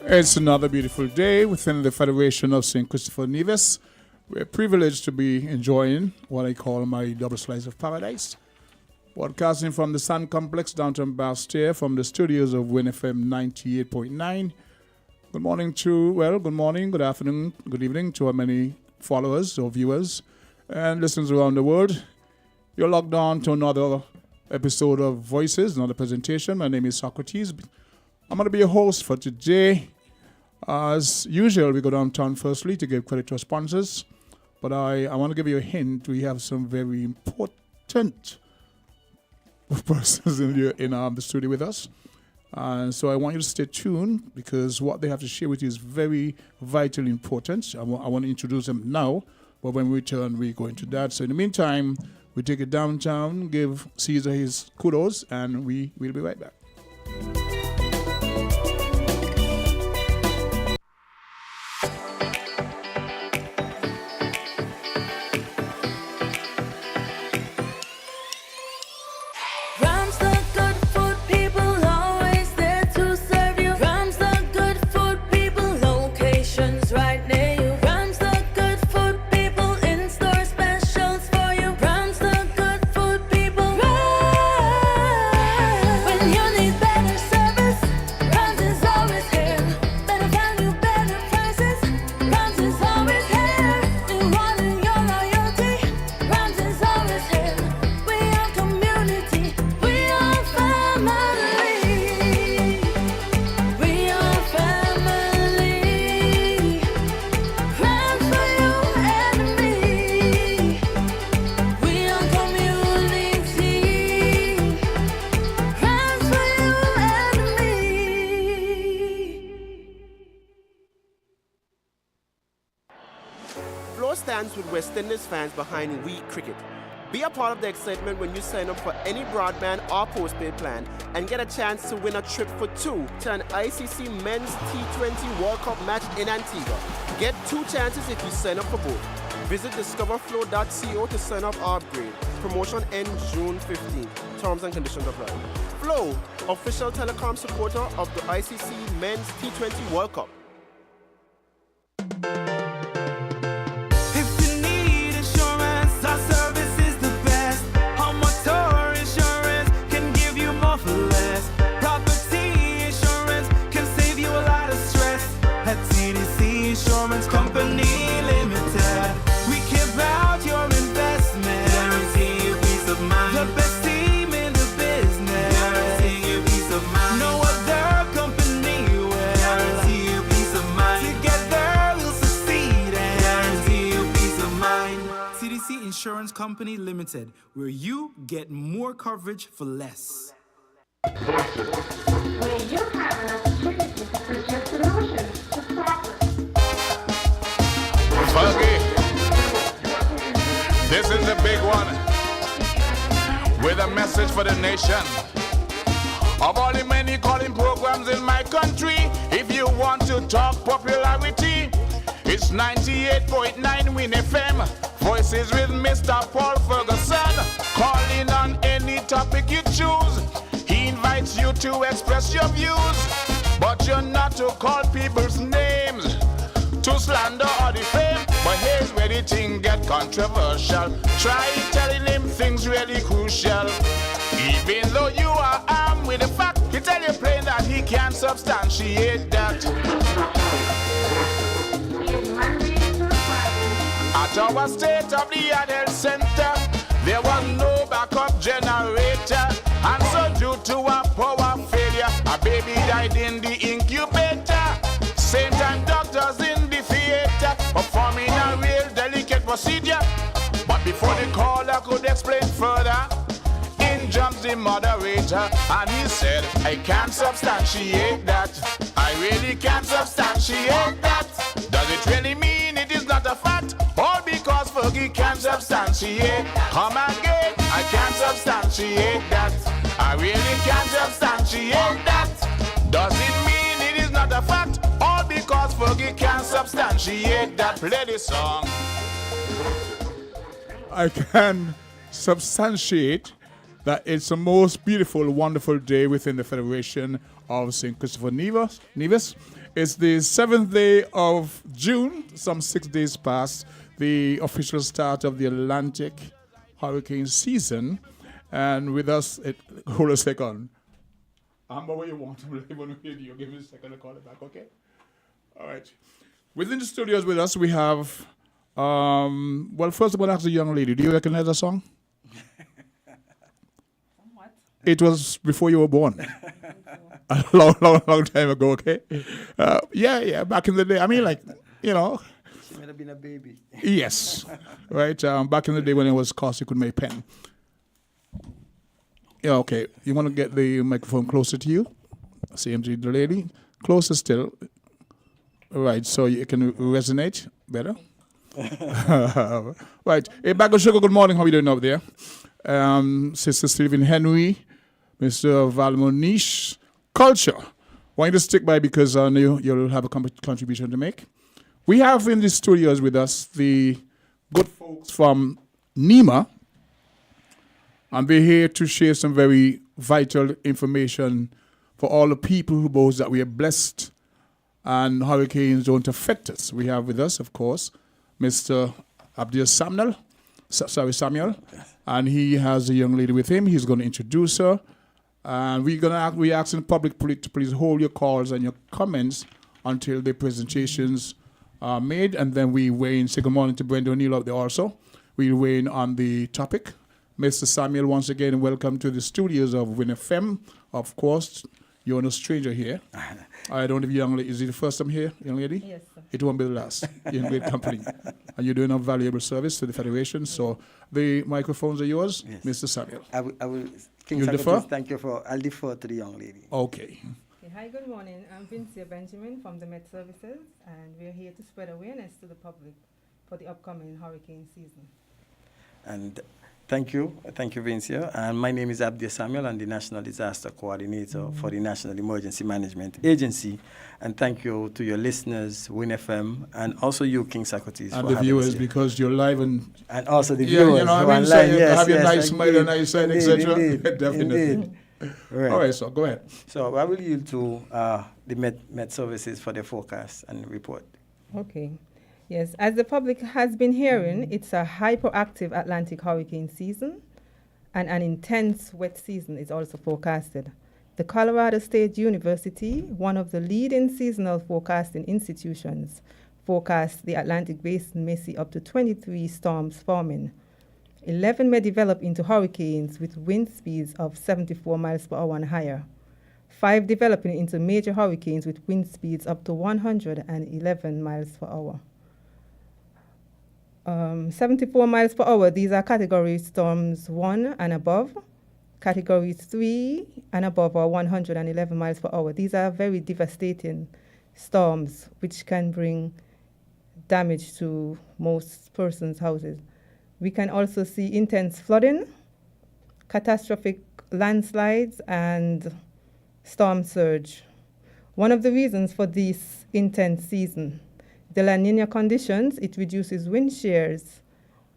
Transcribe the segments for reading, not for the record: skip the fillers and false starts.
It's another beautiful day within the Federation of St. Christopher Nevis. We're privileged to be enjoying what I call my double slice of paradise. Broadcasting from the Sun Complex downtown Bastille from the studios of WINNFM 98.9. Good morning, good afternoon, good evening to our many followers or viewers and listeners around the world. You're logged on to another episode of Voices, another presentation. My name is Socrates. I'm going to be your host for today. As usual, we go downtown firstly to give credit to our sponsors. But I want to give you a hint. We have some very important persons in the studio with us. So I want you to stay tuned because what they have to share with you is very vitally important. I want to introduce them now. But when we return, we go into that. So in the meantime, we take it downtown, give Caesar his kudos, and we will be right back. With West Indies fans behind We Cricket. Be a part of the excitement when you sign up for any broadband or postpaid plan and get a chance to win a trip for two to an ICC Men's T20 World Cup match in Antigua. Get two chances if you sign up for both. Visit discoverflow.co to sign up or upgrade. Promotion ends June 15. Terms and conditions apply. Flow, official telecom supporter of the ICC Men's T20 World Cup. Insurance Company Limited. We care about your investment. Guarantee you peace of mind. The best team in the business. Guarantee you peace of mind. No other company will. Guarantee you peace of mind. Together we'll succeed and guarantee you peace of mind. CDC Insurance Company Limited, where you get more coverage for less. Where you have an opportunity to suggest solutions to problems. Fergie, this is the big one with a message for the nation. Of all the many calling programs in my country, if you want to talk popularity, it's 98.9 Win FM. Voices with Mr. Paul Ferguson. Calling on any topic you choose. He invites you to express your views, but you're not to call people's names to slander or defame. But here's where the thing get controversial. Try telling him things really crucial. Even though you are armed with the fact, he tell you plain that he can't substantiate that. At our state-of-the-art health center, there was no backup generator, and so due to a power failure, a baby died in the incubator. Same time doctors in the theater performing a real delicate procedure. But before the caller could explain further, in jumps the moderator and he said, I can't substantiate that. I really can't substantiate that. Does it really mean it is not a fact? All because Fergie can't substantiate. Come again, I can't substantiate that. I really can't substantiate that. Does it mean it is not a fact? All because Fergie can't substantiate that. Play the song. I can substantiate that it's the most beautiful, wonderful day within the Federation of St. Christopher Nevis. It's the 7th day of June, some 6 days past the official start of the Atlantic hurricane season. And with us, hold a second. I'm where you want to live on radio. Give me a second to call it back, okay? All right. Within the studios with us, we have, well, first I'm going to ask the young lady, do you recognize the song? What? It was before you were born. A long time ago, okay? Yeah, back in the day. I mean, like, you know. She might have been a baby. Yes, right. Back in the day when it was cost, you could make pen. Yeah, okay. You want to get the microphone closer to you? Same to the lady. Closer still. Right, so you can resonate better. Right. Hey, Bag of Sugar, good morning. How are you doing up there? Sister Stephen Henry, Mr. Valmonish. Culture. Want you to stick by because I know you'll have a contribution to make. We have in the studios with us the good folks from NEMA, and they're here to share some very vital information for all the people who boast that we are blessed and hurricanes don't affect us. We have with us, of course, Mr. Samuel, and he has a young lady with him. He's going to introduce her. And we asking the public to please hold your calls and your comments until the presentations are made, and then we weigh in. Say good morning to Brenda O'Neill out there also. We'll weigh in on the topic. Mr. Samuel, once again, welcome to the studios of WINNFM. Of course, you're no stranger here. I don't know if young lady, is it the first time here, young lady? Yes, sir. It won't be the last. You're in great company. And you're doing a valuable service to the Federation. So the microphones are yours, Yes. Mr. Samuel. I will King You Socrates, defer? thank you I'll defer to the young lady. Okay. Okay, hi, good morning. I'm Vincia Benjamin from the Met Services, and we're here to spread awareness to the public for the upcoming hurricane season. And thank you, Vincia. And my name is Abdia Samuel. I'm the National Disaster Coordinator for the National Emergency Management Agency. And thank you to your listeners, WINNFM, and also you, King Socrates, And for the having viewers, us here. because you're live and Also the yeah, viewers you know, who I are mean, online. so you have your nice smile indeed, and nice side, indeed, etc. indeed, Definitely. indeed. Right. All right, so go ahead. So I will yield to the Met Services for their forecast and report. Okay. Yes, as the public has been hearing, it's a hyperactive Atlantic hurricane season, and an intense wet season is also forecasted. The Colorado State University, one of the leading seasonal forecasting institutions, forecasts the Atlantic basin may see up to 23 storms forming. 11 may develop into hurricanes with wind speeds of 74 miles per hour and higher. 5 developing into major hurricanes with wind speeds up to 111 miles per hour. 74 miles per hour, these are category storms 1 and above. Categories 3 and above are 111 miles per hour. These are very devastating storms which can bring damage to most persons' houses. We can also see intense flooding, catastrophic landslides, and storm surge. One of the reasons for this intense season, the La Nina conditions, it reduces wind shears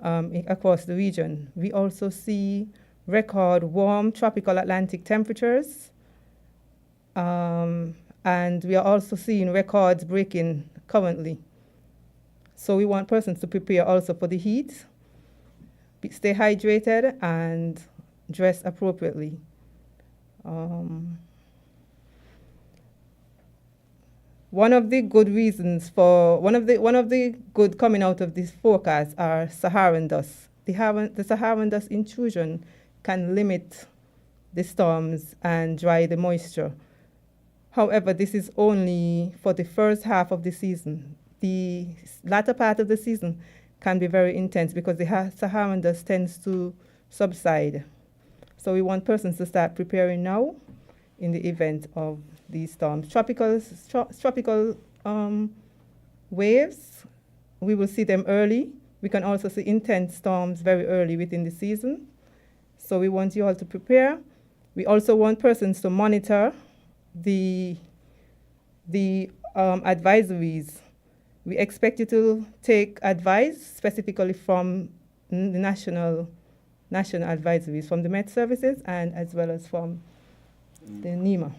across the region. We also see record warm tropical Atlantic temperatures, and we are also seeing records breaking currently. So we want persons to prepare also for the heat, stay hydrated, and dress appropriately. One of the good reasons for one of the good coming out of this forecast are Saharan dust. The Saharan dust intrusion can limit the storms and dry the moisture. However, this is only for the first half of the season. The latter part of the season can be very intense because the Saharan dust tends to subside. So we want persons to start preparing now in the event of these storms. Tropical waves, we will see them early. We can also see intense storms very early within the season. So we want you all to prepare. We also want persons to monitor the advisories. We expect you to take advice specifically from the national advisories, from the Met Services and as well as from the NEMA.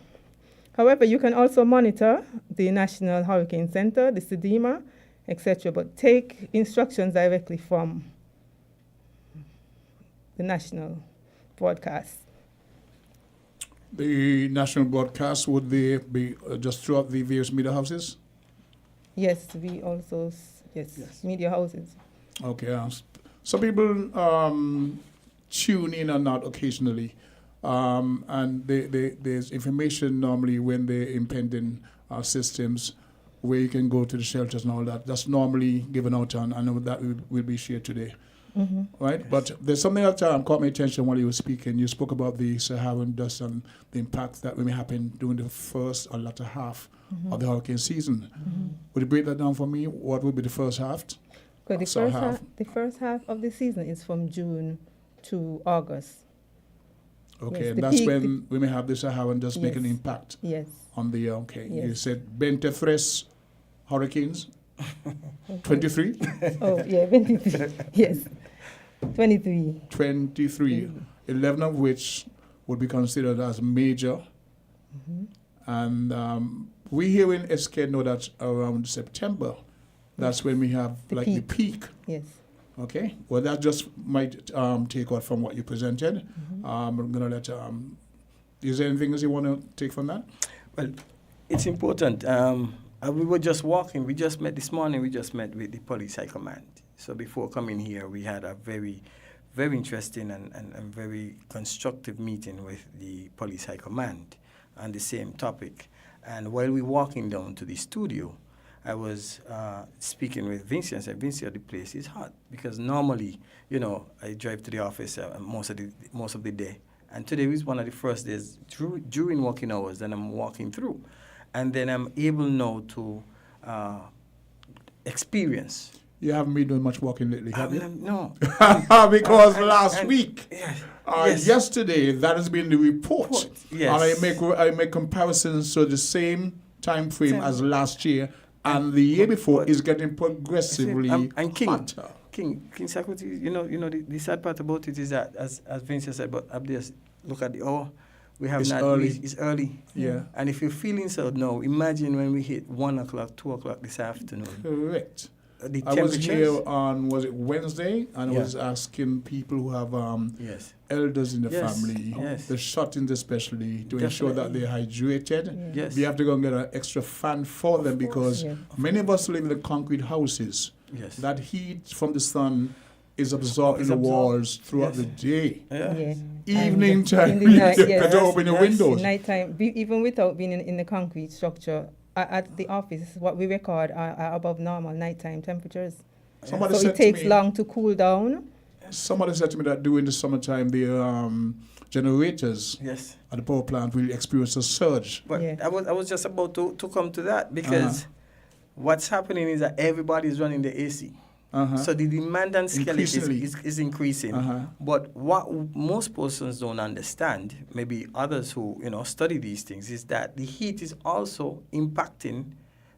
However, you can also monitor the National Hurricane Center, the SEDEMA, etc., but take instructions directly from the national broadcast. The national broadcast, would they be just throughout the various media houses? Yes, we also, yes, media houses. Okay. Some people tune in and out occasionally, and there's information normally when they're impending systems where you can go to the shelters and all that. That's normally given out, and I know that will be shared today. Right? Yes. But there's something that caught my attention while you were speaking. You spoke about the Saharan dust and the impact that may happen during the first or latter half of the hurricane season. Would you break that down for me? What would be the first half? Okay, the first half of the season is from June to August. Okay, yes, and that's when we may have the Saharan dust make an impact on the, Yes. You said 23 hurricanes? 23? Oh, yeah, 23. Yes. 23. 23. 11 of which would be considered as major. And we here in SK know that around September, that's when we have the peak. Yes. Okay. Well, that just might take out from what you presented. I'm going to let, is there anything else you want to take from that? Well, it's important. We were just walking. We just met this morning. We just met with the police high command. So before coming here, we had a very, very interesting and very constructive meeting with the police high command on the same topic. And while we were walking down to the studio, I was speaking with Vinci and said, Vinci, the place is hot. Because normally, I drive to the office most of the day. And today was one of the first days during working hours that I'm walking through. And then I'm able now to experience. You haven't been doing much walking lately, have you? No. Because last week, yes. yesterday, that has been the report. Yes. And I make comparisons to the same time frame as last year, and the year before is getting progressively hotter. King Socrates, the sad part about it is that, as Vincent said, but Abdias, look at the hour. It's early. Yeah. And if you're feeling so now, imagine when we hit 1 o'clock, 2 o'clock this afternoon. Correct. The I was here on, was it Wednesday? And I was asking people who have elders in the family, the shut-ins especially, to ensure that they're hydrated. Yes. We have to go and get an extra fan for them because many of us live in the concrete houses. Yes. That heat from the sun is absorbed in the walls throughout the day. Yeah. Evening time, you can open your windows. Nighttime, even without being in the concrete structure, at the office, what we record are above normal nighttime temperatures. So it takes long to cool down. Somebody said to me that during the summertime, the generators at the power plant will experience a surge. But I was just about to come to that because what's happening is that everybody's running the AC. So the demand on scale is increasing. But what most persons don't understand, maybe others who study these things, is that the heat is also impacting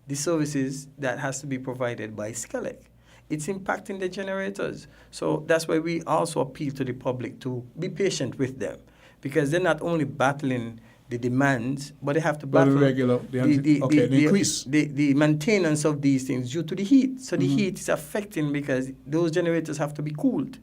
the services that has to be provided by SCELEC. It's impacting the generators. So that's why we also appeal to the public to be patient with them, because they're not only battling the demands, but they have to battle the maintenance of these things due to the heat. So the heat is affecting because those generators have to be cooled.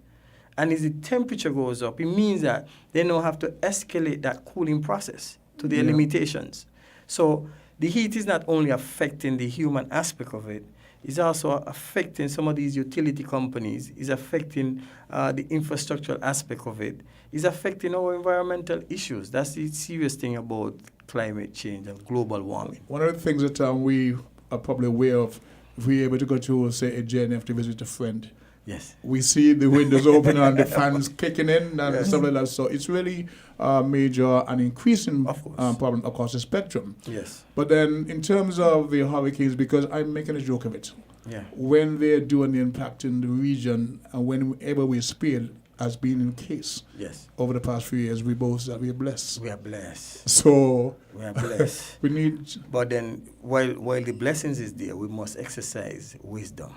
And as the temperature goes up, it means that they now have to escalate that cooling process to their limitations. So the heat is not only affecting the human aspect of it, it's also affecting some of these utility companies, it's affecting the infrastructural aspect of it, it's affecting our environmental issues. That's the serious thing about climate change and global warming. One of the things that we are probably aware of, if we're able to go to, say, a JNF to visit a friend, we see the windows open and the fans kicking in and stuff like that. So it's really a major and increasing problem across the spectrum. Yes. But then in terms of the hurricanes, because I'm making a joke of it, when they're doing the impact in the region and whenever we're spared, has been in case over the past few years, we both said we are blessed. We are blessed. So we are blessed. We need. But then while the blessings is there, we must exercise wisdom.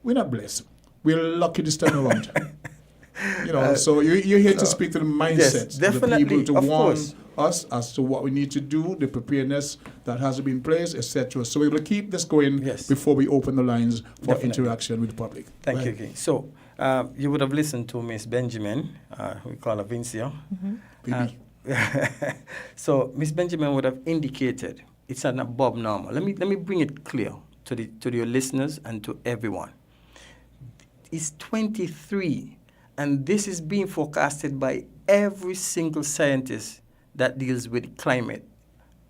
We're not blessed. We're lucky this time around. So you're here to speak to the mindset of the people, to warn us as to what we need to do, the preparedness that has been in place, etc. So we will keep this going Yes. before we open the lines for Definitely. interaction with the public. Thank Go you, ahead. King. So, you would have listened to Miss Benjamin, we call her Vincia. Baby. So, Miss Benjamin would have indicated it's an above normal. Let me bring it clear to your listeners and to everyone. It's 23, and this is being forecasted by every single scientist that deals with climate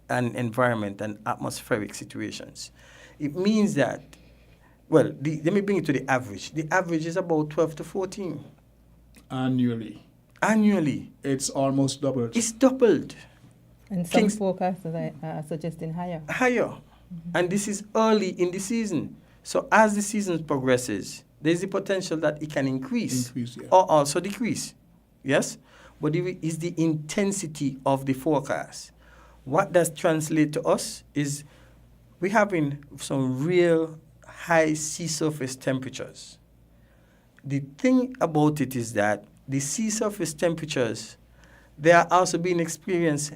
and environment and atmospheric situations. It means that, well, let me bring it to the average. The average is about 12 to 14 Annually. annually. It's almost doubled. It's doubled, And some Kings- forecasters are suggesting higher. higher. And this is early in the season. So as the season progresses, there's the potential that it can increase, Increase, yeah. or also decrease. Yes? But it is the intensity of the forecast. What does translate to us is we're having some real high sea surface temperatures. The thing about it is that the sea surface temperatures, they are also being experienced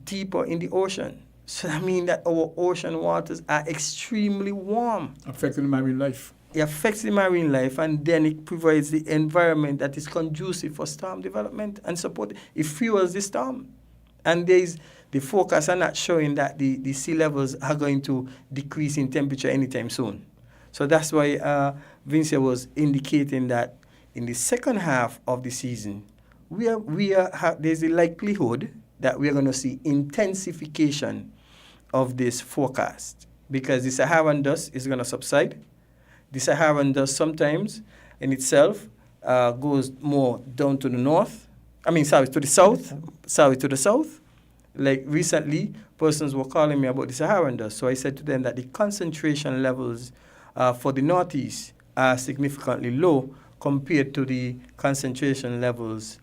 deeper in the ocean. So that means that our ocean waters are extremely warm. Affecting marine life. It affects the marine life, and then it provides the environment that is conducive for storm development and support. It fuels the storm. And the forecasts are not showing that the sea levels are going to decrease in temperature anytime soon. So that's why Vincia was indicating that in the second half of the season, there's a likelihood that we are going to see intensification of this forecast, because the Saharan dust is going to subside. The Saharan dust sometimes in itself goes more down to the north. To the south. To the south. Like recently, persons were calling me about the Saharan dust. So I said to them that the concentration levels for the northeast are significantly low compared to the concentration levels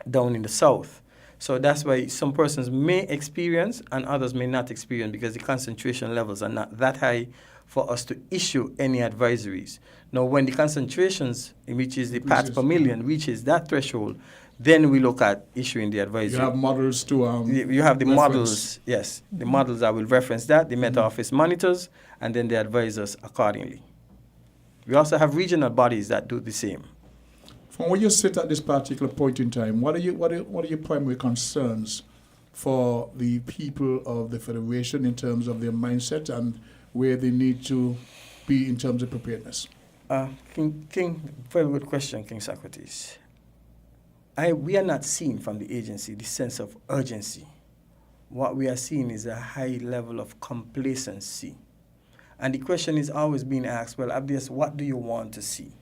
down in the south. So that's why some persons may experience and others may not experience, because the concentration levels are not that high for us to issue any advisories. Now, when the concentrations, which is the parts per million, reaches that threshold, then we look at issuing the advisory. You have models to You have the reference. models, yes. The models, I will reference that, the Met Office monitors, and then the advisors accordingly. We also have regional bodies that do the same. From where you sit at this particular point in time, what are your primary concerns for the people of the Federation in terms of their mindset and where they need to be in terms of preparedness? King, very good question, King Socrates. We are not seeing from the agency the sense of urgency. What we are seeing is a high level of complacency. And the question is always being asked, well, Abdias, what do you want to see?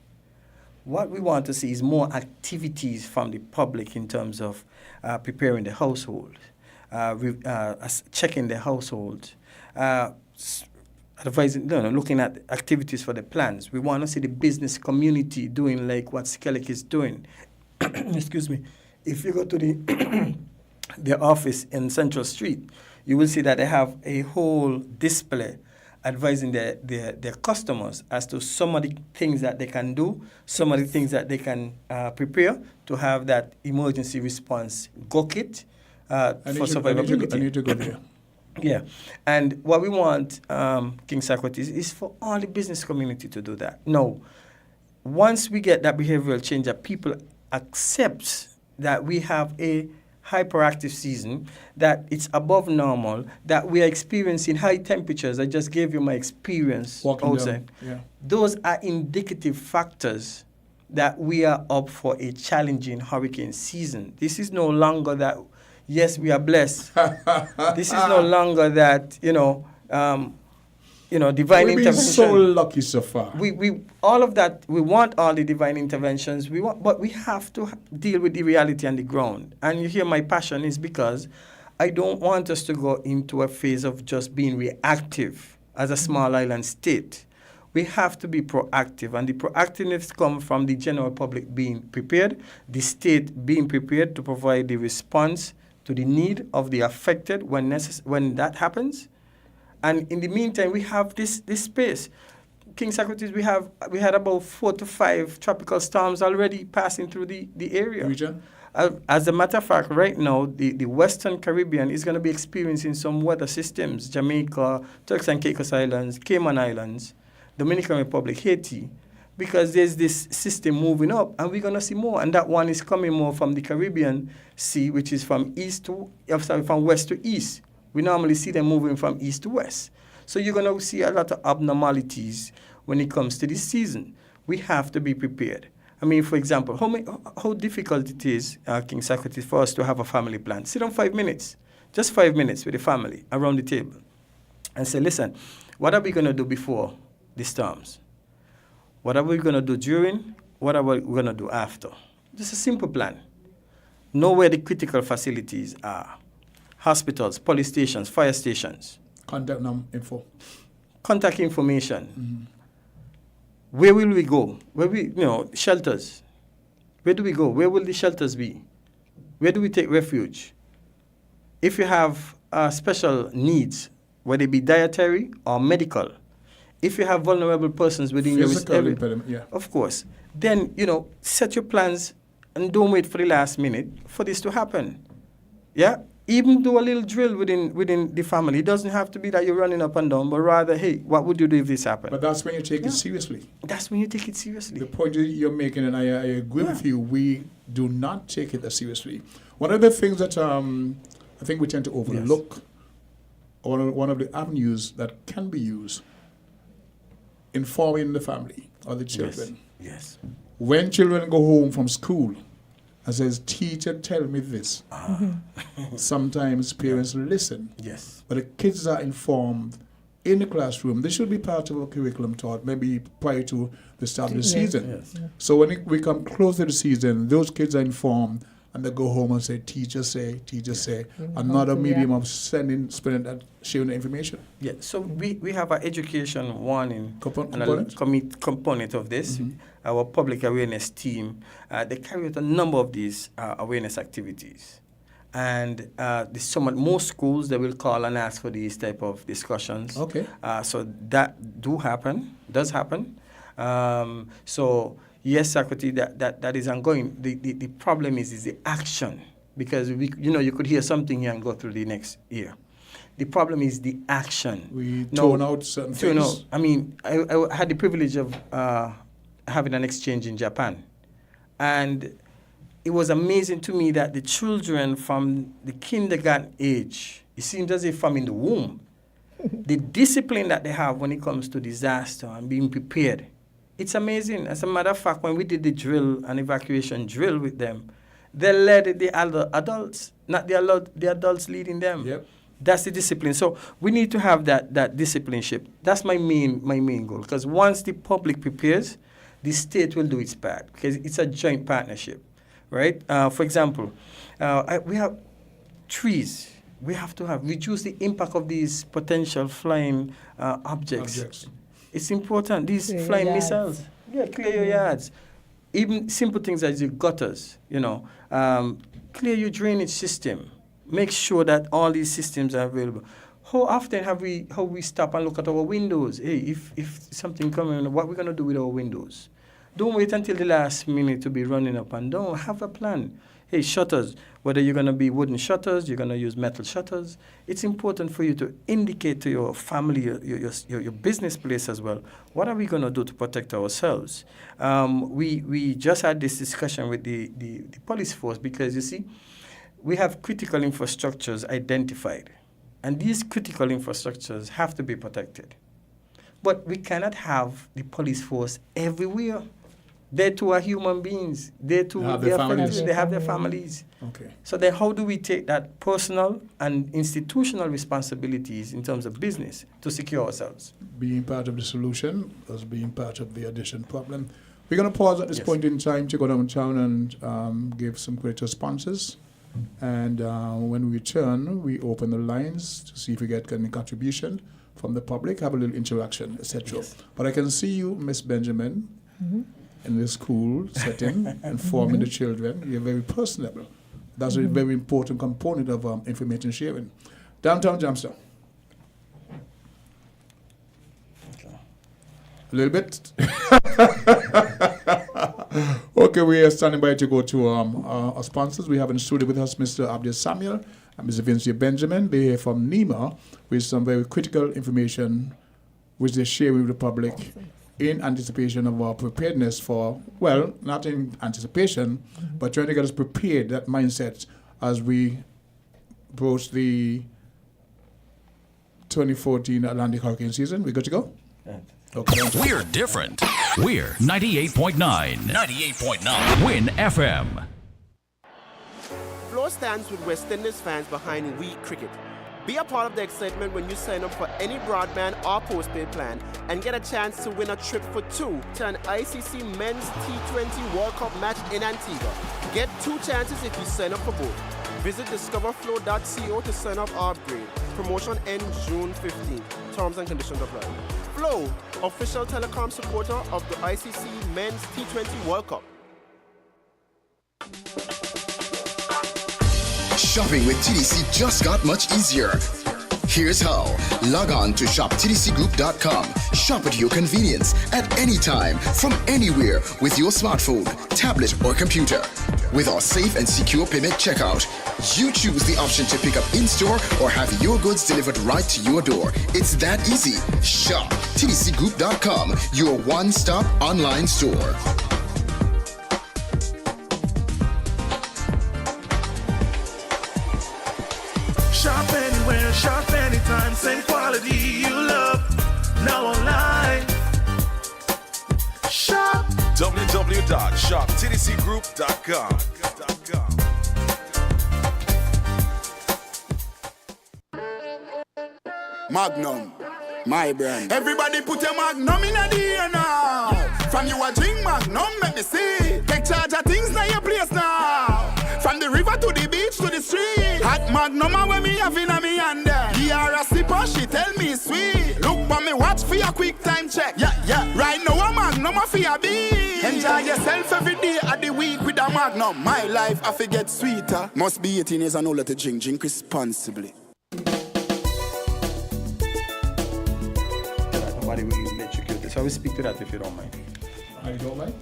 What we want to see is more activities from the public in terms of preparing the household, checking the household, advising, looking at activities for the plans. We want to see the business community doing like what Skellig is doing. Excuse me. If you go to the office in Central Street, you will see that they have a whole display advising their customers as to some of the things that they can do, some of the things that they can prepare to have that emergency response go kit for survivability. I need to go there. Yeah. And what we want, King Socrates, is for all the business community to do that. No. Once we get that behavioral change, that people accept that we have a hyperactive season, that it's above normal, that we are experiencing high temperatures. I just gave you my experience Walking outside. down, yeah. Those are indicative factors that we are up for a challenging hurricane season. This is no longer that, yes, we are blessed. This is no longer that, divine We've been intervention. so lucky so far. We all of that, we want all the divine interventions, but we have to deal with the reality on the ground. And you hear my passion is because I don't want us to go into a phase of just being reactive as a small island state. We have to be proactive, and the proactiveness comes from the general public being prepared, the state being prepared to provide the response to the need of the affected when that happens. And in the meantime, we have this space. King Socrates, we had about 4 to 5 tropical storms already passing through the area. Region? As a matter of fact, right now, the Western Caribbean is going to be experiencing some weather systems. Jamaica, Turks and Caicos Islands, Cayman Islands, Dominican Republic, Haiti, because there's this system moving up, and we're going to see more. And that one is coming more from the Caribbean Sea, which is from from west to east. We normally see them moving from east to west. So you're going to see a lot of abnormalities when it comes to this season. We have to be prepared. I mean, for example, how difficult it is, King Socrates, for us to have a family plan. Sit down 5 minutes, just 5 minutes with the family around the table and say, listen, what are we going to do before the storms? What are we going to do during? What are we going to do after? Just a simple plan. Know where the critical facilities are. Hospitals, police stations, fire stations. Contact info. Contact information. Where will we go? Shelters. Where do we go? Where will the shelters be? Where do we take refuge? If you have special needs, whether it be dietary or medical, if you have vulnerable persons within your impediment, yeah. Of course, then, set your plans and don't wait for the last minute for this to happen. Yeah? Even do a little drill within the family. It doesn't have to be that you're running up and down, but rather, hey, what would you do if this happened? But that's when you take it seriously. That's when you take it seriously. The point you're making, and I agree with you, we do not take it as seriously. One of the things that I think we tend to overlook, one of the avenues that can be used, informing the family or the children. Yes. When children go home from school, and says, teacher, tell me this. Sometimes parents listen. Yes. But the kids are informed in the classroom. This should be part of a curriculum taught, maybe prior to the start of the season. Yes. So when we come close to the season, those kids are informed, and they go home and say, teacher say. Another medium of sharing the information. Yeah, so we have an education warning component of this. Our public awareness team, they carry out a number of these awareness activities. And most schools, they will call and ask for these type of discussions. Okay. So that does happen. So yes, Socrates, that is ongoing. The problem is the action, because you could hear something here and go through the next year. The problem is the action. We tone out certain things. I mean, I had the privilege of having an exchange in Japan, and it was amazing to me that the children from the kindergarten age, it seems as if from in the womb, the discipline that they have when it comes to disaster and being prepared, it's amazing. As a matter of fact, when we did the drill and evacuation drill with them, they led the adults, not the adults leading them. Yep. That's the discipline. So we need to have that disciplineship. That's my main goal. Because once the public prepares, the state will do its part. Because it's a joint partnership, right? For example, we have trees. We have to reduce the impact of these potential flying objects. It's important. These Clear flying your missiles. Yeah, clear your yards. Even simple things as your gutters, clear your drainage system. Make sure that all these systems are available. How often have we stop and look at our windows? Hey, if something coming, what are we going to do with our windows? Don't wait until the last minute to be running up and down. Have a plan. Hey, shutters, whether you're going to be wooden shutters, you're going to use metal shutters, it's important for you to indicate to your family, your business place as well, what are we going to do to protect ourselves? We just had this discussion with the police force, because, you see, we have critical infrastructures identified, and these critical infrastructures have to be protected. But we cannot have the police force everywhere. They too are human beings. They too have their families. They have their families. Okay. So then how do we take that personal and institutional responsibilities in terms of business to secure ourselves? Being part of the solution as being part of the addition problem. We're going to pause at this point in time to go downtown and give some credit to sponsors. And when we return, we open the lines to see if we get any contribution from the public, have a little interaction, etc. Yes. But I can see you, Miss Benjamin, in the school setting, informing the children. You're very personable. That's a very important component of information sharing. Downtown Jamster. A little bit. Okay, we are standing by to go to our sponsors. We have in the studio with us Mr. Abdul Samuel and Mr. Vincent Benjamin. They are from NEMA with some very critical information which they share with the public in anticipation of our preparedness for, well, not in anticipation, but trying to get us prepared, that mindset, as we approach the 2014 Atlantic hurricane season. We good to go? Okay. We're different. We're 98.9. 98.9. Win FM. Floor stands with West Indies fans behind We Cricket. Be a part of the excitement when you sign up for any broadband or postpaid plan and get a chance to win a trip for two to an ICC Men's T20 World Cup match in Antigua. Get 2 chances if you sign up for both. Visit discoverflow.co to sign up or upgrade. Promotion ends June 15th. Terms and conditions apply. Flow, official telecom supporter of the ICC Men's T20 World Cup. Shopping with TDC just got much easier. Here's how. Log on to shoptdcgroup.com. Shop at your convenience at any time, from anywhere, with your smartphone, tablet, or computer. With our safe and secure payment checkout, you choose the option to pick up in-store or have your goods delivered right to your door. It's that easy. Shop tdcgroup.com, your one-stop online store. Shop anywhere, shop anytime, same quality you love. Now online. Shop www.shoptdcgroup.com. Magnum, my brand. Everybody put your Magnum in the air now. From you a drink Magnum, make me see. Take charge of things now your place now. From the river to the beach to the street. Hot Magnum when me have in a me hand there. Here a sipper, she tell me sweet. Look for me watch for your quick time check. Yeah. Right now a Magnum a for your beat. Enjoy yourself every day of the week with a Magnum. My life I forget sweeter. Must be 18 years and older to drink. Drink responsibly. Nobody will electrocute it. So I will speak to that if you don't mind. I don't mind.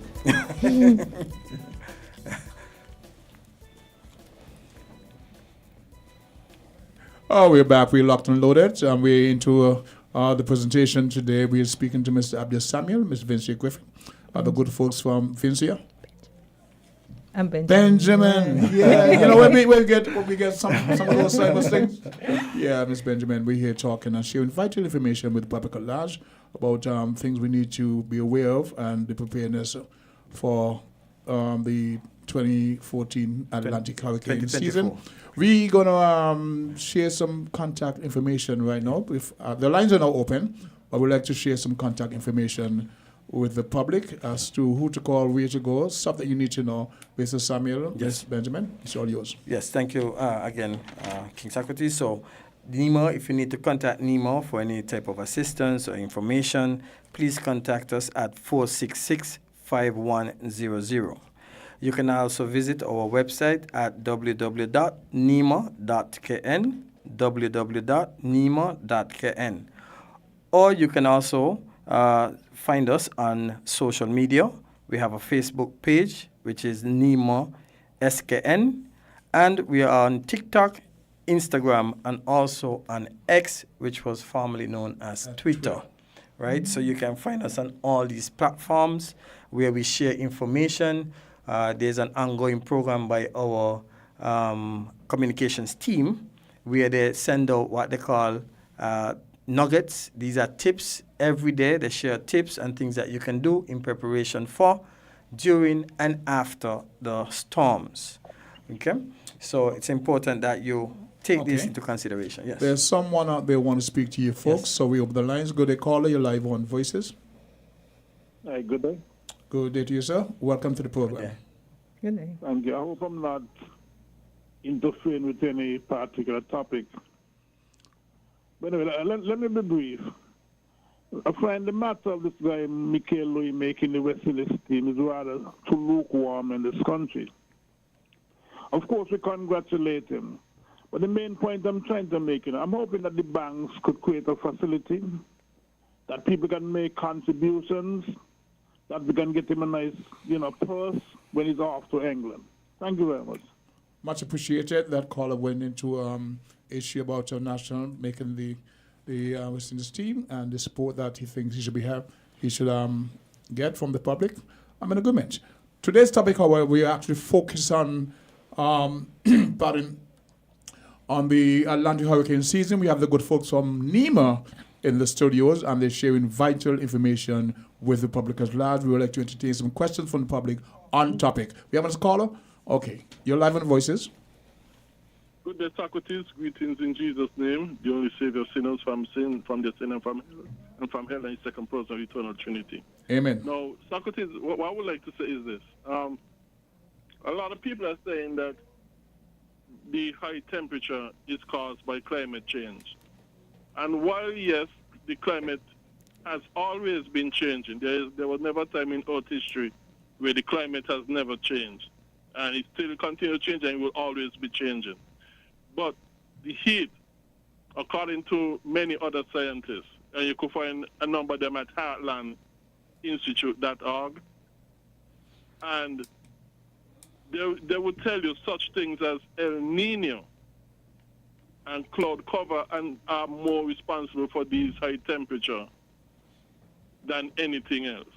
Oh, we're back. We're locked and loaded. And we're into the presentation today. We're speaking to Mr. Abdul Samuel, Mr. Vincent Griffin, the good folks from Vincia. And Benjamin. Yeah. You know, when we get some of those cyber things. Yeah, Miss Benjamin, we're here talking and sharing vital information with the public at large about things we need to be aware of and the preparedness for the 2014 Atlantic hurricane season. We're going to share some contact information right now. If the lines are now open, but we'd like to share some contact information with the public as to who to call, where to go, stuff that you need to know. Mr. Samuel, yes. Ms. Benjamin, it's all yours. Yes, thank you again, King Socrates. So, NEMA, if you need to contact NEMA for any type of assistance or information, please contact us at 466-5100. You can also visit our website at www.nema.kn, www.nema.kn. Or you can also find us on social media. We have a Facebook page, which is NEMA SKN, and we are on TikTok, Instagram, and also on X, which was formerly known as Twitter. Right? So you can find us on all these platforms where we share information. There's an ongoing program by our communications team where they send out what they call nuggets. These are tips every day. They share tips and things that you can do in preparation for, during, and after the storms. Okay? So it's important that you take this into consideration. Yes. There's someone out there who want to speak to you folks, so we open the lines. Good day, caller. You're live on Voices. Hi, good day. Good day to you, sir. Welcome to the program. Good day. Thank you. I hope I'm not interfering with any particular topic. But anyway, let me be brief. I find the matter of this guy, Michael Louis, making the West Indies team is rather too lukewarm in this country. Of course, we congratulate him. But the main point I'm trying to make, I'm hoping that the banks could create a facility that people can make contributions that we can get him a nice, purse when he's off to England. Thank you very much. Much appreciated. That caller went into issue about our national making the West Indies team and the support that he thinks he should get from the public. I'm in agreement. Today's topic, however, we actually focus on on the Atlantic hurricane season. We have the good folks from NEMA in the studios, and they're sharing vital information with the public at large. We would like to entertain some questions from the public on topic. We have a caller? Okay. You're live on Voices. Good day, Socrates. Greetings in Jesus' name, the only Savior of sinners from sin, from the sin, and from hell, and second person of eternal Trinity. Amen. Now, Socrates, what I would like to say is this. A lot of people are saying that the high temperature is caused by climate change. And while, yes, the climate has always been changing, there was never a time in Earth history where the climate has never changed. And it still continues to change and it will always be changing. But the heat, according to many other scientists, and you could find a number of them at heartlandinstitute.org, and they would tell you such things as El Nino and cloud cover and are more responsible for these high temperature than anything else,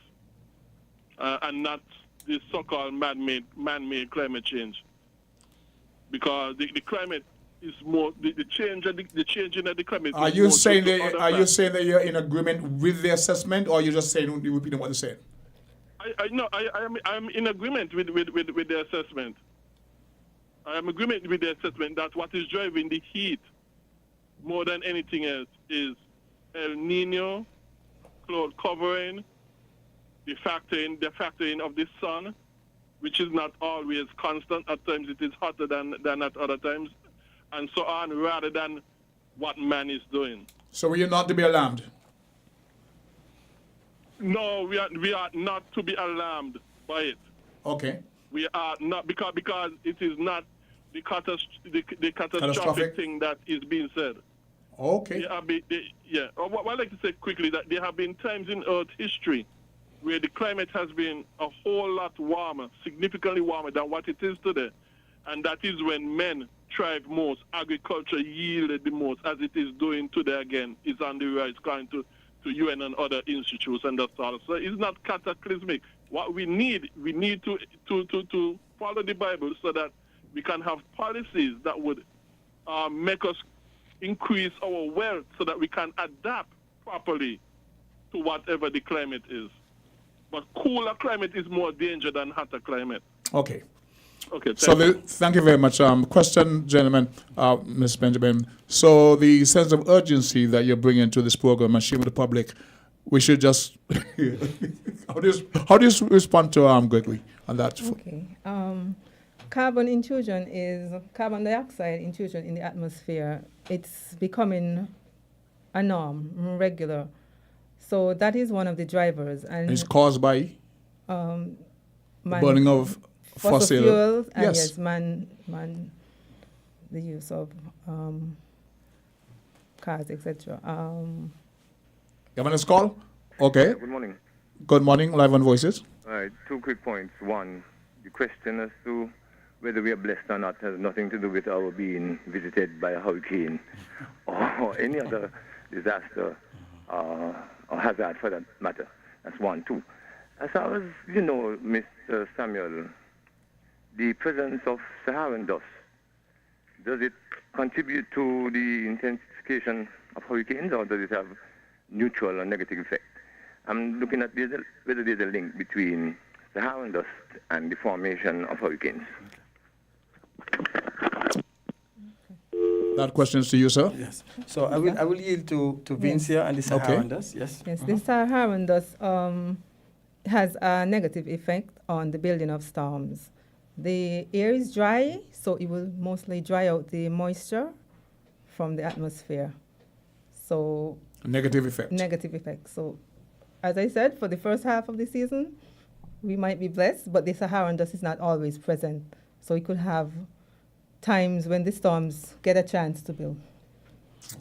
and not this so-called man-made climate change, because the climate is more the change in the climate. Are you saying that you're in agreement with the assessment, or are you just saying you repeating what they're saying? I'm in agreement with the assessment. I am in agreement with the assessment that what is driving the heat more than anything else is El Nino, cloud covering, the factoring of the sun, which is not always constant. At times it is hotter than at other times, and so on, rather than what man is doing. So we are not to be alarmed? No, we are not to be alarmed by it. Okay. We are not, because it is not the catastrophic thing that is being said. Okay. What I'd like to say quickly that there have been times in Earth history where the climate has been a whole lot warmer, significantly warmer than what it is today. And that is when men thrive most, agriculture yielded the most, as it is doing today again. It's on the rise, going to UN and other institutes and that's all. So it's not cataclysmic. What we need to follow the Bible so that we can have policies that would make us increase our wealth so that we can adapt properly to whatever the climate is. But cooler climate is more danger than hotter climate. Okay. Okay. Thank you very much. Question, gentlemen, Ms. Benjamin. So the sense of urgency that you're bringing to this program and sharing with the public, we should just how do you respond to Gregory on that? Okay. Carbon dioxide intrusion in the atmosphere. It's becoming a norm, regular. So that is one of the drivers, and it's caused by burning of fossil fuels, and yes, man, the use of cars, etc. You have a call? Okay. Good morning. Good morning. Live on Voices. All right. 2 quick points. One, the question as to whether we are blessed or not has nothing to do with our being visited by a hurricane or any other disaster or hazard for that matter. That's one. Two, as far as you know, Mr. Samuel, the presence of Saharan dust, does it contribute to the intensification of hurricanes, or does it have neutral or negative effect? I'm looking at whether there's a link between Saharan dust and the formation of hurricanes. That question is to you, sir. Yes. So I will yield to Vince here and the Saharan dust. Yes. Yes, the Saharan dust has a negative effect on the building of storms. The air is dry, so it will mostly dry out the moisture from the atmosphere. So negative effect. Negative effect. So, as I said, for the first half of the season, we might be blessed, but the Saharan dust is not always present. So we could have times when the storms get a chance to build.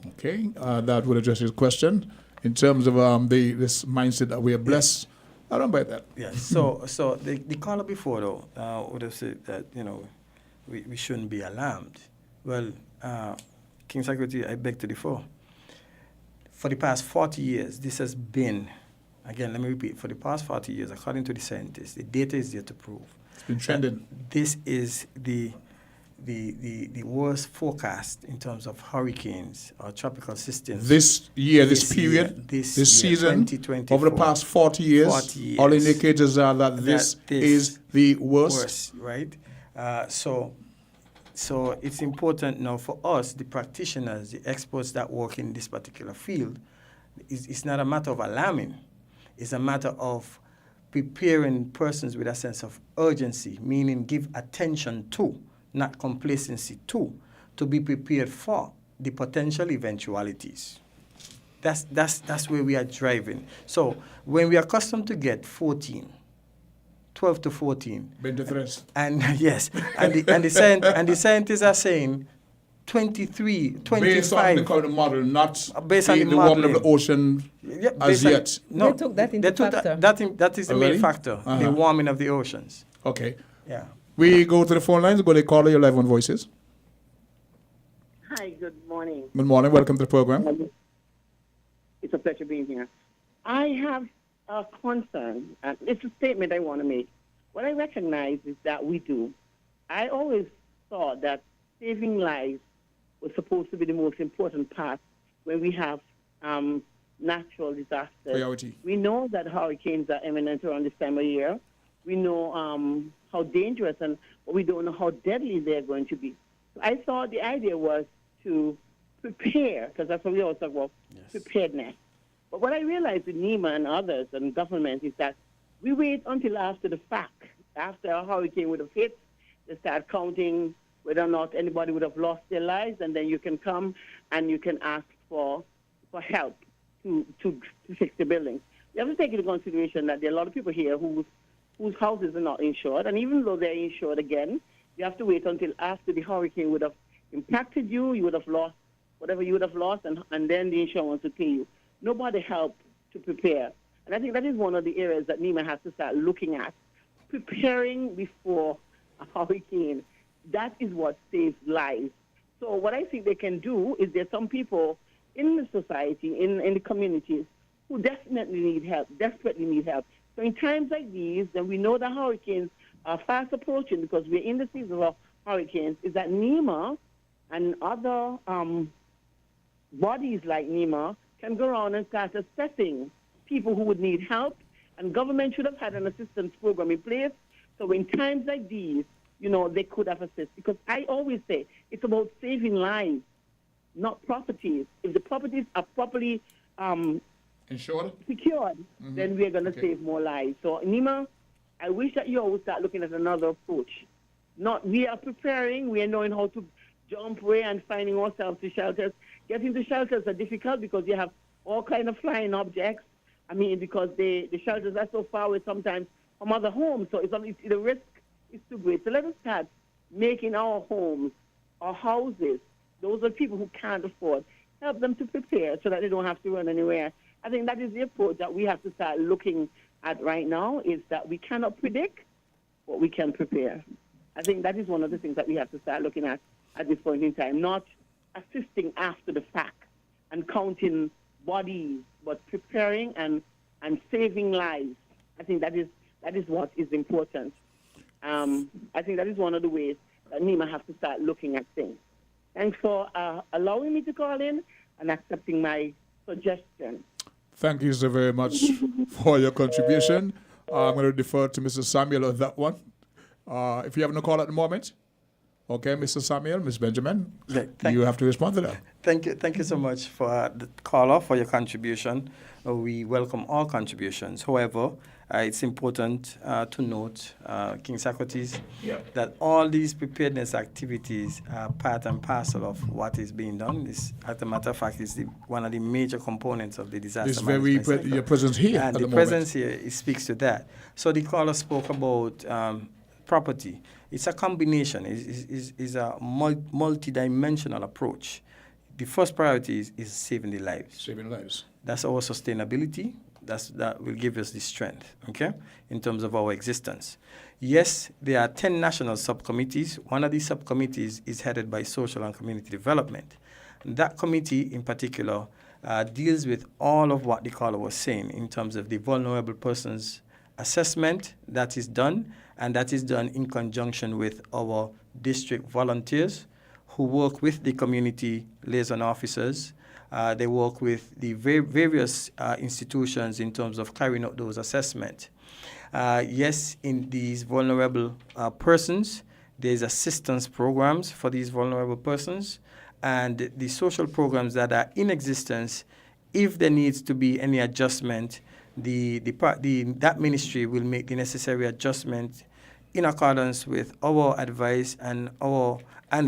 Okay, that would address your question. In terms of this mindset that we are blessed, I don't buy that. Yes. So the caller before though would have said that we shouldn't be alarmed. Well, King Socrates, I beg to differ. For the past 40 years, this has been, again, let me repeat, for the past 40 years, according to the scientists, the data is there to prove. It's been trending. This is the worst forecast in terms of hurricanes or tropical systems. This year, this period, this season, over the past 40 years, all indicators are that this is the worst. Right? So it's important now for us, the practitioners, the experts that work in this particular field, it's not a matter of alarming. It's a matter of preparing persons with a sense of urgency, meaning give attention to, not complacency to be prepared for the potential eventualities. That's where we are driving. So when we are accustomed to get 12 to 14. And yes, and the scientists are saying 23, 25. Based on the current model, not based on the warming of the ocean as yet. No, they took that into factor. That is the main factor, the warming of the oceans. Okay. Yeah. We go to the phone lines. Go to caller your live on Voices. Hi, good morning. Good morning. Welcome to the program. It's a pleasure being here. I have a concern, and it's a statement I want to make. What I recognize is that I always thought that saving lives was supposed to be the most important part when we have natural disasters. Priority. We know that hurricanes are imminent around this time of year. We know how dangerous, but we don't know how deadly they're going to be. So I thought the idea was to prepare, because that's what we always talk about, preparedness. But what I realized with NEMA and others and government is that we wait until after the fact. After a hurricane would have hit, they start counting whether or not anybody would have lost their lives, and then you can come and you can ask for help to fix the buildings. You have to take into consideration that there are a lot of people here whose houses are not insured, and even though they're insured again, you have to wait until after the hurricane would have impacted you, you would have lost whatever you would have lost, and then the insurance would pay you. Nobody helped to prepare. And I think that is one of the areas that NEMA has to start looking at. Preparing before a hurricane, that is what saves lives. So what I think they can do is there's some people in the society, in the communities, who desperately need help. So in times like these, then we know that hurricanes are fast approaching because we're in the season of hurricanes, is that NEMA and other bodies like NEMA can go around and start assessing people who would need help, and government should have had an assistance program in place. So in times like these, they could have assisted. Because I always say it's about saving lives, not properties. If the properties are properly secured, then we're going to save more lives. So NEMA, I wish that you always start looking at another approach. We are preparing, we are knowing how to jump away and finding ourselves to shelters. Getting to shelters are difficult because you have all kind of flying objects. I mean, because the shelters are so far away sometimes from other homes, so the risk is too great. So let us start making our homes, our houses, those are people who can't afford, help them to prepare so that they don't have to run anywhere. I think that is the approach that we have to start looking at right now, is that we cannot predict, but we can prepare. I think that is one of the things that we have to start looking at this point in time, not assisting after the fact and counting bodies, but preparing and saving lives. I think that is what is important. I think that is one of the ways that NEMA has to start looking at things. Thanks for allowing me to call in and accepting my suggestion. Thank you so very much for your contribution. I'm going to defer to Mr. Samuel on that one. If you have no call at the moment, okay, Mr. Samuel, Ms. Benjamin, you have to respond to that. Thank you so much for the caller, for your contribution. We welcome all contributions. However, it's important to note, King Socrates, that all these preparedness activities are part and parcel of what is being done. This, as a matter of fact, is one of the major components of the disaster management. Your presence here and at the presence here, it speaks to that. So the caller spoke about property. It's a combination. It's a multi-dimensional approach. The first priority is saving the lives. Saving lives. That's our sustainability. That will give us the strength, okay, in terms of our existence. Yes, there are 10 national subcommittees. One of these subcommittees is headed by Social and Community Development. That committee in particular deals with all of what the caller was saying in terms of the vulnerable persons assessment that is done, and that is done in conjunction with our district volunteers who work with the community liaison officers. They work with the various institutions in terms of carrying out those assessments. Yes, in these vulnerable persons, there's assistance programs for these vulnerable persons, and the social programs that are in existence, if there needs to be any adjustment, that ministry will make the necessary adjustment in accordance with our advice and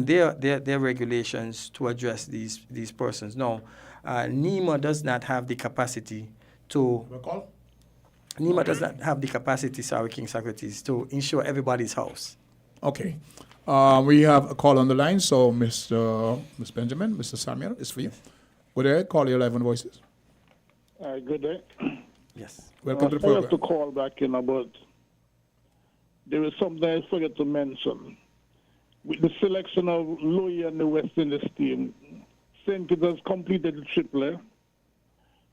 their regulations to address these persons. Now, NEMA does not have the capacity to. NEMA does not have the capacity, sorry, King Socrates, to insure everybody's house. Okay. We have a call on the line, so Miss Benjamin, Mr. Samuel, it's for you. Good day, call your live on Voices. Good day. Yes. Welcome to the I program. have to call back in about, there is something I forgot to mention. With the selection of Louis and the West Indies team, St. Peter's completed the triple.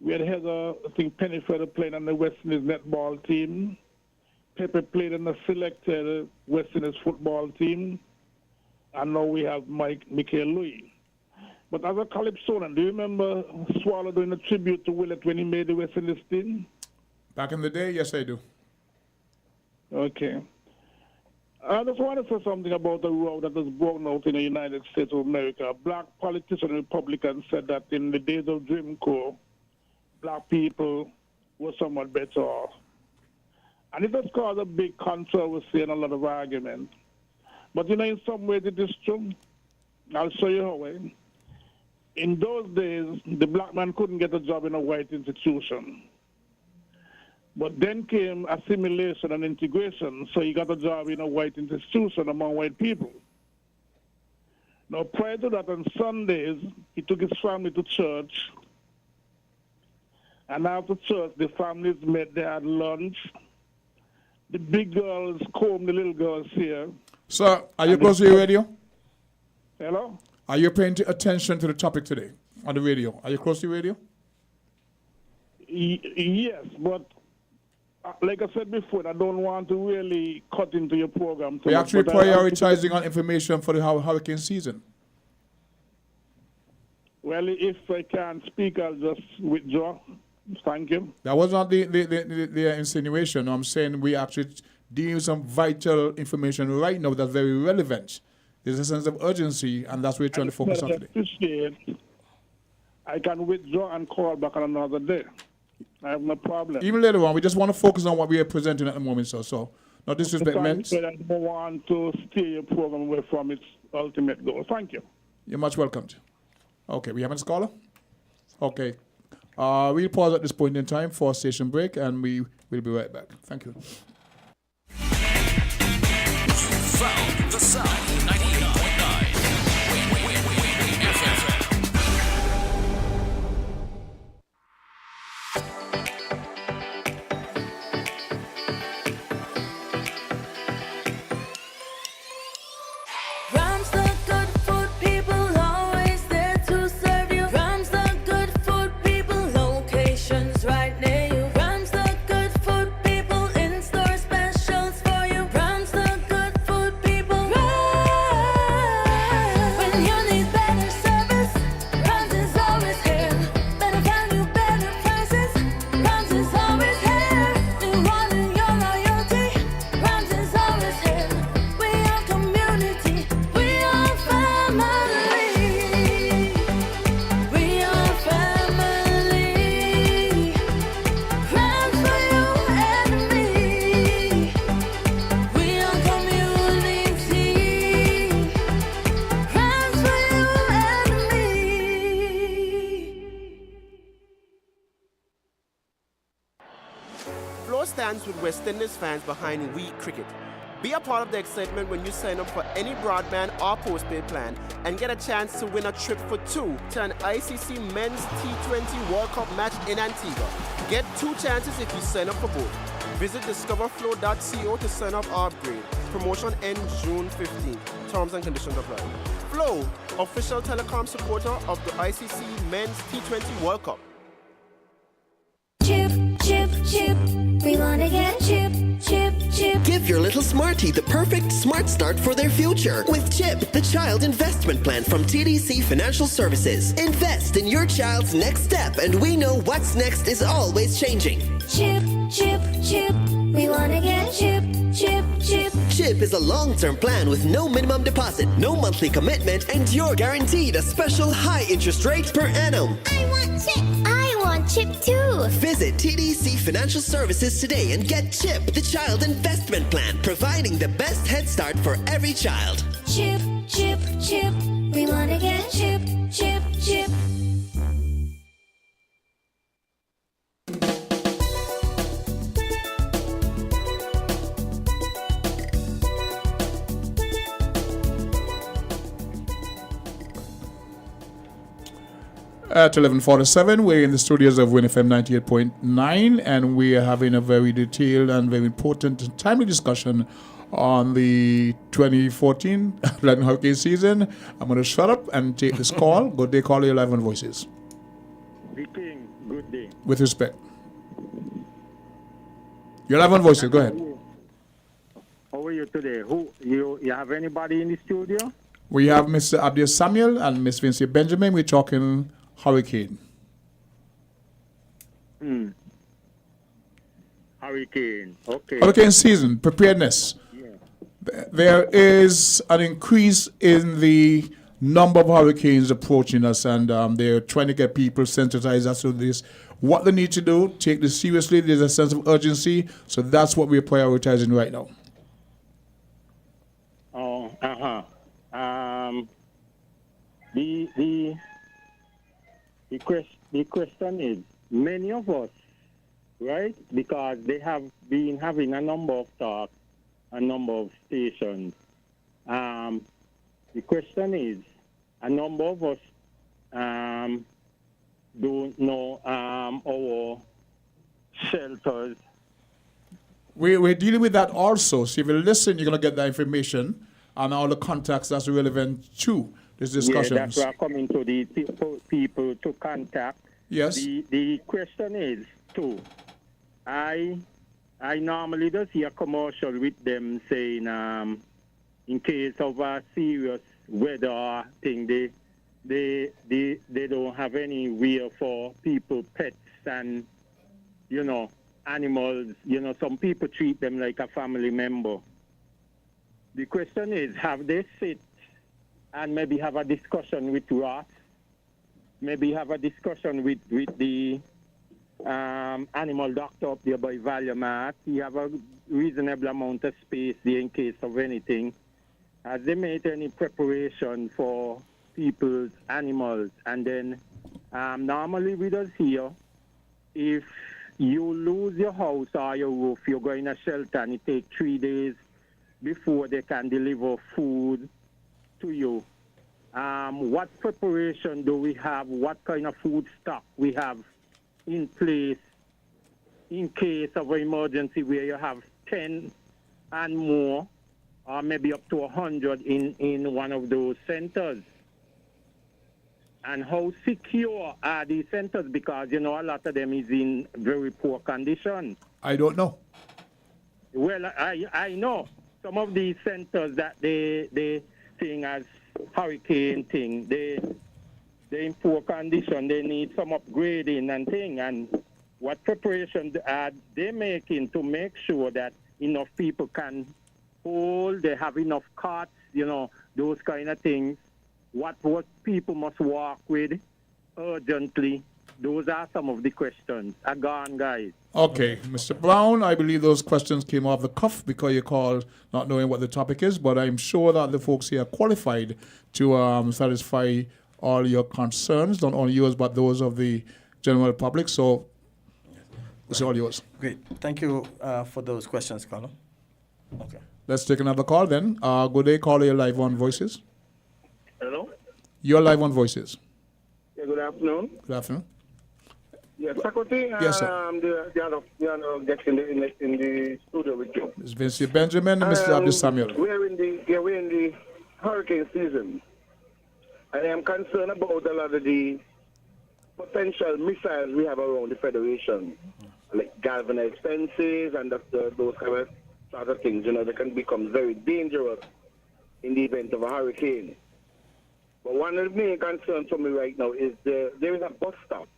We had Heather, I think Penny Feather playing on the West Indies netball team. Pepe played in the selected West Indies football team. And now we have Michael Louis. But as a Calypsonian, do you remember Swallow doing a tribute to Willett when he made the West Indies team? Back in the day, yes, I do. Okay. I just want to say something about the row that was broken out in the United States of America. A black politician and Republican said that in the days of Jim Crow, black people were somewhat better off. And it has caused a big controversy and a lot of argument. But in some ways it is true. I'll show you how. In those days, the black man couldn't get a job in a white institution. But then came assimilation and integration, so he got a job in a white institution among white people. Now, prior to that, on Sundays, he took his family to church. And after church, the families met, they had lunch. The big girls combed the little girls here. Sir, are you close to your radio? Hello? Are you paying attention to the topic today on the radio? Are you close to your radio? Yes, but like I said before, I don't want to really cut into your program. We're actually prioritizing on information for the hurricane season. Well, if I can't speak, I'll just withdraw. Thank you. That was not the insinuation. I'm saying we actually dealing with some vital information right now that's very relevant. There's a sense of urgency, and that's what we're trying to focus on today. I can withdraw and call back on another day. I have no problem. Even later on, we just want to focus on what we are presenting at the moment, sir. So, not disrespect meant. I don't want to steer your program away from its ultimate goal. Thank you. You're much welcomed. Okay, we have a caller? Okay. We'll pause at this point in time for a station break, and we will be right back. Thank you. Found the sound 98.9 Win FM. Stands with West Indies fans behind We Cricket. Be a part of the excitement when you sign up for any broadband or postpaid plan and get a chance to win a trip for two to an ICC Men's T20 World Cup match in Antigua. Get 2 chances if you sign up for both. Visit discoverflow.co to sign up or upgrade. Promotion ends June 15th. Terms and conditions apply. Flow, official telecom supporter of the ICC Men's T20 World Cup. Chip, chip, chip. We wanna get chip, chip, chip. Give your little smartie the perfect smart start for their future with CHIP, the child investment plan from TDC Financial Services. Invest in your child's next step, and we know what's next is always changing. Chip, chip, chip. We wanna get chip, chip, chip. CHIP is a long-term plan with no minimum deposit, no monthly commitment, and you're guaranteed a special high interest rate per annum. I want chip. I want chip too. Visit TDC Financial Services today and get CHIP, the child investment plan, providing the best head start for every child. Chip, chip, chip. We wanna get chip, chip, chip. At 11:47, we're in the studios of WINNFM 98.9, and we are having a very detailed and very important and timely discussion on the 2014 Atlantic hurricane season. I'm going to shut up and take this call. Good day, caller. You're live on Voices. The King, good day. With respect. You're live on Voices. Go ahead. How are you today? You have anybody in the studio? We have Mr. Abdia Samuel and Miss Vincia Benjamin. We're talking hurricane. Hurricane, okay. Hurricane season, preparedness. Yeah. There is an increase in the number of hurricanes approaching us, and they're trying to get people sensitized as to this. What they need to do, take this seriously. There's a sense of urgency, so that's what we're prioritizing right now. Oh, The question is, many of us, right? Because they have been having a number of talks, a number of stations. The question is, a number of us don't know our shelters. We're dealing with that also. So if you listen, you're going to get that information and all the contacts that's relevant to this discussion. Yeah, that's why I'm coming to the people to contact. Yes. The question is, too, I normally do see a commercial with them saying, in case of a serious weather thing, they don't have anywhere for people, pets, and, animals. Some people treat them like a family member. The question is, have they sit and maybe have a discussion with Ross, maybe have a discussion with the animal doctor up there by Valyamat? He have a reasonable amount of space there in case of anything. Has they made any preparation for people's animals? And then normally with us here, if you lose your house or your roof, you go in a shelter and it takes 3 days before they can deliver food to you. What preparation do we have? What kind of food stock we have in place in case of an emergency where you have 10 and more, or maybe up to 100 in one of those centers? And how secure are these centers? Because, a lot of them is in very poor condition. I don't know. Well, I know. Some of these centers that they thing as hurricane thing, they're in poor condition. They need some upgrading and thing. And what preparation are they making to make sure that enough people can hold, they have enough cots, those kind of things. What people must walk with urgently. Those are some of the questions. Gone, guys. Okay, Mr. Brown, I believe those questions came off the cuff because you called not knowing what the topic is, but I'm sure that the folks here are qualified to satisfy all your concerns, not only yours, but those of the general public. So it's all yours. Great. Thank you for those questions, Colin. Okay. Let's take another call then. Good day, caller. You're live on Voices. Hello? You're live on Voices. Yeah, good afternoon. Good afternoon. Yeah, Socrates, Yes, sir. the other guest in the studio with you. It's Vinci Benjamin and Mr. Abdul Samuel. We're in the hurricane season. And I'm concerned about a lot of the potential missiles we have around the Federation, like galvanized fences and those kind of sort of things. You know, they can become very dangerous in the event of a hurricane. But one of the main concerns for me right now is there is a bus stop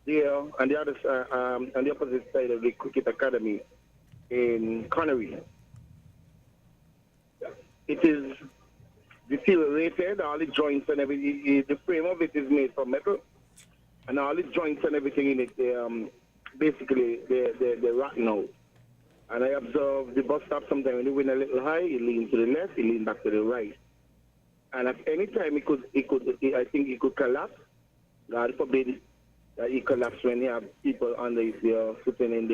there on the other on the opposite side of the cricket academy in Connery. It is deteriorated, all the joints and everything. The frame of it is made from metal, and all the joints and everything in it, they're rotten out. And I observe the bus stop sometimes when you win a little high, it leans to the left, it leans back to the right. And at any time I think it could collapse. God forbid that it collapse when you have people under it there sitting in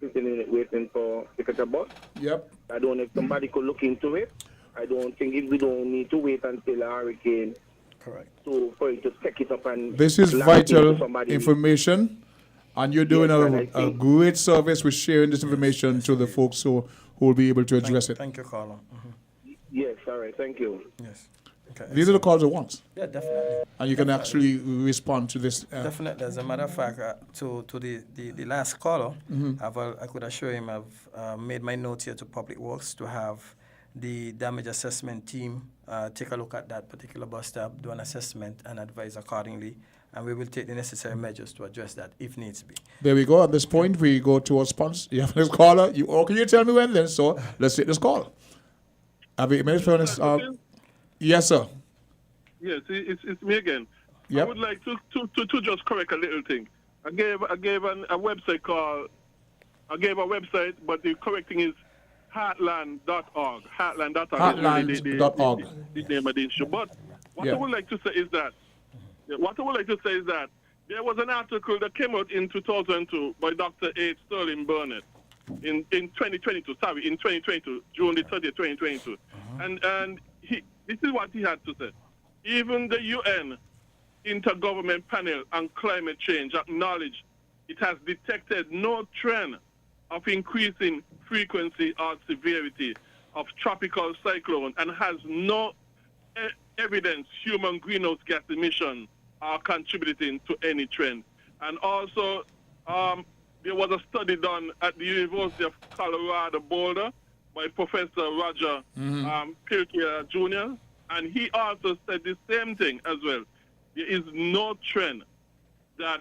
it waiting for to catch a bus. Yep. I don't know if somebody could look into it. I don't think we don't need to wait until a hurricane. Correct. For it to take it up and This is blast into vital somebody. information, and you're doing Yes, a great service with sharing this information to the folks who will be able to address it. Thank you, caller. Yes, all right, thank you. Yes. Okay. These are the calls you want. Yeah, definitely. And you can actually respond to this. Definitely. As a matter of fact, to the last caller, Mhm. I could assure him I've made my notes here to Public Works to have the damage assessment team take a look at that particular bus stop, do an assessment, and advise accordingly. And we will take the necessary measures to address that if needs be. There we go. At this point, we go to our sponsor. You have this caller. Can you tell me when then? So let's take this call. Have you minutes for this? Yes, sir. Yes, it's me again. Yep. I would like to just correct a little thing. I gave a website a website, but the correct thing is heartland.org. Heartland.org. Heartland.org. The name of the issue. But what I would like to say is that there was an article that came out in 2002 by Dr. H. Sterling Burnett in 2022. Sorry, in 2022, June the 30th, 2022. And this is what he had to say. Even the UN Intergovernment Panel on Climate Change acknowledged it has detected no trend of increasing frequency or severity of tropical cyclone and has no evidence human greenhouse gas emissions are contributing to any trend. And also, there was a study done at the University of Colorado Boulder by Professor Roger Pilkey Jr., and he also said the same thing as well. There is no trend that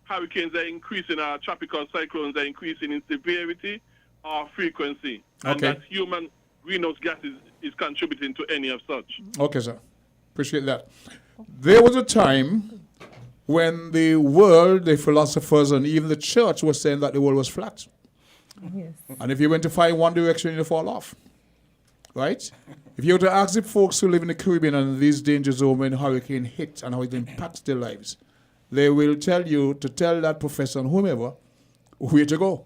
hurricanes are increasing, tropical cyclones are increasing in severity or frequency, and that human greenhouse gas is contributing to any of such. Okay, sir. Appreciate that. There was a time when the world, the philosophers, and even the church was saying that the world was flat. Yes. And if you went to find one direction, you'd fall off. Right? If you were to ask the folks who live in the Caribbean and these danger zones when hurricane hits and how it impacts their lives, they will tell you to tell that professor and whomever where to go.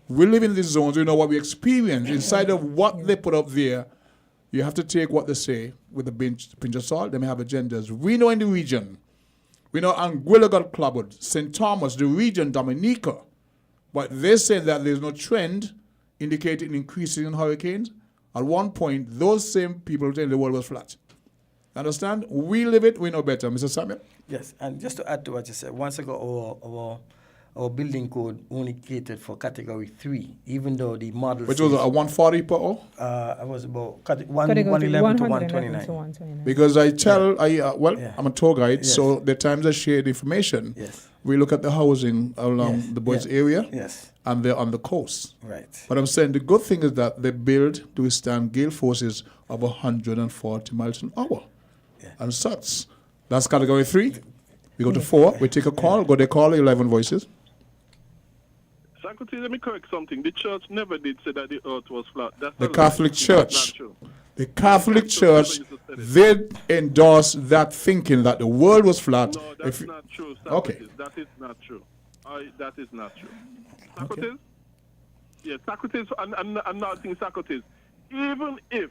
We live in these zones, we know what we experience. Inside of what they put up there, you have to take what they say with a pinch of salt. They may have agendas. We know in the region, we know Anguilla got clobbered, St. Thomas, the region, Dominica. But they said that there's no trend indicating increasing in hurricanes. At one point, those same people saying the world was flat. Understand? We live it, we know better. Mr. Samuel? Yes, and just to add to what you said, once ago our building code only catered for category 3, even though the model Which was a 140 per hour? It was about 111 to 129. Because I tell, I'm a tour guide, so the times I share the information, we look at the housing along the boys area, and they're on the coast. Right. But I'm saying the good thing is that they build to withstand gale forces of 140 miles an hour. And such. That's category 3. We go to 4. We take a call. Go to call 11 voices. Socrates, let me correct something. The church never did say that the earth was flat. That's The not Catholic That's Church. not true. The Catholic Church, they endorse that thinking that the world was flat. No, that's not true, Socrates. Okay. That is not true. That is not true. Socrates? Yes, Socrates, I'm not saying Socrates. even if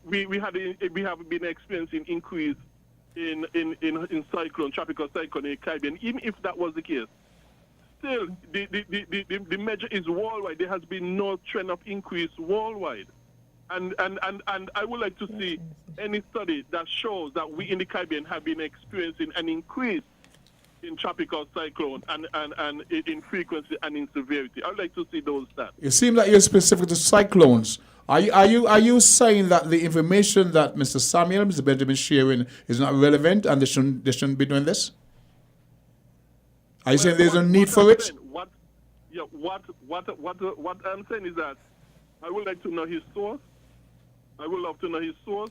we have been experiencing increase in tropical cyclone in the Caribbean, even if that was the case, still the measure is worldwide. There has been no trend of increase worldwide. And I would like to see any study that shows that we in the Caribbean have been experiencing an increase in tropical cyclone and in frequency and in severity. I would like to see those stats. It seems like you're specific to cyclones. Are you saying that the information that Mr. Samuel, Mr. Benjamin sharing is not relevant and they shouldn't be doing this? Are you saying there's a need for it? What I'm saying is that I would like to know his source. I would love to know his source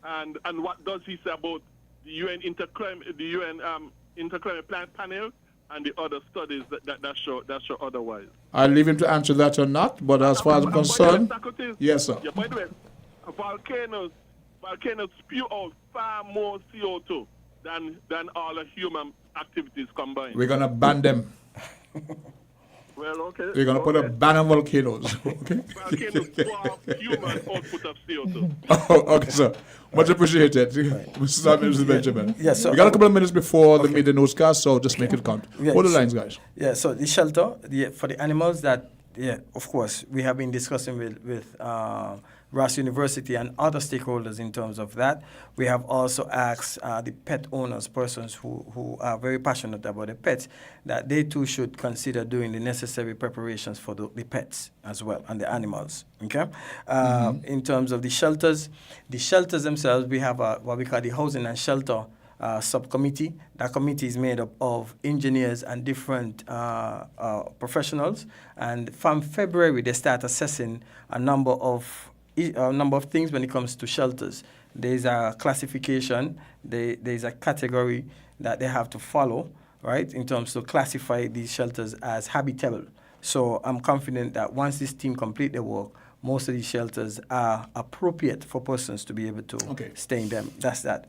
and what does he say about the UN Interclimate Panel and the other studies that show otherwise. I'll leave him to answer that or not, but as far as I'm concerned, yes, sir. Yeah, by the way, volcanoes spew out far more CO2 than all the human activities combined. We're gonna ban them. Well, okay. We're gonna put a ban on volcanoes. Okay. Volcanoes dwarf human output of CO2. Oh, okay, sir. Much appreciated, Mr. Benjamin. Yes, so we got a couple of minutes before the media newscast, so just make it count. Yes. Hold the lines, guys. Yeah, so the shelter for the animals that, of course, we have been discussing with Ross University and other stakeholders in terms of that. We have also asked the pet owners, persons who are very passionate about the pets, that they too should consider doing the necessary preparations for the pets as well and the animals. Okay. In terms of the shelters themselves, we have what we call the Housing and Shelter subcommittee. That committee is made up of engineers and different professionals. And from February, they start assessing a number of things when it comes to shelters. There's a classification, there's a category that they have to follow, right, in terms to classify these shelters as habitable. So I'm confident that once this team complete their work, most of these shelters are appropriate for persons to be able to stay in them. That's that.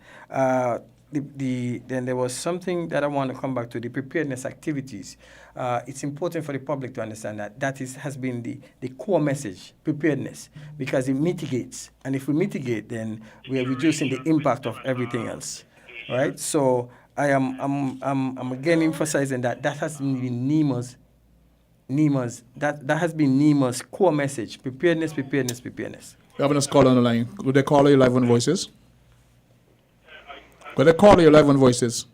Then there was something that I want to come back to, the preparedness activities. It's important for the public to understand that has been the core message, preparedness, because it mitigates. And if we mitigate, then we are reducing the impact of everything else, right? So I'm again emphasizing that has been NEMA's has been NEMA's core message, preparedness. We have a call on the line. Would they call you live on Voices? Could they call you live on Voices?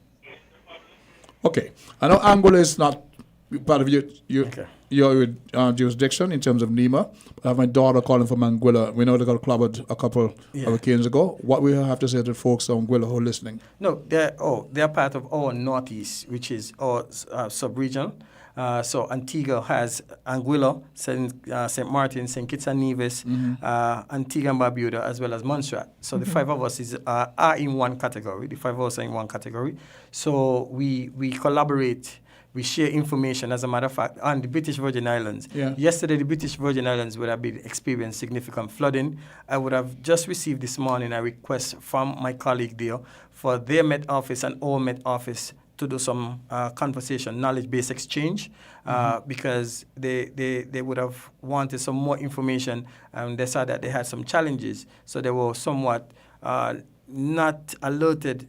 Okay. I know Angola is not part of your jurisdiction in terms of NEMA. I have my daughter calling from Anguilla. We know they got clobbered a couple of occasions ago. What we have to say to folks in Anguilla who are listening? No, they're part of our Northeast, which is our sub-region. So Antigua has Anguilla, St. Martin, St. Kitts and Nevis, Antigua and Barbuda, as well as Montserrat. So the five of us are in one category. The five of us are in one category. So we collaborate. We share information, as a matter of fact, on the British Virgin Islands. Yeah. Yesterday, the British Virgin Islands would have experienced significant flooding. I would have just received this morning a request from my colleague there for their Met Office and our Met Office to do some conversation, knowledge-based exchange, because they would have wanted some more information, and they saw that they had some challenges, so they were somewhat not alerted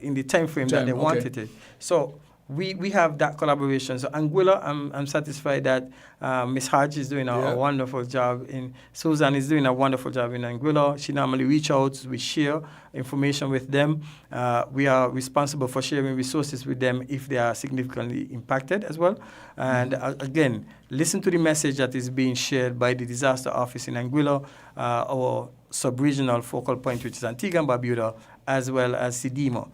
in the time frame that they wanted it. So we have that collaboration. So Anguilla, I'm satisfied that Ms. Hodge is doing a wonderful job. Susan is doing a wonderful job in Anguilla. She normally reach out, we share information with them. We are responsible for sharing resources with them if they are significantly impacted as well. And again, listen to the message that is being shared by the disaster office in Anguilla, our sub-regional focal point, which is Antigua and Barbuda, as well as Sidima.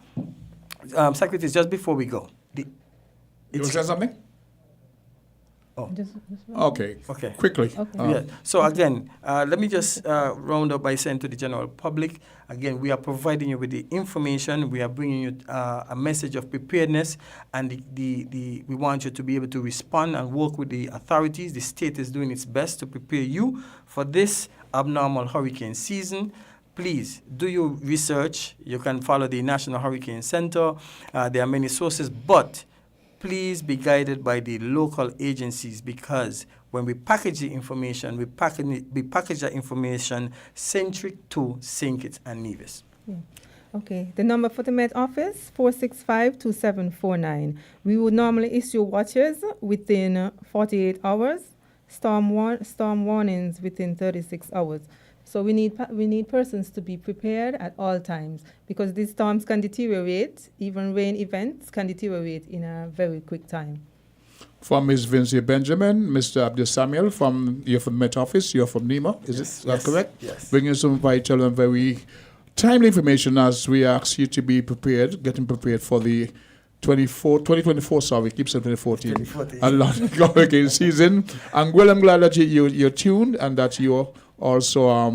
Secretary, just before we go, you want to say something? Oh. Okay. Quickly. Okay. Yeah. So again, let me just round up by saying to the general public, again, we are providing you with the information. We are bringing you a message of preparedness, and we want you to be able to respond and work with the authorities. The state is doing its best to prepare you for this abnormal hurricane season. Please do your research. You can follow the National Hurricane Center. There are many sources, but please be guided by the local agencies, because when we package the information, we package the information centric to St. Kitts and Nevis. Yeah. Okay, the number for the Met Office, 465-2749. We would normally issue watches within 48 hours, storm warnings within 36 hours. So we need persons to be prepared at all times because these storms can deteriorate, even rain events can deteriorate in a very quick time. From Ms. Vincia Benjamin, Mr. Abdul Samuel, you're from Met Office, you're from NEMA, is that correct? Yes. Bringing some vital and very timely information as we ask you to be prepared, getting prepared for the 2024, sorry, keep saying 2014. A lot of hurricane season. And well, I'm glad that you're tuned and that you're also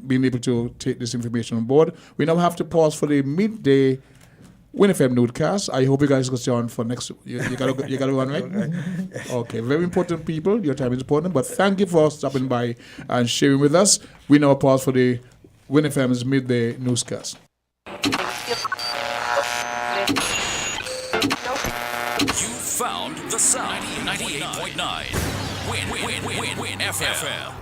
being able to take this information on board. We now have to pause for the midday WINNFM newscast. I hope you guys can stay on for next. You gotta run, right? Okay, very important people. Your time is important, but thank you for stopping by and sharing with us. We now pause for the WINNFM's midday newscast. You found the sound. 98.9 Win FM.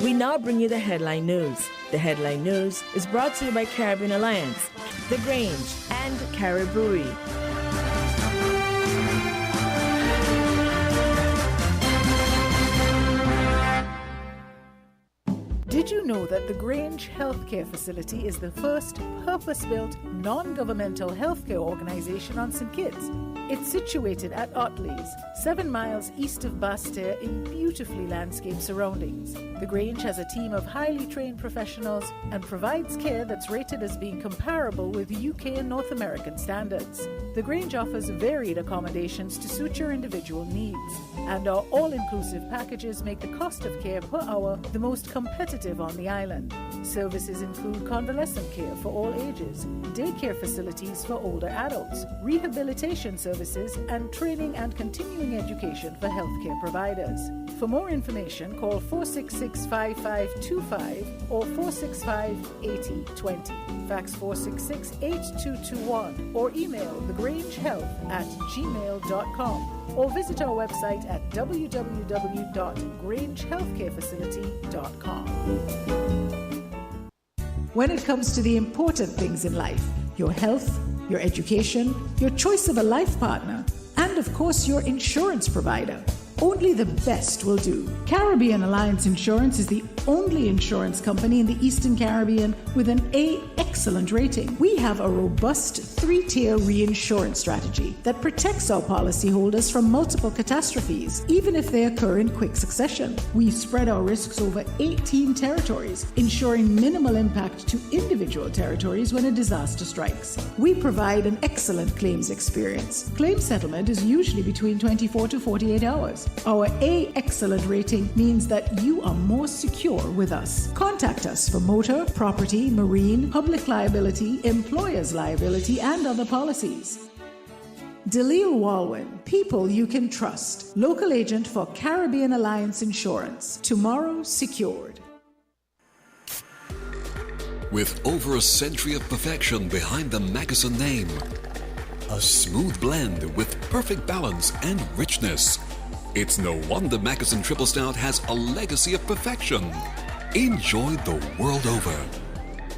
We now bring you the headline news. The headline news is brought to you by Caribbean Alliance, The Grange, and Carib Brewery. Did you know that the Grange Healthcare Facility is the first purpose-built, non-governmental healthcare organization on St. Kitts? It's situated at Otley's, 7 miles east of Basseterre in beautifully landscaped surroundings. The Grange has a team of highly trained professionals and provides care that's rated as being comparable with UK and North American standards. The Grange offers varied accommodations to suit your individual needs, and our all-inclusive packages make the cost of care per hour the most competitive on the island. Services include convalescent care for all ages, daycare facilities for older adults, rehabilitation services, and training and continuing education for healthcare providers. For more information, call 466-5525 or 465-8020. Fax 466-8221 or email thegrangehealth@gmail.com or visit our website at www.grangehealthcarefacility.com. When it comes to the important things in life, your health, your education, your choice of a life partner, and of course your insurance provider, only the best will do. Caribbean Alliance Insurance is the only insurance company in the Eastern Caribbean with an A excellent rating. We have a robust 3-tier reinsurance strategy that protects our policyholders from multiple catastrophes, even if they occur in quick succession. We spread our risks over 18 territories, ensuring minimal impact to individual territories when a disaster strikes. We provide an excellent claims experience. Claim settlement is usually between 24 to 48 hours. Our A excellent rating means that you are more secure with us. Contact us for motor, property, marine, public liability, employer's liability, and other policies. Dalil Walwyn, people you can trust. Local agent for Caribbean Alliance Insurance. Tomorrow secured. With over a century of perfection behind the Mackeson name, a smooth blend with perfect balance and richness. It's no wonder Mackeson Triple Stout has a legacy of perfection. Enjoy the world over.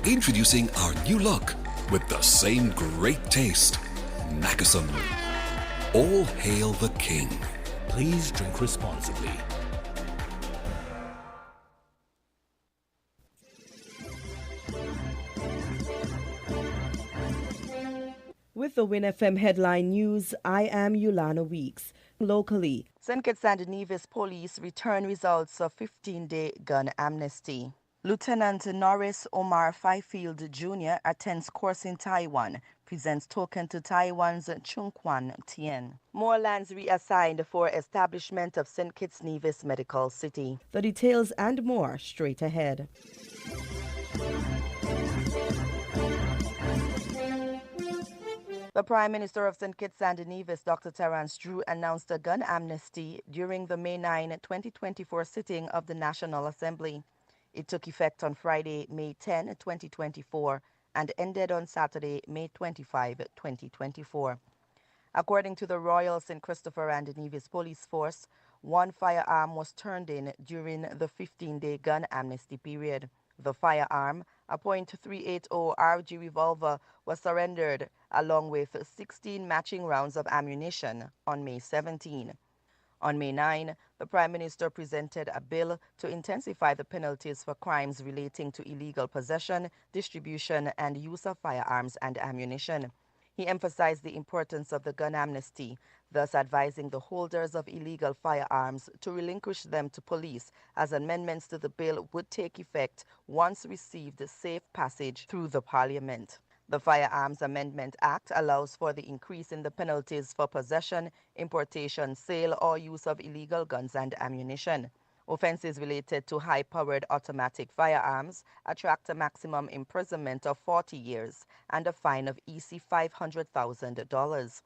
Introducing our new look with the same great taste. Mackeson. All hail the king. Please drink responsibly. With the WINNFM headline news, I am Yulana Weeks. Locally, St. Kitts and Nevis police return results of 15-day gun amnesty. Lieutenant Norris Omar Fifield Jr. attends course in Taiwan, presents token to Taiwan's Chung Kwan Tien. More lands reassigned for establishment of St. Kitts Nevis Medical City. The details and more straight ahead. The Prime Minister of St. Kitts and Nevis, Dr. Terence Drew, announced a gun amnesty during the May 9, 2024 sitting of the National Assembly. It took effect on Friday, May 10, 2024, and ended on Saturday, May 25, 2024. According to the Royal St. Christopher and Nevis Police Force, one firearm was turned in during the 15-day gun amnesty period. The firearm, a .380 RG revolver, was surrendered along with 16 matching rounds of ammunition on May 17. On May 9, the Prime Minister presented a bill to intensify the penalties for crimes relating to illegal possession, distribution, and use of firearms and ammunition. He emphasized the importance of the gun amnesty, thus advising the holders of illegal firearms to relinquish them to police, as amendments to the bill would take effect once received safe passage through the Parliament. The Firearms Amendment Act allows for the increase in the penalties for possession, importation, sale, or use of illegal guns and ammunition. Offenses related to high-powered automatic firearms attract a maximum imprisonment of 40 years and a fine of $500,000.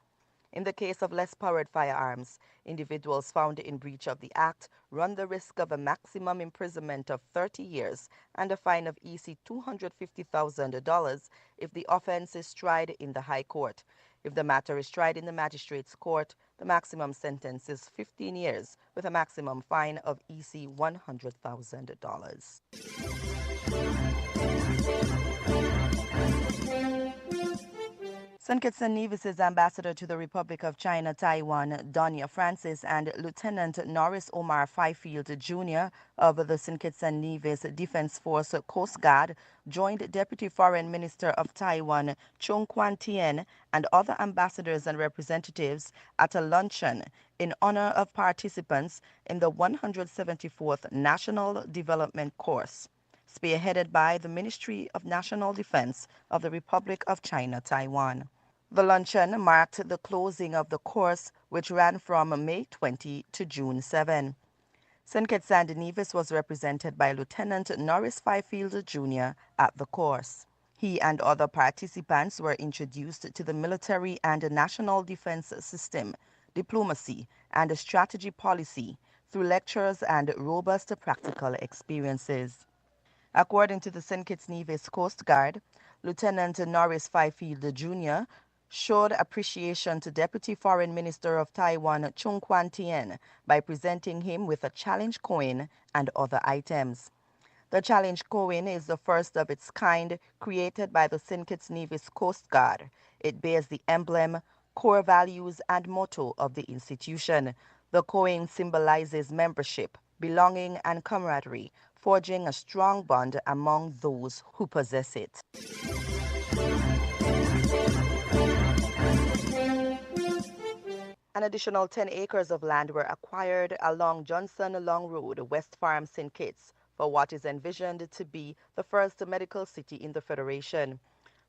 In the case of less powered firearms, individuals found in breach of the Act run the risk of a maximum imprisonment of 30 years and a fine of $250,000 if the offense is tried in the High Court. If the matter is tried in the Magistrates' Court, the maximum sentence is 15 years with a maximum fine of $100,000. St. Kitts and Nevis's ambassador to the Republic of China, Taiwan, Donya Francis, and Lieutenant Norris Omar Fifield Jr. of the St. Kitts and Nevis Defense Force Coast Guard joined Deputy Foreign Minister of Taiwan, Chung Kwan-Tien, and other ambassadors and representatives at a luncheon in honor of participants in the 174th National Development Course, spearheaded by the Ministry of National Defense of the Republic of China, Taiwan. The luncheon marked the closing of the course, which ran from May 20 to June 7. St. Kitts and Nevis was represented by Lieutenant Norris Fifield Jr. at the course. He and other participants were introduced to the military and national defense system, diplomacy, and strategy policy through lectures and robust practical experiences. According to the St. Kitts Nevis Coast Guard, Lieutenant Norris Fifield Jr. showed appreciation to Deputy Foreign Minister of Taiwan, Chung Kwan-Tien, by presenting him with a challenge coin and other items. The challenge coin is the first of its kind created by the St. Kitts Nevis Coast Guard. It bears the emblem, core values, and motto of the institution. The coin symbolizes membership, belonging, and camaraderie, forging a strong bond among those who possess it. An additional 10 acres of land were acquired along Johnson Long Road, West Farm, St. Kitts, for what is envisioned to be the first medical city in the Federation.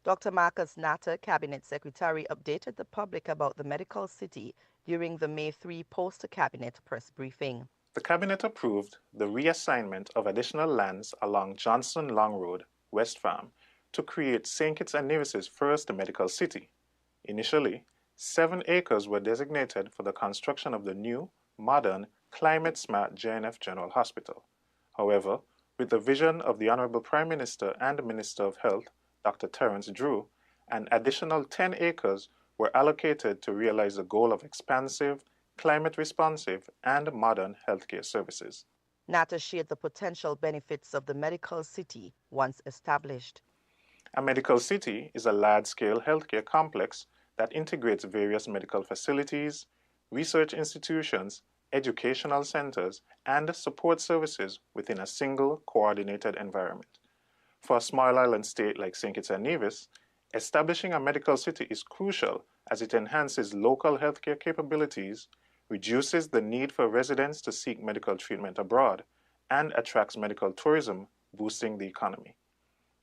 Dr. Marcus Natter, Cabinet Secretary, updated the public about the medical city during the May 3 post-cabinet press briefing. The Cabinet approved the reassignment of additional lands along Johnson Long Road, West Farm, to create St. Kitts and Nevis's first medical city. Initially, 7 acres were designated for the construction of the new, modern, climate-smart JNF General Hospital. However, with the vision of the Honorable Prime Minister and Minister of Health, Dr. Terence Drew, an additional 10 acres were allocated to realize the goal of expansive, climate-responsive, and modern healthcare services. Natter shared the potential benefits of the medical city once established. A medical city is a large-scale healthcare complex that integrates various medical facilities, research institutions, educational centers, and support services within a single coordinated environment. For a small island state like St. Kitts and Nevis, establishing a medical city is crucial as it enhances local healthcare capabilities, reduces the need for residents to seek medical treatment abroad, and attracts medical tourism, boosting the economy.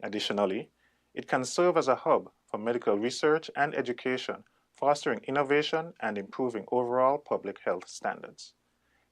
Additionally, it can serve as a hub for medical research and education, fostering innovation and improving overall public health standards.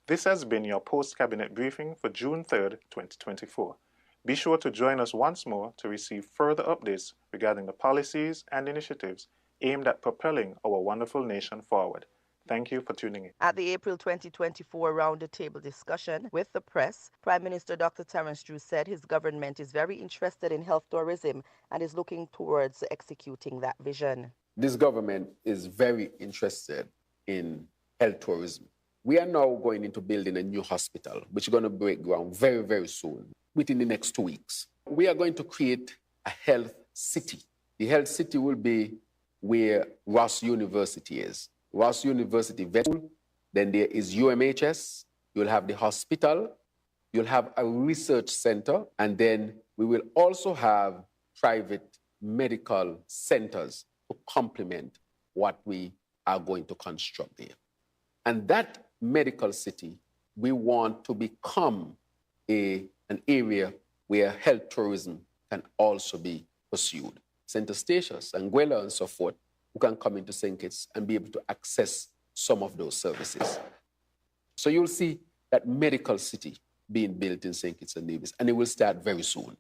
This has been your post-cabinet briefing for June 3, 2024. Be sure to join us once more to receive further updates regarding the policies and initiatives aimed at propelling our wonderful nation forward. Thank you for tuning in. At the April 2024 round-the-table discussion with the press, Prime Minister Dr. Terence Drew said his government is very interested in health tourism and is looking towards executing that vision. this government is very interested in health tourism. We are now going into building a new hospital, which is going to break ground very, very soon, within the next 2 weeks. We are going to create a health city. The health city will be where Ross University is. Ross University Vet School, then there is UMHS, you'll have the hospital, you'll have a research center, and then we will also have private medical centers to complement what we are going to construct there. And that medical city, we want to become an area where health tourism can also be pursued. Center Statius and Guela and so forth, who can come into St. Kitts and be able to access some of those services. So you'll see that medical city being built in St. Kitts and Nevis, and it will start very soon.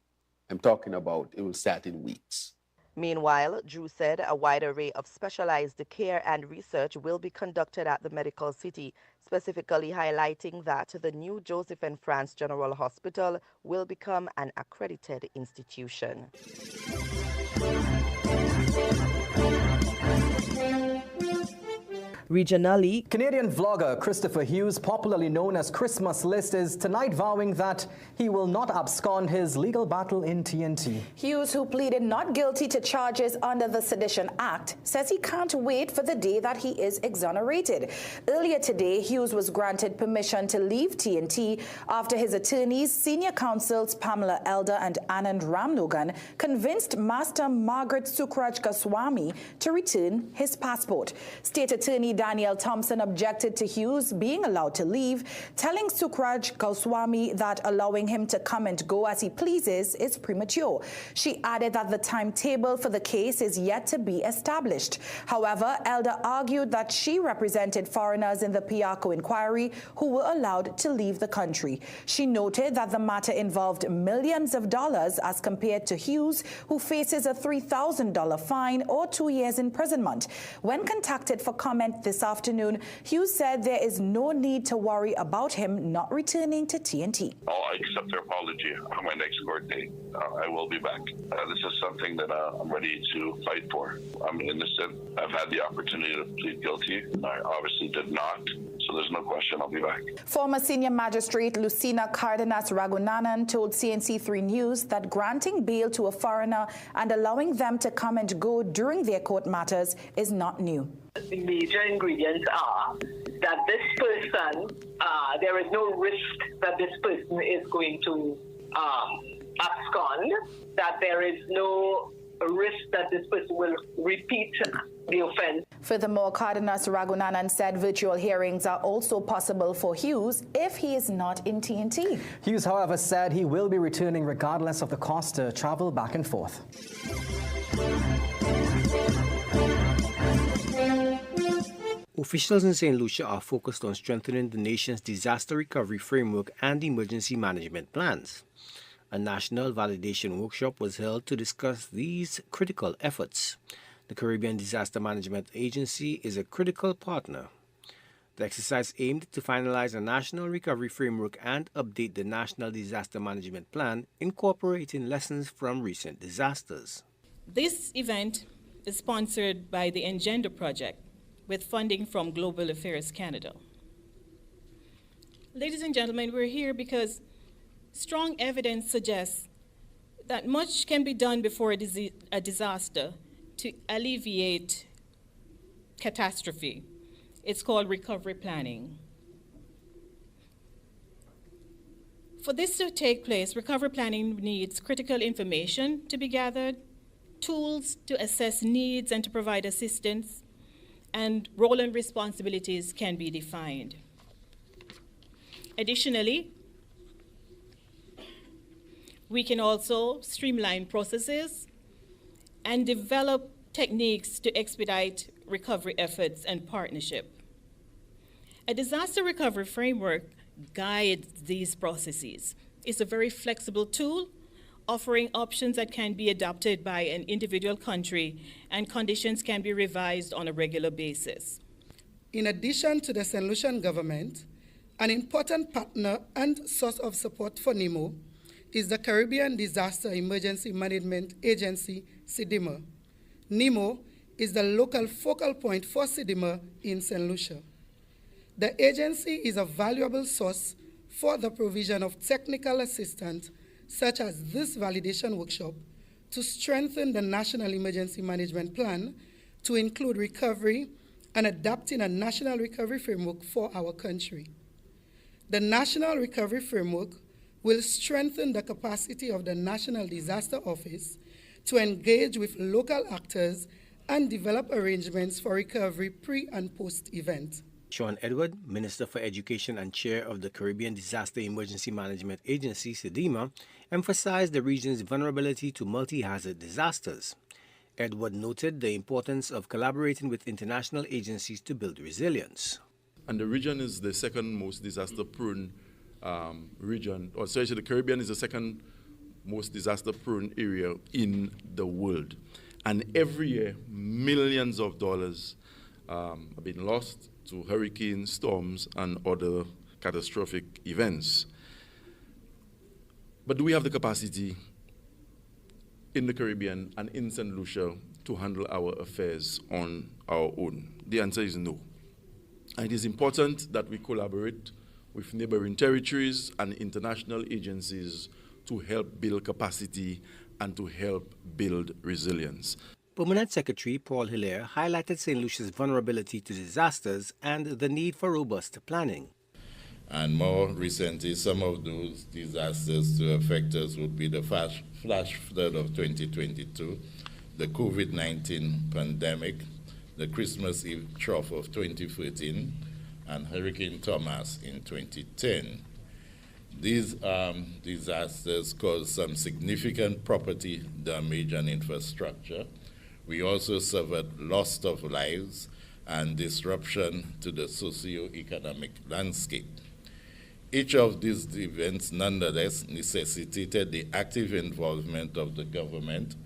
I'm talking about it will start in weeks. Meanwhile, Drew said a wide array of specialized care and research will be conducted at the medical city, specifically highlighting that the new Joseph and France General Hospital will become an accredited institution. Regionally, Canadian vlogger Christopher Hughes, popularly known as Christmas List, is tonight vowing that he will not abscond his legal battle in TNT. Hughes, who pleaded not guilty to charges under the Sedition Act, says he can't wait for the day that he is exonerated. Earlier today, Hughes was granted permission to leave TNT after his attorneys, senior counsels Pamela Elder and Anand Ramnogan, convinced Master Margaret Socrates Goswami to return his passport. State Attorney Danielle Thompson objected to Hughes being allowed to leave, telling Socrates Goswami that allowing him to come and go as he pleases is premature. She added that the timetable for the case is yet to be established. However, Elder argued that she represented foreigners in the Piarco inquiry who were allowed to leave the country. She noted that the matter involved millions of dollars as compared to Hughes, who faces a $3,000 fine or 2 years imprisonment. When contacted for comment this afternoon, Hughes said there is no need to worry about him not returning to TNT. I accept their apology on my next court date. I will be back. This is something that I'm ready to fight for. I'm innocent. I've had the opportunity to plead guilty. I obviously did not, so there's no question I'll be back. Former senior magistrate Lucina Cardenas Ragunanan told CNC3 News that granting bail to a foreigner and allowing them to come and go during their court matters is not new. The major ingredients are that this person, there is no risk that this person is going to abscond, that there is no risk that this person will repeat the offense. Furthermore, Cardenas Ragunanan said virtual hearings are also possible for Hughes if he is not in TNT. Hughes, however, said he will be returning regardless of the cost to travel back and forth. Officials in St. Lucia are focused on strengthening the nation's disaster recovery framework and emergency management plans. A national validation workshop was held to discuss these critical efforts. The Caribbean Disaster Management Agency is a critical partner. The exercise aimed to finalize a national recovery framework and update the National Disaster Management Plan, incorporating lessons from recent disasters. This event is sponsored by the Engender Project, with funding from Global Affairs Canada. Ladies and gentlemen, we're here because strong evidence suggests that much can be done before a disaster to alleviate catastrophe. It's called recovery planning. For this to take place, recovery planning needs critical information to be gathered, tools to assess needs and to provide assistance, and role and responsibilities can be defined. Additionally, we can also streamline processes and develop techniques to expedite recovery efforts and partnership. A disaster recovery framework guides these processes. It's a very flexible tool, offering options that can be adopted by an individual country, and conditions can be revised on a regular basis. In addition to the St. Lucian government, an important partner and source of support for NEMO is the Caribbean Disaster Emergency Management Agency, CDIMA. NEMO is the local focal point for CDIMA in St. Lucia. The agency is a valuable source for the provision of technical assistance, such as this validation workshop, to strengthen the National Emergency Management Plan to include recovery and adapting a national recovery framework for our country. The National Recovery Framework will strengthen the capacity of the National Disaster Office to engage with local actors and develop arrangements for recovery pre- and post-event. Sean Edward, Minister for Education and Chair of the Caribbean Disaster Emergency Management Agency, CDEMA, emphasized the region's vulnerability to multi-hazard disasters. Edward noted the importance of collaborating with international agencies to build resilience. And the region is the second most disaster-prone region, or sorry, the Caribbean is the second most disaster-prone area in the world. And every year, millions of dollars have been lost to hurricanes, storms, and other catastrophic events. But do we have the capacity in the Caribbean and in St. Lucia to handle our affairs on our own? The answer is no. And it is important that we collaborate with neighboring territories and international agencies to help build capacity and to help build resilience. Permanent Secretary Paul Hilaire highlighted St. Lucia's vulnerability to disasters and the need for robust planning. And more recently, some of those disasters to affect us would be the flash flood of 2022, the COVID-19 pandemic, the Christmas Eve trough of 2014, and Hurricane Thomas in 2010. These disasters caused some significant property damage and infrastructure. We also suffered loss of lives and disruption to the socio-economic landscape. Each of these events nonetheless necessitated the active involvement of the government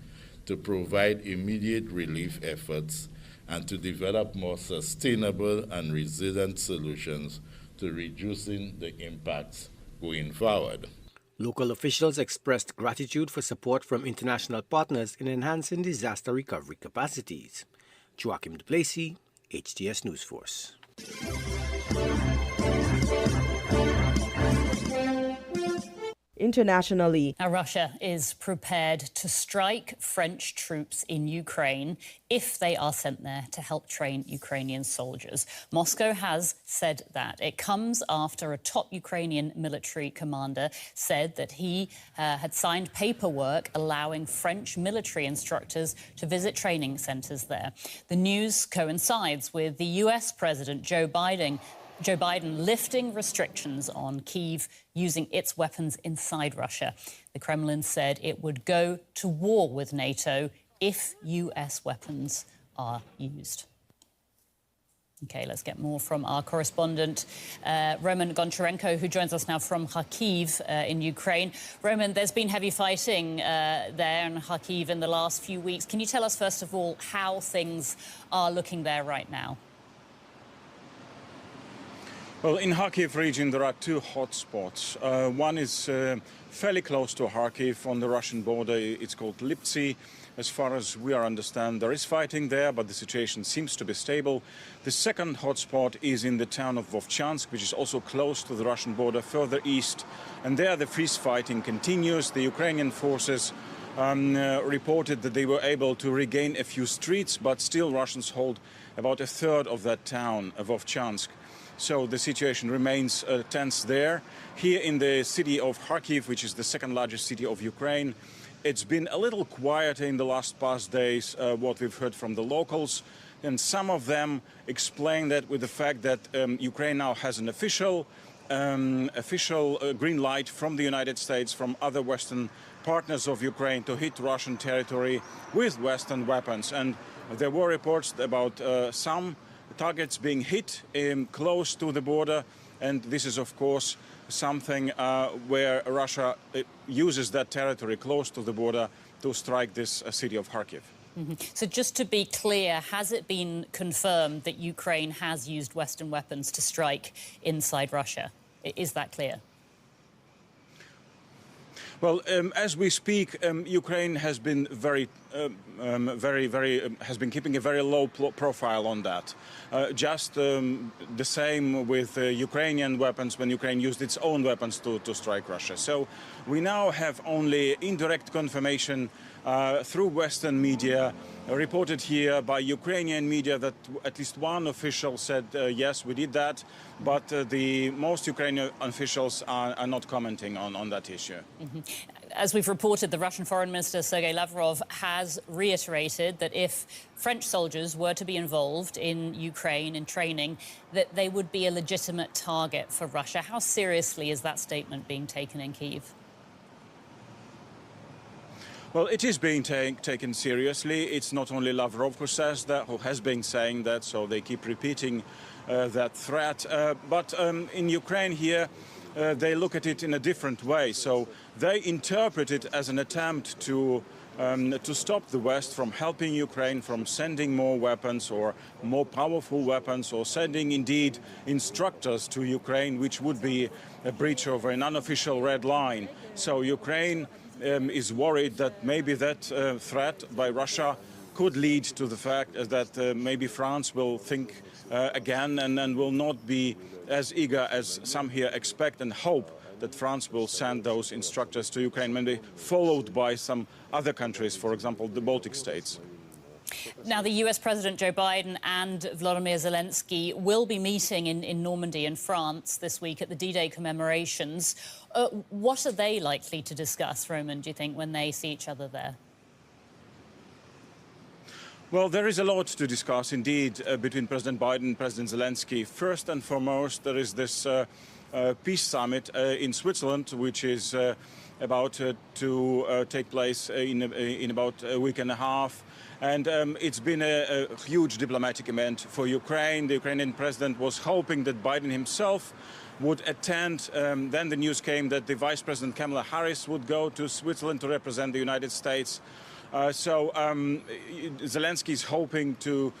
to provide immediate relief efforts and to develop more sustainable and resilient solutions to reducing the impacts going forward. Local officials expressed gratitude for support from international partners in enhancing disaster recovery capacities. Joachim Duplessis, HTS News Force. Internationally, Russia is prepared to strike French troops in Ukraine if they are sent there to help train Ukrainian soldiers. Moscow has said that. It comes after a top Ukrainian military commander said that he had signed paperwork allowing French military instructors to visit training centers there. The news coincides with the US President Joe Biden lifting restrictions on Kyiv using its weapons inside Russia. The Kremlin said it would go to war with NATO if US weapons are used. OK, let's get more from our correspondent, Roman Goncharenko, who joins us now from Kharkiv in Ukraine. Roman, there's been heavy fighting there in Kharkiv in the last few weeks. Can you tell us, first of all, how things are looking there right now? Well, in Kharkiv region, there are two hotspots. One is fairly close to Kharkiv on the Russian border. It's called Liptsi. As far as we understand, there is fighting there, but the situation seems to be stable. The second hotspot is in the town of Vovchansk, which is also close to the Russian border, further east. And there the freeze fighting continues. The Ukrainian forces reported that they were able to regain a few streets, but still Russians hold about a third of that town, of Vovchansk. So the situation remains tense there. Here in the city of Kharkiv, which is the second largest city of Ukraine, it's been a little quieter in the past days, what we've heard from the locals. And some of them explain that with the fact that Ukraine now has an official green light from the United States, from other Western partners of Ukraine to hit Russian territory with Western weapons. And there were reports about some targets being hit close to the border, and this is of course something where Russia uses that territory close to the border to strike this city of Kharkiv. Mm-hmm. So just to be clear, has it been confirmed that Ukraine has used Western weapons to strike inside Russia? Is that clear? Well, as we speak, Ukraine has been has been keeping a very low profile on that. Just the same with Ukrainian weapons when Ukraine used its own weapons to strike Russia. So we now have only indirect confirmation through Western media, reported here by Ukrainian media, that at least one official said, yes, we did that, but the most Ukrainian officials are not commenting on that issue. Mm-hmm. As we've reported, the Russian Foreign Minister Sergei Lavrov has reiterated that if French soldiers were to be involved in Ukraine in training, that they would be a legitimate target for Russia. How seriously is that statement being taken in Kyiv? Well, it is being taken seriously. It's not only Lavrov who says that, who has been saying that, so they keep repeating that threat. But in Ukraine here, they look at it in a different way. So they interpret it as an attempt to stop the West from helping Ukraine, from sending more weapons or more powerful weapons, or sending indeed instructors to Ukraine, which would be a breach of an unofficial red line. So Ukraine is worried that maybe that threat by Russia could lead to the fact that maybe France will think again and will not be as eager as some here expect and hope that France will send those instructors to Ukraine, maybe followed by some other countries, for example, the Baltic states. Now, the US President Joe Biden and Volodymyr Zelensky will be meeting in Normandy in France this week at the D-Day commemorations. What are they likely to discuss, Roman, do you think, when they see each other there? Well, there is a lot to discuss, indeed, between President Biden and President Zelensky. First and foremost, there is this peace summit in Switzerland, which is about to take place in about a week and a half. And it's been a huge diplomatic event for Ukraine. The Ukrainian president was hoping that Biden himself would attend. Then the news came that the Vice President Kamala Harris would go to Switzerland to represent the United States. So Zelensky is hoping to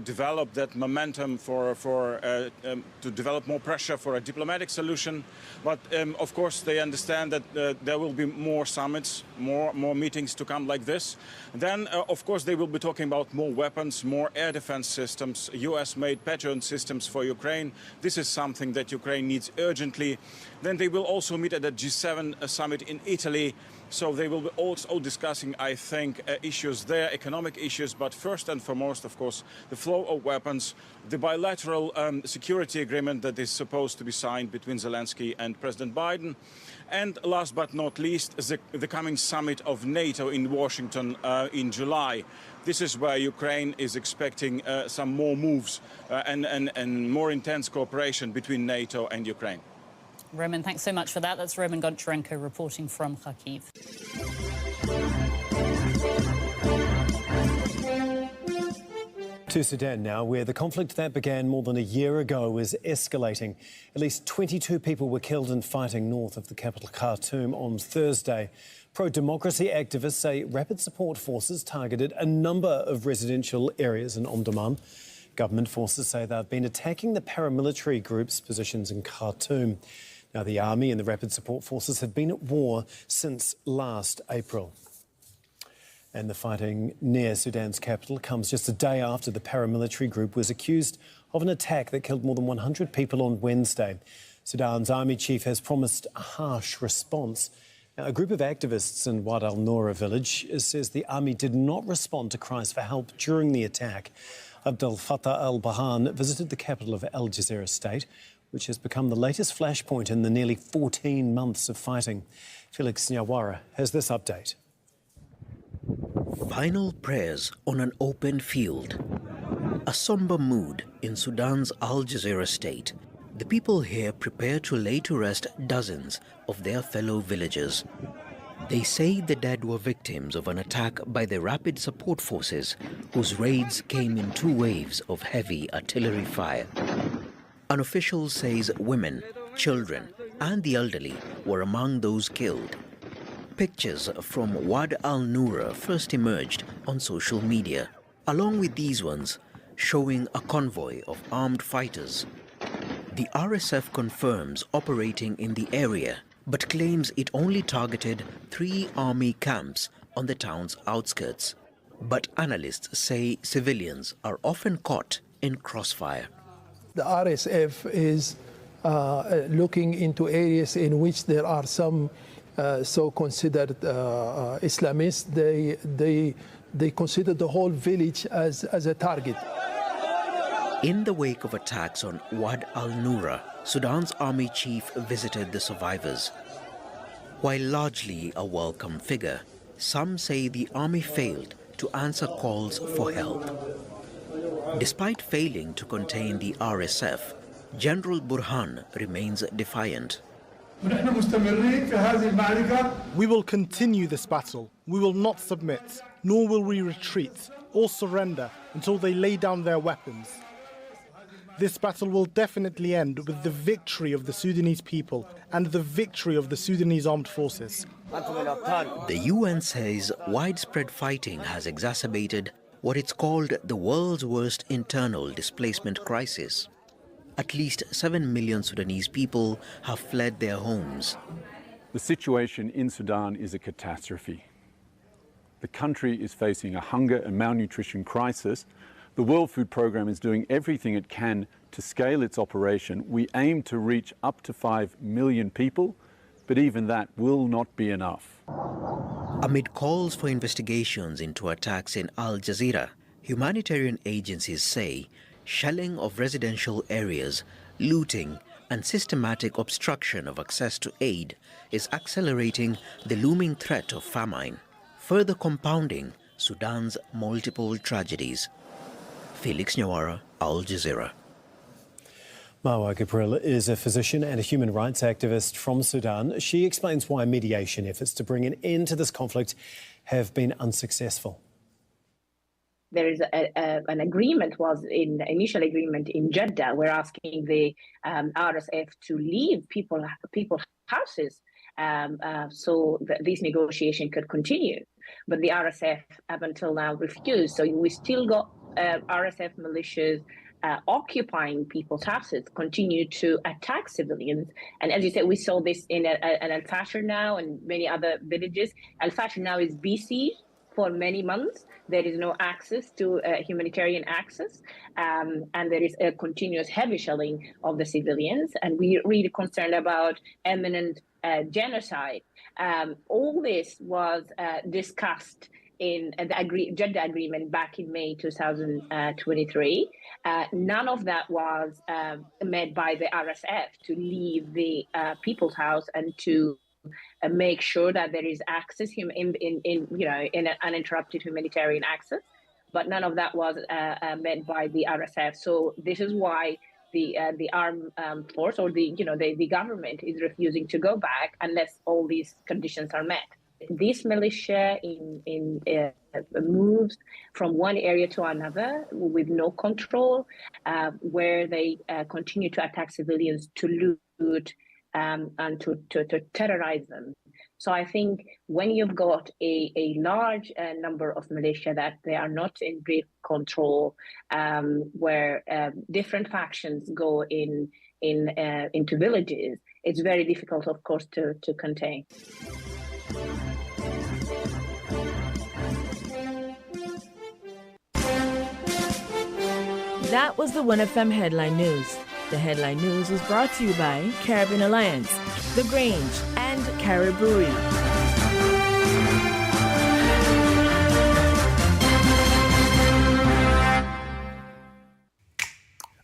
develop that momentum to develop more pressure for a diplomatic solution. But of course they understand that there will be more summits, more meetings to come like this. Then of course they will be talking about more weapons, more air defense systems, US-made Patriot systems for Ukraine. This is something that Ukraine needs urgently. Then they will also meet at the G7 summit in Italy. So they will be also discussing, I think, issues there, economic issues, but first and foremost, of course, the flow of weapons, the bilateral security agreement that is supposed to be signed between Zelensky and President Biden, and last but not least, the coming summit of NATO in Washington in July. This is where Ukraine is expecting some more moves and more intense cooperation between NATO and Ukraine. Roman, thanks so much for that. That's Roman Goncharenko reporting from Kharkiv. To Sudan now, where the conflict that began more than a year ago is escalating. At least 22 people were killed in fighting north of the capital Khartoum on Thursday. Pro-democracy activists say rapid support forces targeted a number of residential areas in Omdurman. Government forces say they've been attacking the paramilitary group's positions in Khartoum. Now, the army and the rapid support forces have been at war since last April. And the fighting near Sudan's capital comes just a day after the paramilitary group was accused of an attack that killed more than 100 people on Wednesday. Sudan's army chief has promised a harsh response. Now, a group of activists in Wad al-Noura village says the army did not respond to cries for help during the attack. Abdel Fattah al-Burhan visited the capital of Al Jazeera state, which has become the latest flashpoint in the nearly 14 months of fighting. Felix Nyawara has this update. Final prayers on an open field. A somber mood in Sudan's Al Jazeera state. The people here prepare to lay to rest dozens of their fellow villagers. They say the dead were victims of an attack by the Rapid Support Forces, whose raids came in 2 waves of heavy artillery fire. An official says women, children, and the elderly were among those killed. Pictures from Wad al-Noura first emerged on social media, along with these ones showing a convoy of armed fighters. The RSF confirms operating in the area but claims it only targeted 3 army camps on the town's outskirts. But analysts say civilians are often caught in crossfire. The RSF is looking into areas in which there are some so-considered Islamists. They consider the whole village as a target. In the wake of attacks on Wad al-Nura, Sudan's army chief visited the survivors. While largely a welcome figure, some say the army failed to answer calls for help. Despite failing to contain the RSF, General Burhan remains defiant. We will continue this battle. We will not submit, nor will we retreat or surrender until they lay down their weapons. This battle will definitely end with the victory of the Sudanese people and the victory of the Sudanese armed forces. The UN says widespread fighting has exacerbated what it's called the world's worst internal displacement crisis. At least 7 million Sudanese people have fled their homes. The situation in Sudan is a catastrophe. The country is facing a hunger and malnutrition crisis. The World Food Programme is doing everything it can to scale its operation. We aim to reach up to 5 million people, but even that will not be enough. Amid calls for investigations into attacks in Al Jazeera, humanitarian agencies say shelling of residential areas, looting, and systematic obstruction of access to aid is accelerating the looming threat of famine, further compounding Sudan's multiple tragedies. Felix Nyawara, Al Jazeera. Marwa Gabriel is a physician and a human rights activist from Sudan. She explains why mediation efforts to bring an end to this conflict have been unsuccessful. There is an agreement, initial agreement in Jeddah. We're asking the RSF to leave people's houses so that this negotiation could continue. But the RSF up until now refused. So we still got RSF militias occupying people's houses, continue to attack civilians. And as you said, we saw this in Al Fashir now and many other villages. Al Fashir now is BC for many months. There is no access to humanitarian access, and there is a continuous heavy shelling of the civilians. And we're really concerned about imminent genocide. All this was discussed in the Jeddah Agreement back in May 2023. None of that was met by the RSF to leave the people's house and to make sure that there is access in an uninterrupted humanitarian access. But none of that was met by the RSF. So this is why the armed force or the government is refusing to go back unless all these conditions are met. This militia moves from one area to another with no control, where they continue to attack civilians, to loot, and to terrorize them. So I think when you've got a large number of militia that they are not in brief control, where different factions go into villages, it's very difficult, of course, to contain. That was the WINNFM Headline News. The Headline News was brought to you by Caribbean Alliance, The Grange, and Carib Brewery.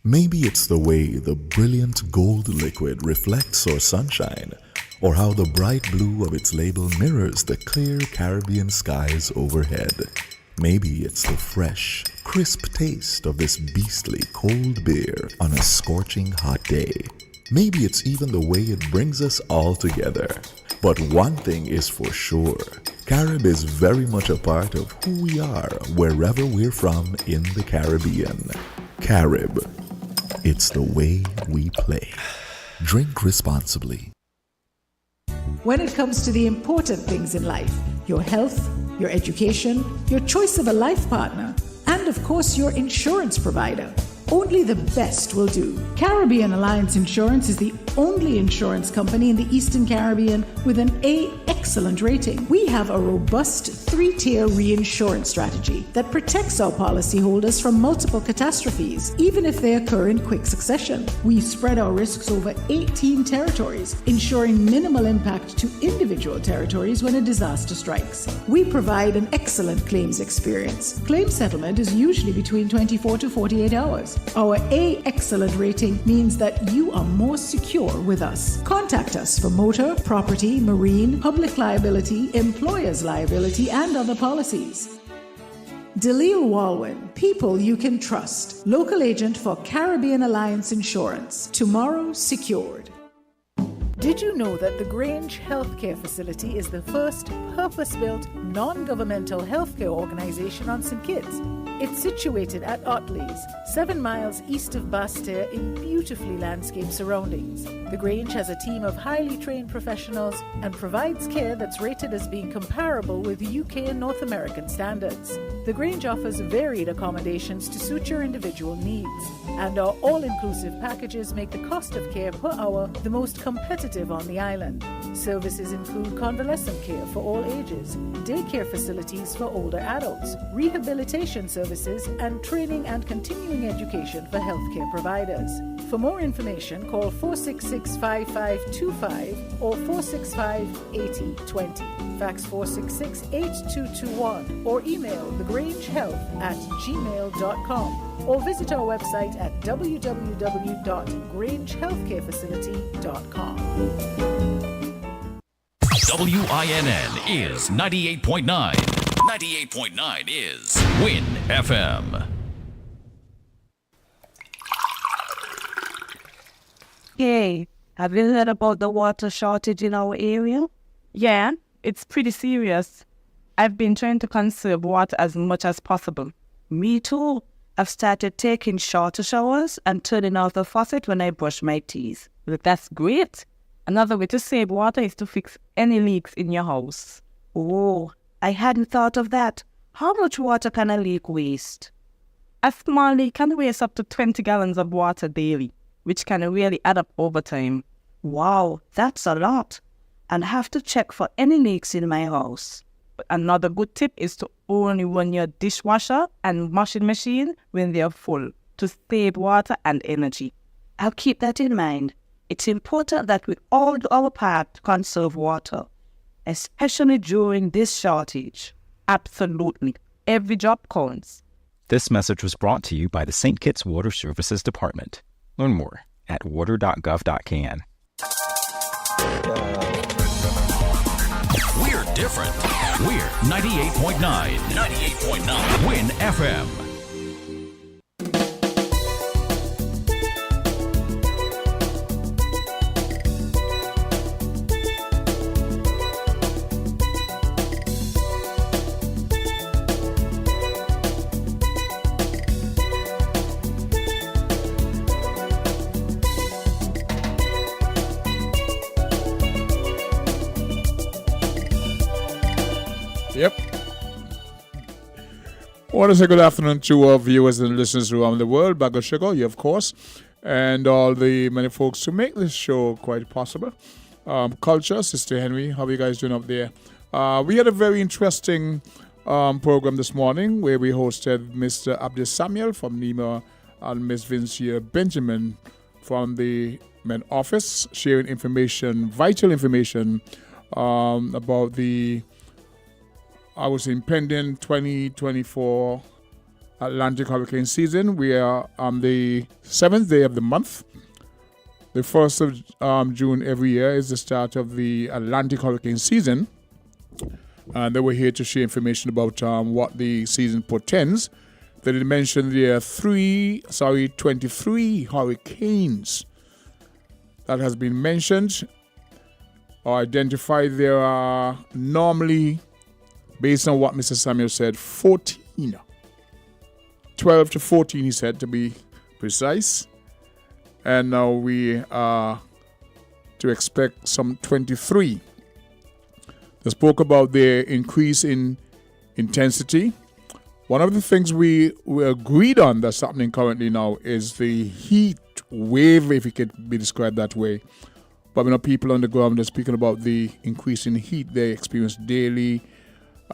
Maybe it's the way the brilliant gold liquid reflects our sunshine, or how the bright blue of its label mirrors the clear Caribbean skies overhead. Maybe it's the fresh, crisp taste of this beastly cold beer on a scorching hot day. Maybe it's even the way it brings us all together. But one thing is for sure, Carib is very much a part of who we are wherever we're from in the Caribbean. Carib, it's the way we play. Drink responsibly. When it comes to the important things in life, your health, your education, your choice of a life partner, and of course your insurance provider, only the best will do. Caribbean Alliance Insurance is the only insurance company in the Eastern Caribbean with an A excellent rating. We have a robust 3-tier reinsurance strategy that protects our policyholders from multiple catastrophes, even if they occur in quick succession. We spread our risks over 18 territories, ensuring minimal impact to individual territories when a disaster strikes. We provide an excellent claims experience. Claim settlement is usually between 24 to 48 hours. Our A excellent rating means that you are more secure with us. Contact us for motor, property, marine, public liability, employer's liability, and other policies. Dalil Walwyn, people you can trust. Local agent for Caribbean Alliance Insurance. Tomorrow secured. Did you know that the Grange Healthcare Facility is the first purpose-built, non-governmental healthcare organization on St. Kitts? It's situated at Otley's, 7 miles east of Basseterre in beautifully landscaped surroundings. The Grange has a team of highly trained professionals and provides care that's rated as being comparable with UK and North American standards. The Grange offers varied accommodations to suit your individual needs, and our all-inclusive packages make the cost of care per hour the most competitive on the island. Services include convalescent care for all ages, daycare facilities for older adults, rehabilitation services, and training and continuing education for healthcare providers. For more information, call 466-5525 or 465-8020. Fax 466-8221 or email thegrangehealth@gmail.com or visit our website at www.grangehealthcarefacility.com. WINN is 98.9. 98.9 is WIN FM. Hey, have you heard about the water shortage in our area? Yeah, it's pretty serious. I've been trying to conserve water as much as possible. Me too. I've started taking shorter showers and turning off the faucet when I brush my teeth. Look, that's great. Another way to save water is to fix any leaks in your house. Oh, I hadn't thought of that. How much water can a leak waste? A small leak can waste up to 20 gallons of water daily, which can really add up over time. Wow, that's a lot. And I have to check for any leaks in my house. But another good tip is to only run your dishwasher and washing machine when they're full to save water and energy. I'll keep that in mind. It's important that we all do our part to conserve water, especially during this shortage. Absolutely. Every drop counts. This message was brought to you by the St. Kitts Water Services Department. Learn more at water.gov.can. We're different. We're 98.9. 98.9 WIN FM. Yep. I want to say good afternoon to our viewers and listeners around the world. Bago Sugar, you of course, and all the many folks who make this show quite possible. Culture, Sister Henry, how are you guys doing up there? We had a very interesting program this morning where we hosted Mr. Abdul Samuel from NEMA and Ms. Vincia Benjamin from the Met Office, sharing information, vital information about the impending 2024 Atlantic hurricane season. We are on the 7th day of the month. The 1st of June every year is the start of the Atlantic hurricane season. And they were here to share information about what the season portends. They did mention there are 23 hurricanes that has been mentioned or identified. There are normally, based on what Mr. Samuel said, 14. 12 to 14, he said, to be precise. And now we are to expect some 23. They spoke about their increase in intensity. One of the things we agreed on that's happening currently now is the heat wave, if it could be described that way. But people on the ground are speaking about the increase in heat they experience daily.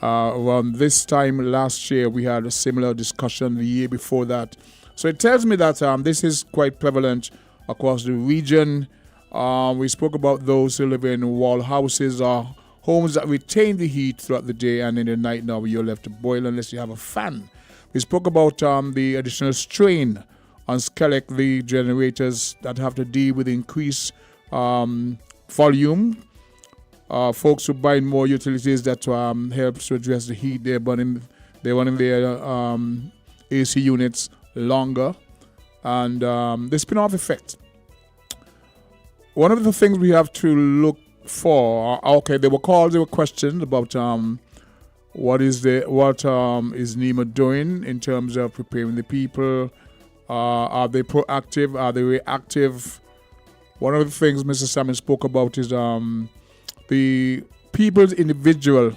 Around this time last year, we had a similar discussion the year before that. So it tells me that this is quite prevalent across the region. We spoke about those who live in wall houses or homes that retain the heat throughout the day, and in the night now you're left to boil unless you have a fan. We spoke about the additional strain on Skelec, the generators that have to deal with increased volume. Folks who buy more utilities that helps to address the heat. They're running their AC units longer, and the spin-off effect. One of the things we have to look for. There were questions about what is NEMA doing in terms of preparing the people. Are they proactive? Are they reactive? One of the things Mr. Salmon spoke about is the people's individual,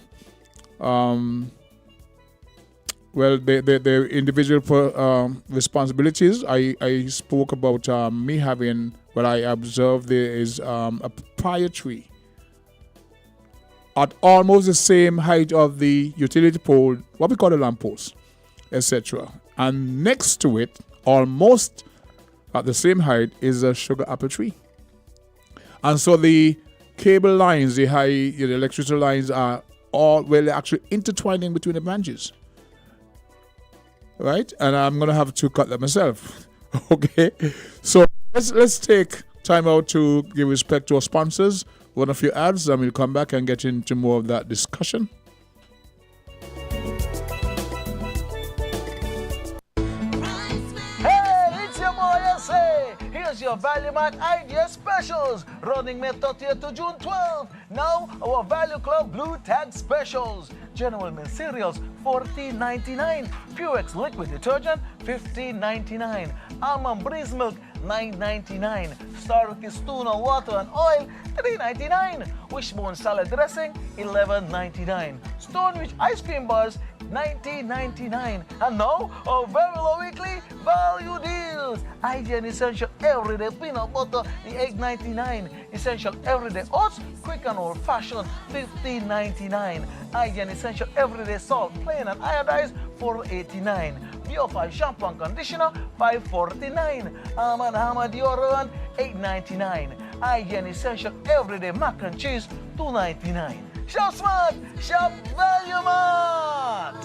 their individual responsibilities. I spoke about me having, what I observed there is a prior tree at almost the same height of the utility pole, what we call a lamp post, etc. And next to it, almost at the same height, is a sugar apple tree. And so the cable lines, the electricity lines are they're actually intertwining between the branches. Right? And I'm going to have to cut that myself. Okay? So let's take time out to give respect to our sponsors. One of your ads, and we'll come back and get into more of that discussion. Hey, it's your boy S.A. Here's your Value Mart Idea Specials, running May 30th to June 12th. Now, our Value Club Blue Tag Specials. General Mills cereals, $14.99. Purex liquid detergent, $15.99. Almond Breeze milk, $9.99. Starkist tuna water and oil, $3.99. Wishbone salad dressing, $11.99. Stonewich ice cream bars, $19.99. And now, our very low weekly value deals. Ideal Essential Everyday Peanut Butter, the $8.99. Essential Everyday Oats, quick and old fashioned, $15.99. Ideal Essential Everyday Salt, plain and iodized, $4.89. Biofy shampoo and conditioner, $5.49. Arm & Hammer deodorant, $8.99. Hygiene Essential Everyday Mac and Cheese, $2.99. Shop smart, shop Value Mart.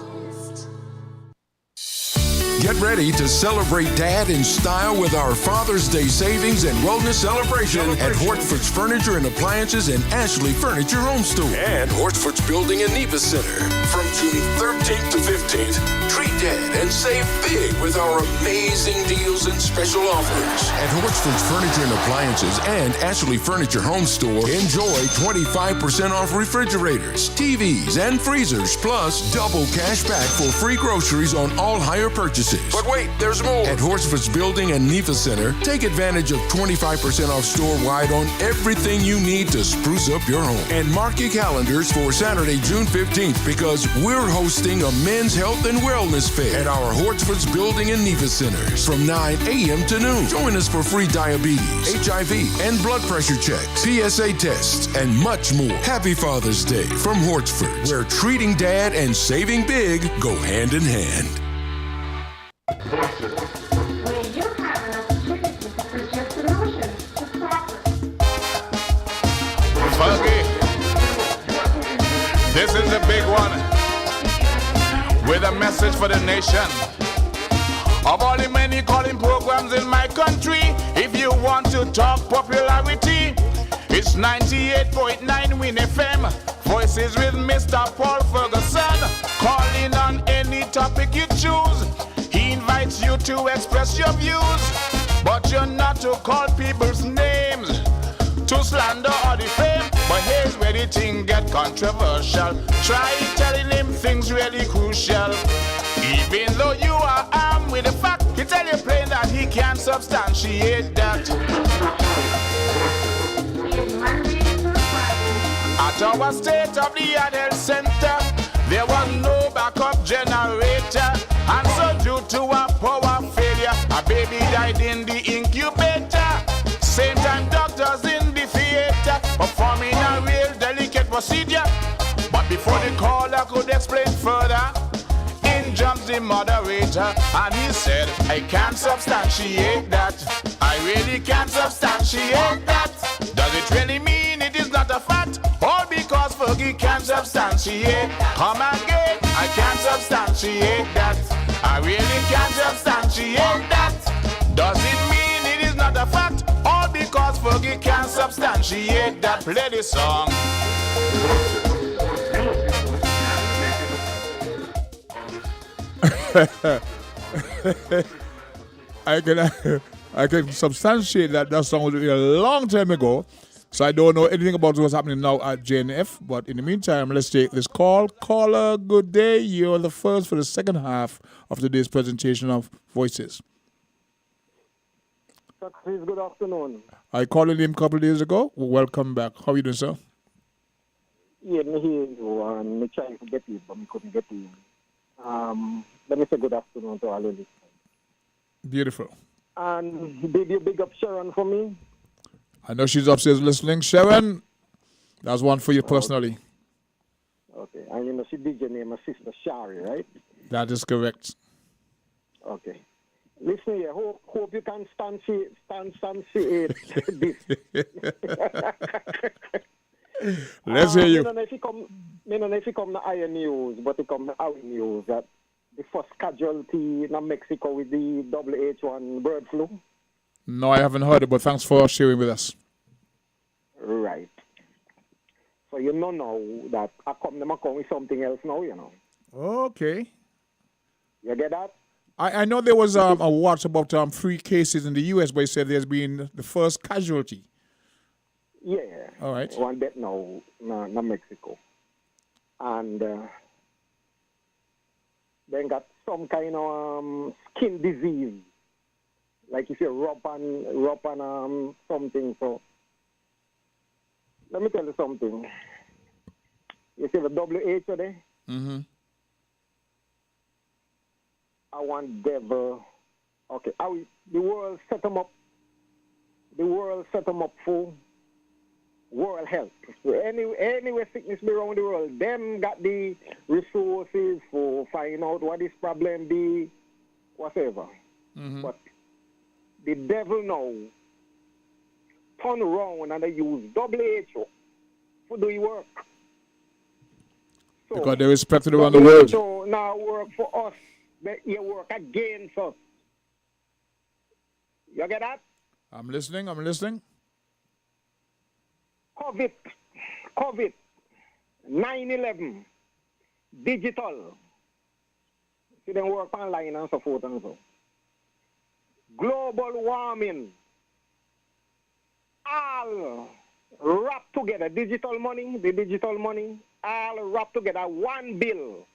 Get ready to celebrate Dad in style with our Father's Day savings and wellness celebration at Hortford's Furniture and Appliances and Ashley Furniture Home Store and Hortford's Building and Neva Center. From June 13th to 15th, treat Dad and save big with our amazing deals and special offers. At Hortford's Furniture and Appliances and Ashley Furniture Home Store, enjoy 25% off refrigerators, TVs, and freezers, plus double cash back for free groceries on all higher purchases. But wait, there's more. At Horsford's Building and Neva Center, take advantage of 25% off store-wide on everything you need to spruce up your home. And mark your calendars for Saturday, June 15th, because we're hosting a men's health and wellness fair at our Horsford's Building and Neva Centers from 9 a.m. to noon. Join us for free diabetes, HIV, and blood pressure checks, PSA tests, and much more. Happy Father's Day from Hortford, where treating Dad and saving big go hand in hand. Funky. This is the big one with a message for the nation. Of all the many calling programs in my country, if you want to talk popularity, it's 98.9 Win FM. Voices with Mr. Paul Ferguson. Calling on any topic you choose. He invites you to express your views, but you're not to call people's names, to slander or defame. But here's where the thing get controversial. Try telling him things really crucial. Even though you are armed with the fact, he tell you plain that he can't substantiate that. At our state-of-the-art health center, there was no backup generator, and so due to a power failure, a baby died in the incubator. explain further. In jumps the moderator, and he said, I can't substantiate that. I really can't substantiate that. Does it really mean it is not a fact? All because Fergie can't substantiate. Come again, I can't substantiate that. I really can't substantiate that. Does it mean it is not a fact? All because Fergie can't substantiate that. Play the song. I can substantiate that song was a long time ago. So I don't know anything about what's happening now at JNF. But in the meantime, let's take this call. Caller, good day. You're the first for the second half of today's presentation of Voices. Socrates, good afternoon. I called him a couple of days ago. Welcome back. How are you doing, sir? Yeah, me hear you, and me trying to get you, but me couldn't get you. Let me say good afternoon to all of you. Beautiful. And did you big up Sharon for me? I know she's upstairs listening. Sharon, that's one for you personally. Okay, and you know she did your name, my sister Shari, right? That is correct. Okay. Listen here, hope you can substantiate this. Let's hear you. I don't know if you come to Iron News, but it come to our news that the first casualty in Mexico with the WH1 bird flu. No, I haven't heard it, but thanks for sharing with us. Right. So you know now that I come with something else now, you know. Okay. You get that? I know there was a watch about 3 cases in the U.S., but you said there's been the first casualty. Yeah. All right. One death now in Mexico. And then got some kind of skin disease. Like if you rub on something. So let me tell you something. You see the WHO there? Mm-hmm. I want devil. Okay, the world set them up. The world set them up for world health. So anywhere sickness be around the world, them got the resources for find out what this problem be, whatever. Mm-hmm. But the devil now turn around and they use WHO for do work. So, because they respect it around the world. So now work for us. You work against us. You get that? I'm listening. COVID, 9/11, digital. See them work online and so forth and so. Global warming. All wrapped together. The digital money, all wrapped together. One bill.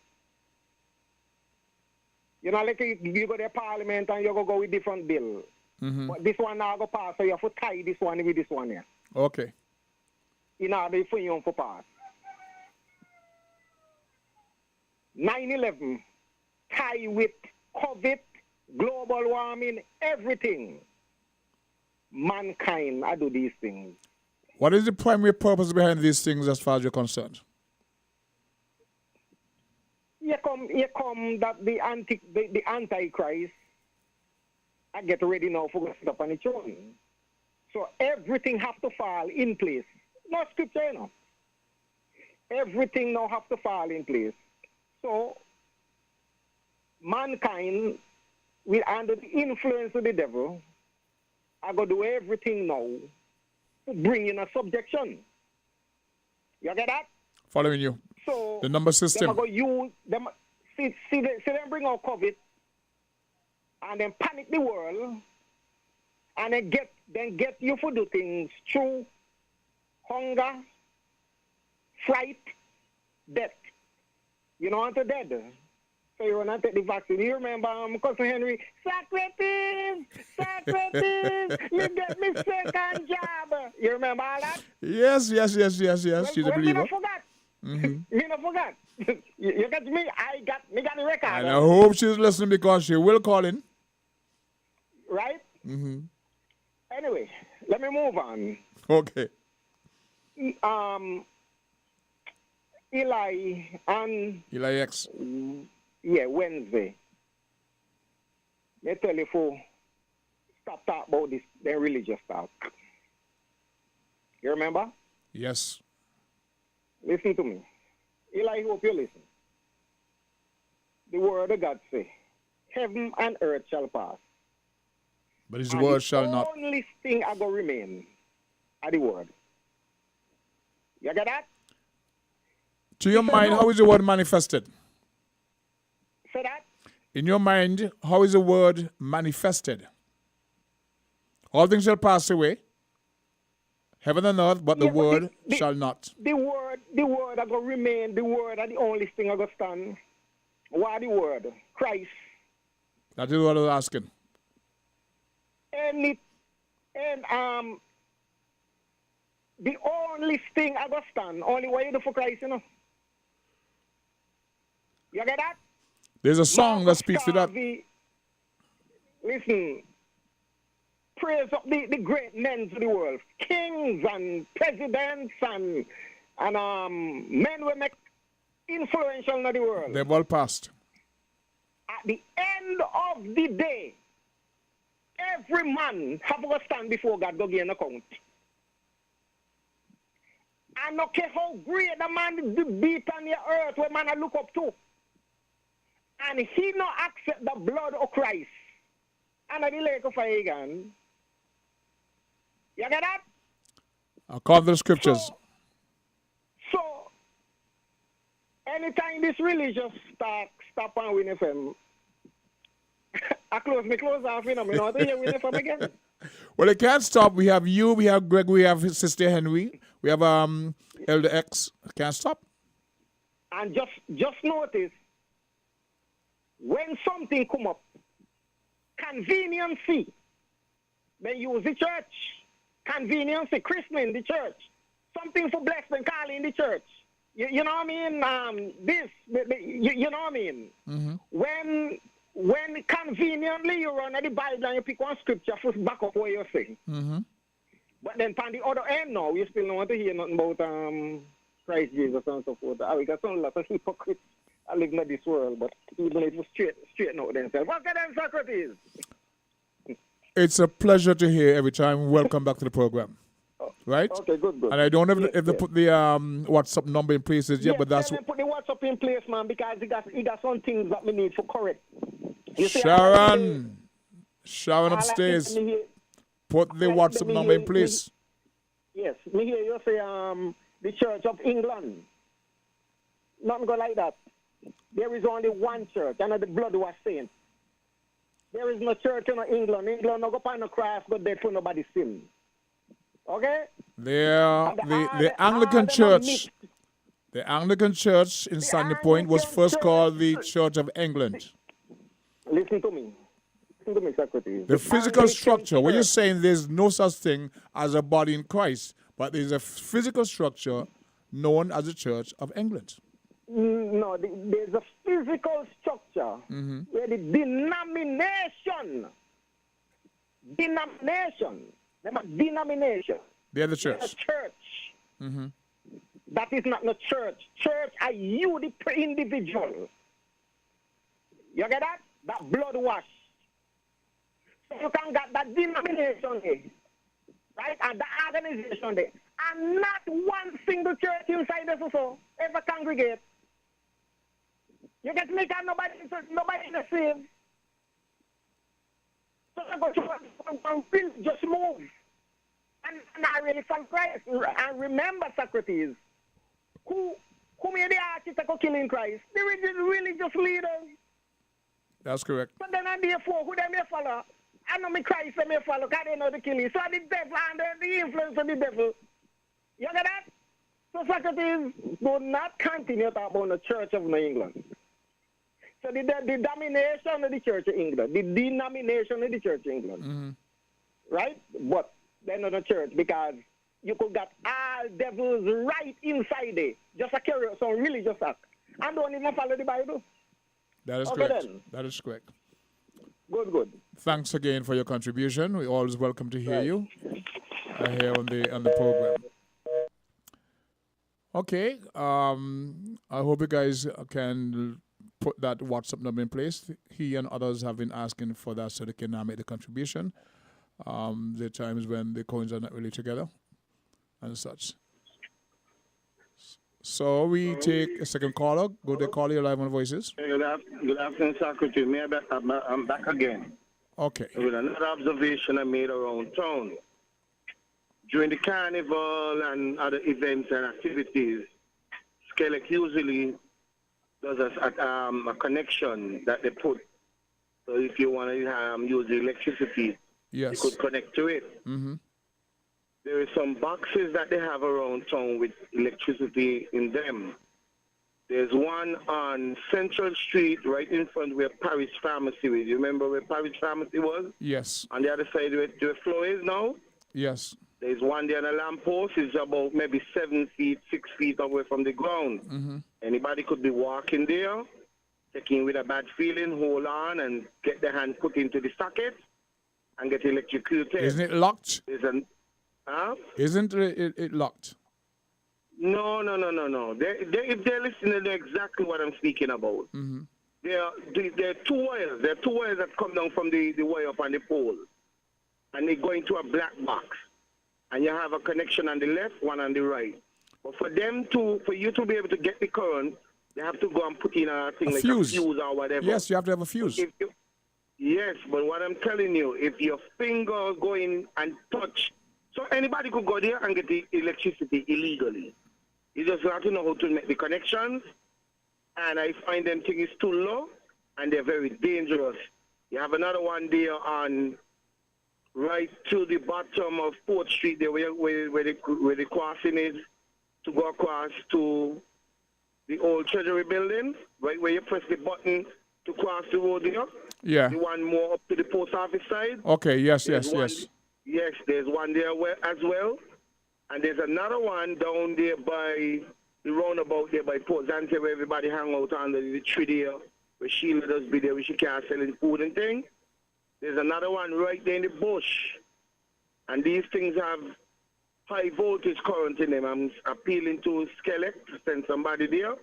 You know, like you go to parliament and you go with different bill. Mm-hmm. But this one now go pass, so you have to tie this one with this one here. Okay. In order for you to pass. 9/11, tie with COVID, global warming, everything. Mankind, I do these things. What is the primary purpose behind these things as far as you're concerned? Here come that the Antichrist. I get ready now for going up on the throne. So everything have to fall in place. No scripture, you know. Everything now have to fall in place. So mankind will under the influence of the devil. I go do everything now to bring in a subjection. You get that? Following you. So the number system. Them go use them. See them bring out COVID, and then panic the world, and then get you for do things through hunger, fright, death. You know what to dead. So you want to take the vaccine. You remember Cousin Henry, Socrates, you get me second job. You remember all that? Yes. She's a believer. I forgot. Mm-hmm. Me not forgot. You get me? Me got the record. And I hope she's listening because she will call in. Right? Mm-hmm. Anyway, let me move on. Okay. Eli on Eli X. Wednesday. They tell you for stop talking about this, then religious talk. You remember? Yes. Listen to me. Eli, hope you listen. The word of God say, heaven and earth shall pass. But his word shall not. The only thing I go remain are the word. You get that? To your mind, how is the word manifested? Say that? In your mind, how is the word manifested? All things shall pass away, heaven and earth, but the word shall not. The word are going to remain. The word are the only thing I going to stand. Why the word? Christ. That is what I was asking. The only thing I going to stand, only what you do for Christ, you know. You get that? There's a song that speaks to that. Listen, praise up the great men of the world, kings and presidents and men who make influential in the world. They've all passed. At the end of the day, every man have to stand before God to give an account. And no care how great the man is beat on the earth where man I look up to. And he not accept the blood of Christ. And at the lake of fire again. You get that? According to the scriptures. So anytime this religious stop on Win FM, I close off, you know, I don't hear Win FM again. Well, it can't stop. We have you, we have Greg, we have his sister Henry, we have Elder X. Can't stop. And just notice, when something come up, conveniency, they use the church. Conveniency, christening the church. Something for blessing, calling the church. You know what I mean? You know what I mean? Mm-hmm. When conveniently you run at the Bible and you pick one scripture for back up what you're saying. Mm-hmm. But then on the other end now, you still don't want to hear nothing about Christ Jesus and so forth. We got some lot of hypocrites I live in this world, but even if it straighten out themselves. What can them Socrates? It's a pleasure to hear every time. Welcome back to the program. Right? Okay, good. And I don't know if they put the WhatsApp number in places yet, but that's... They put the WhatsApp in place, man, because he got some things that we need for correct. Sharon upstairs. Put the WhatsApp number in place. Yes, me hear you say the Church of England. Nothing go like that. There is only one church, and the blood was saint. There is no church in England. England no go find no cross, go dead for nobody's sin. Okay? The Anglican Church. The Anglican Church in Sandy Point was first called the Church of England. Listen to me. Listen to me, Socrates. The physical structure, what you're saying, there's no such thing as a body in Christ, but there's a physical structure known as the Church of England. No, there's a physical structure where the denomination, they're the church. The church. Mm-hmm. That is not the church. Church are you, the individual. You get that? That blood wash. So you can get that denomination there, right? And the organization there. And not one single church inside this also ever congregate. You get me? Because nobody is saved. So just move. And I really thank Christ. And remember, Socrates, who made the architect of killing Christ? The religious leaders. That's correct. So then and therefore, who they may follow? I know me Christ they may follow, because they know the killing. So the devil under the influence of the devil. You get that? So Socrates do not continue to talk about the Church of New England. So the domination of the Church of England, the denomination of the Church of England, right? But they're not a church, because you could get all devils right inside there, just to carry out some religious act, and don't even follow the Bible. That is Okay, correct. then. That is correct. Good. Thanks again for your contribution. We're always welcome to hear you here on the program. Okay. I hope you guys can put that WhatsApp number in place. He and others have been asking for that so they can make the contribution. There are times when the coins are not really together and such. So we take a second caller. Go to caller, you're live on Voices. Good afternoon, Socrates. I'm back again. Okay. With another observation I made around town. During the carnival and other events and activities, Skellig usually does a connection that they put. So if you want to use the electricity, yes, you could connect to it. Mm-hmm. There are some boxes that they have around town with electricity in them. There's one on Central Street, right in front where Paris Pharmacy is. You remember where Paris Pharmacy was? Yes. On the other side where the floor is now? Yes. There's one there on a lamppost. It's about maybe 7 feet, 6 feet away from the ground. Mm-hmm. Anybody could be walking there, taking with a bad feeling, hold on, and get their hand put into the socket and get electrocuted. Isn't it locked? Huh? Isn't it locked? No. If they're listening, they know exactly what I'm speaking about. Mm-hmm. There are two wires. There are two wires that come down from the wire up on the pole. And they go into a black box. And you have a connection on the left, one on the right. But for you to be able to get the current, they have to go and put in a thing like fuse. a fuse or whatever. Yes, you have to have a fuse. Yes, but what I'm telling you, if your finger go in and touch, so anybody could go there and get the electricity illegally. You just have to know how to make the connections. And I find them things too low, and they're very dangerous. You have another one there on right to the bottom of 4th Street, there where the crossing is, to go across to the old Treasury building, right where you press the button to cross the road there. Yeah. The one more up to the post office side. Okay, yes. Yes, there's one there as well. And there's another one down there by the roundabout there by Port Zante where everybody hang out under the tree there, where Sheila does be there, where she can't selling food and things. There's another one right there in the bush. And these things have high voltage current in them. I'm appealing to Skellig to send somebody there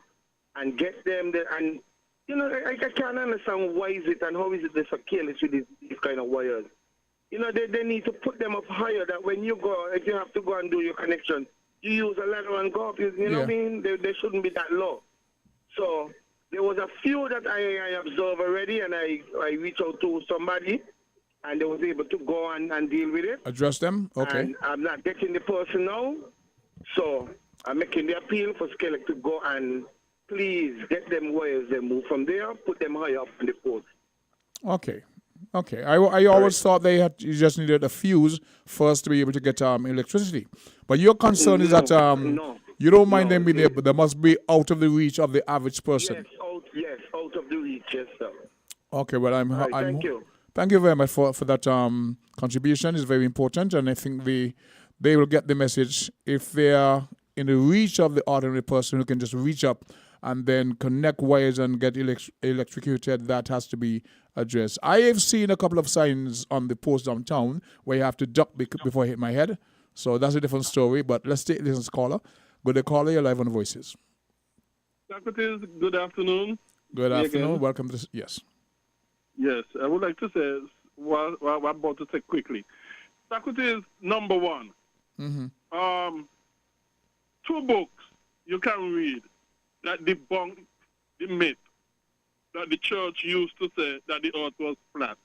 and get them there. And, you know, I can't understand why is it and how is it they're so careless with these kind of wires. You know, they need to put them up higher that when you go, if you have to go and do your connection, you use a ladder and go up. You know what I mean? They shouldn't be that low. So there was a few that I observed already, and I reached out to somebody, and they was able to go and deal with it. Address them? Okay. And I'm not getting the person now, so I'm making the appeal for Skellig to go and please get them wires and move from there, put them higher up on the post. Okay. I always thought you just needed a fuse first to be able to get electricity. But your concern is that you don't mind them being there, but they must be out of the reach of the average person. Yes, out of the reach, yes, sir. Okay, well, thank you. Thank you very much for that contribution. It's very important, and I think they will get the message if they are in the reach of the ordinary person who can just reach up and then connect wires and get electrocuted. That has to be addressed. I have seen a couple of signs on the post downtown where you have to duck before I hit my head. So that's a different story, but let's take this as caller. Good day, caller. You're live on Voices. Socrates, good afternoon. Good afternoon. Welcome to Yes. Yes, I would like to say what I'm about to say quickly. Socrates, number one. Mm-hmm. 2 books you can read that debunk the myth that the church used to say that the earth was flat,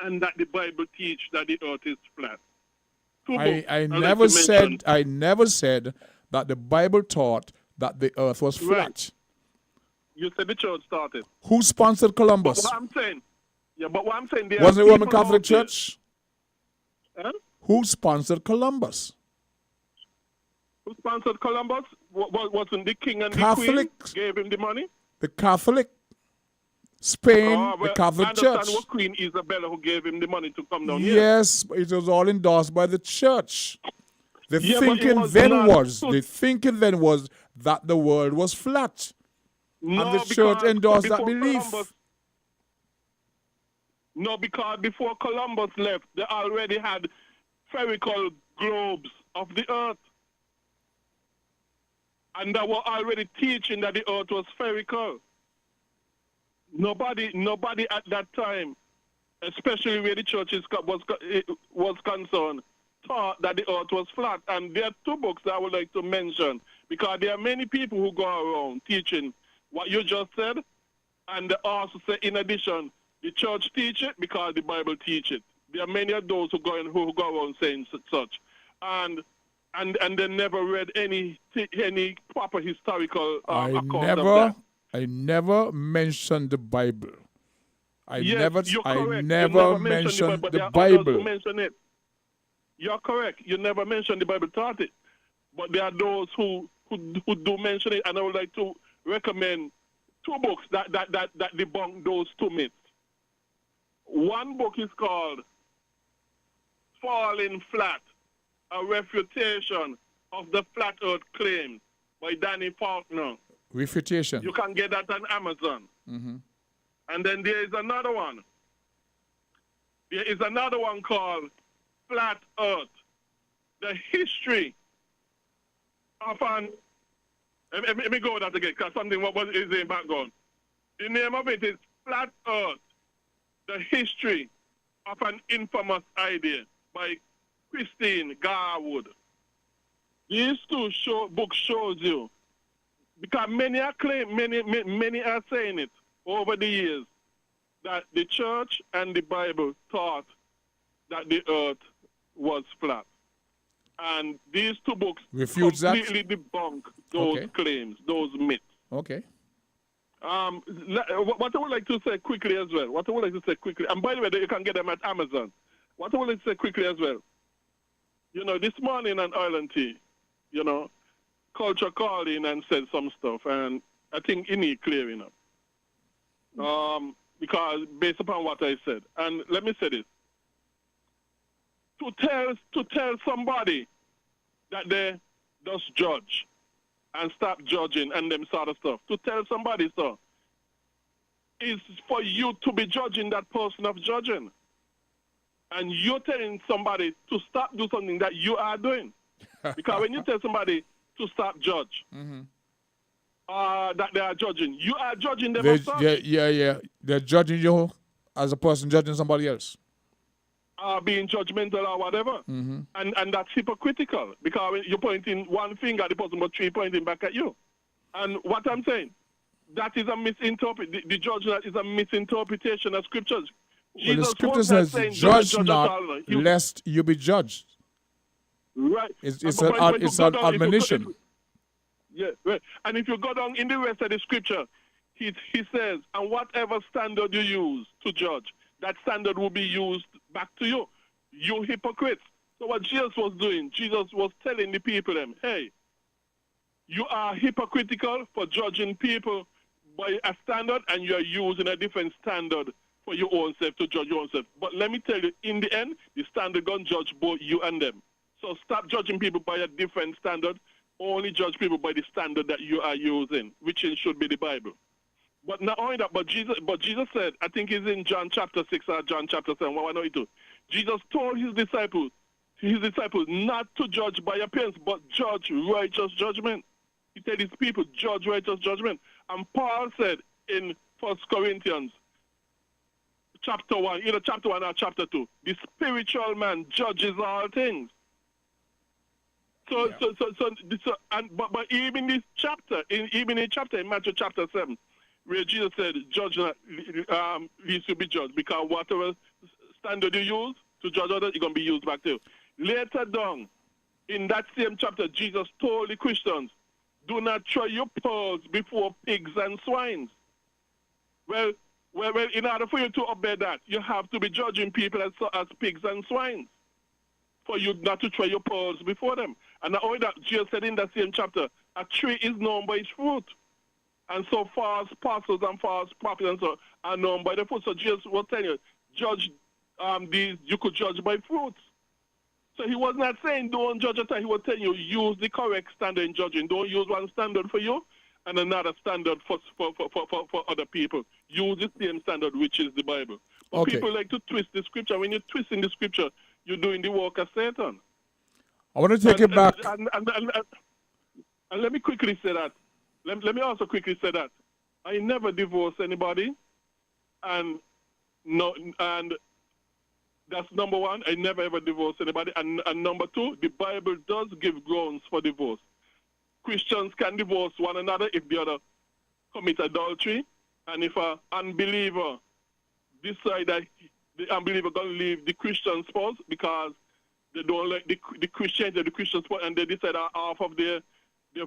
and that the Bible teach that the earth is flat. I never said that the Bible taught that the earth was flat. Right. You said the church started. Who sponsored Columbus? But what I'm saying, wasn't it Roman Catholic Church? Huh? Who sponsored Columbus? Who sponsored Columbus? Wasn't the king and Catholics. the queen gave him the money? The Catholic. Spain, the Catholic Church. I understand what Queen Isabella who gave him the money to come down here. Yes, but it was all endorsed by the church. The thinking then was that the world was flat. No, and the church endorsed that belief. Because before Columbus left, they already had spherical globes of the earth. And that were already teaching that the earth was spherical. Nobody at that time, especially where the church was concerned, thought that the earth was flat. And there are two books that I would like to mention, because there are many people who go around teaching what you just said, and they also say, in addition, the church teach it because the Bible teach it. There are many of those who go around saying such. And they never read any proper historical account of that. I never mentioned the Bible. I never mentioned the Bible. Mention it. You're correct. You never mentioned the Bible taught it. But there are those who do mention it, and I would like to recommend two books that debunk those two myths. One book is called Falling Flat, a refutation of the flat earth claims by Danny Faulkner. Refutation. You can get that on Amazon. Mm-hmm. And then there is another one. There is another one called Flat Earth, the history of an... Let me go with that again, because something is in the background. The name of it is Flat Earth, the history of an infamous idea by Christine Garwood. These two books shows you, because many are saying it over the years, that the church and the Bible taught that the earth was flat. And these two books completely debunk those claims, those myths. Okay. What I would like to say quickly as well, and by the way, you can get them at Amazon. What I would like to say quickly as well, this morning on Island Tea, Culture called in and said some stuff, and I think it needs clearing up. Because based upon what I said, and let me say this, to tell somebody that they just judge and stop judging and them sort of stuff, to tell somebody so, is for you to be judging that person of judging. And you're telling somebody to stop doing something that you are doing. Because when you tell somebody to stop judge, that they are judging, you are judging them as such. Yeah. They're judging you as a person judging somebody else. Being judgmental or whatever. Mm-hmm. And that's hypocritical, because when you're pointing one finger at the person but three pointing back at you. And what I'm saying, that is a misinterpretation. The judgment is a misinterpretation of scriptures. Well, the scripture says, judge not, lest you be judged. Right. It's an admonition. Yeah, right. And if you go down in the rest of the scripture, he says, and whatever standard you use to judge, that standard will be used back to you. You hypocrites. So what Jesus was doing, Jesus was telling the people, hey, you are hypocritical for judging people by a standard, and you are using a different standard for your own self to judge your own self. But let me tell you, in the end, the standard going to judge both you and them. So stop judging people by a different standard. Only judge people by the standard that you are using, which should be the Bible. But not only that, but Jesus said, I think it's in John chapter 6 or John chapter 7, what I know it too. Jesus told his disciples not to judge by appearance, but judge righteous judgment. He said his people judge righteous judgment. And Paul said in 1 Corinthians chapter 1, either chapter 1 or chapter 2, the spiritual man judges all things. But even this chapter, in Matthew chapter 7, where Jesus said, judge not, least you be judged, because whatever standard you use to judge others, it's going to be used back to you. Later down, in that same chapter, Jesus told the Christians, do not throw your pearls before pigs and swines. Well, in order for you to obey that, you have to be judging people as pigs and swines, for you not to throw your pearls before them. And not only that, Jesus said in that same chapter, a tree is known by its fruit. And so false apostles and false prophets and so are known by the fruit. So Jesus was telling you, judge you could judge by fruits. So he was not saying don't judge at all. He was telling you use the correct standard in judging. Don't use one standard for you and another standard for other people. Use the same standard, which is the Bible. But people like to twist the scripture. When you're twisting the scripture, you're doing the work of Satan. I want to take it back. And let me quickly say that. Let me also quickly say that I never divorce anybody, and that's number one. I never ever divorce anybody, and number two, the Bible does give grounds for divorce. Christians can divorce one another if the other commit adultery, and if an unbeliever decide that the unbeliever gonna leave the Christian spouse because they don't like the Christianity, the Christian spouse, and they decide half of their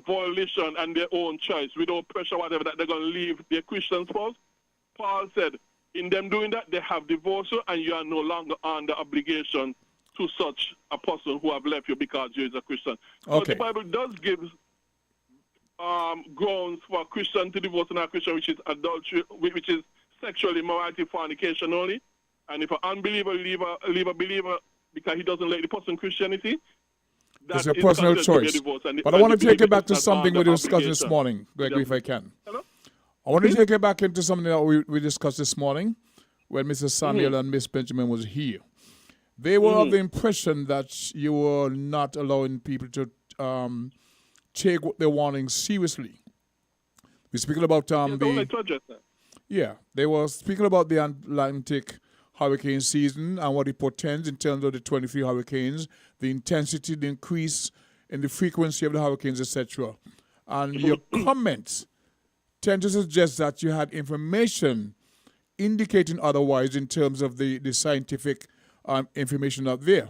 violation and their own choice, without pressure, whatever, that they're gonna leave their Christian spouse. Paul said, in them doing that, they have divorced you, and you are no longer under obligation to such a person who have left you because you is a Christian. Okay. So the Bible does give grounds for a Christian to divorce another Christian, which is adultery, which is sexual immorality, fornication only. And if an unbeliever leave a believer because he doesn't like the person Christianity, it's a personal choice. But I want to take you back to something we discussed this morning, Gregory, if I can. Hello? I want to take you back into something that we discussed this morning when Mr. Samuel and Miss Benjamin was here. They were of the impression that you were not allowing people to take what they're wanting seriously. We're speaking about they were speaking about the Atlantic hurricane season and what it portends in terms of the 23 hurricanes, the intensity, the increase in the frequency of the hurricanes, etc. And your comments tend to suggest that you had information indicating otherwise in terms of the scientific information out there.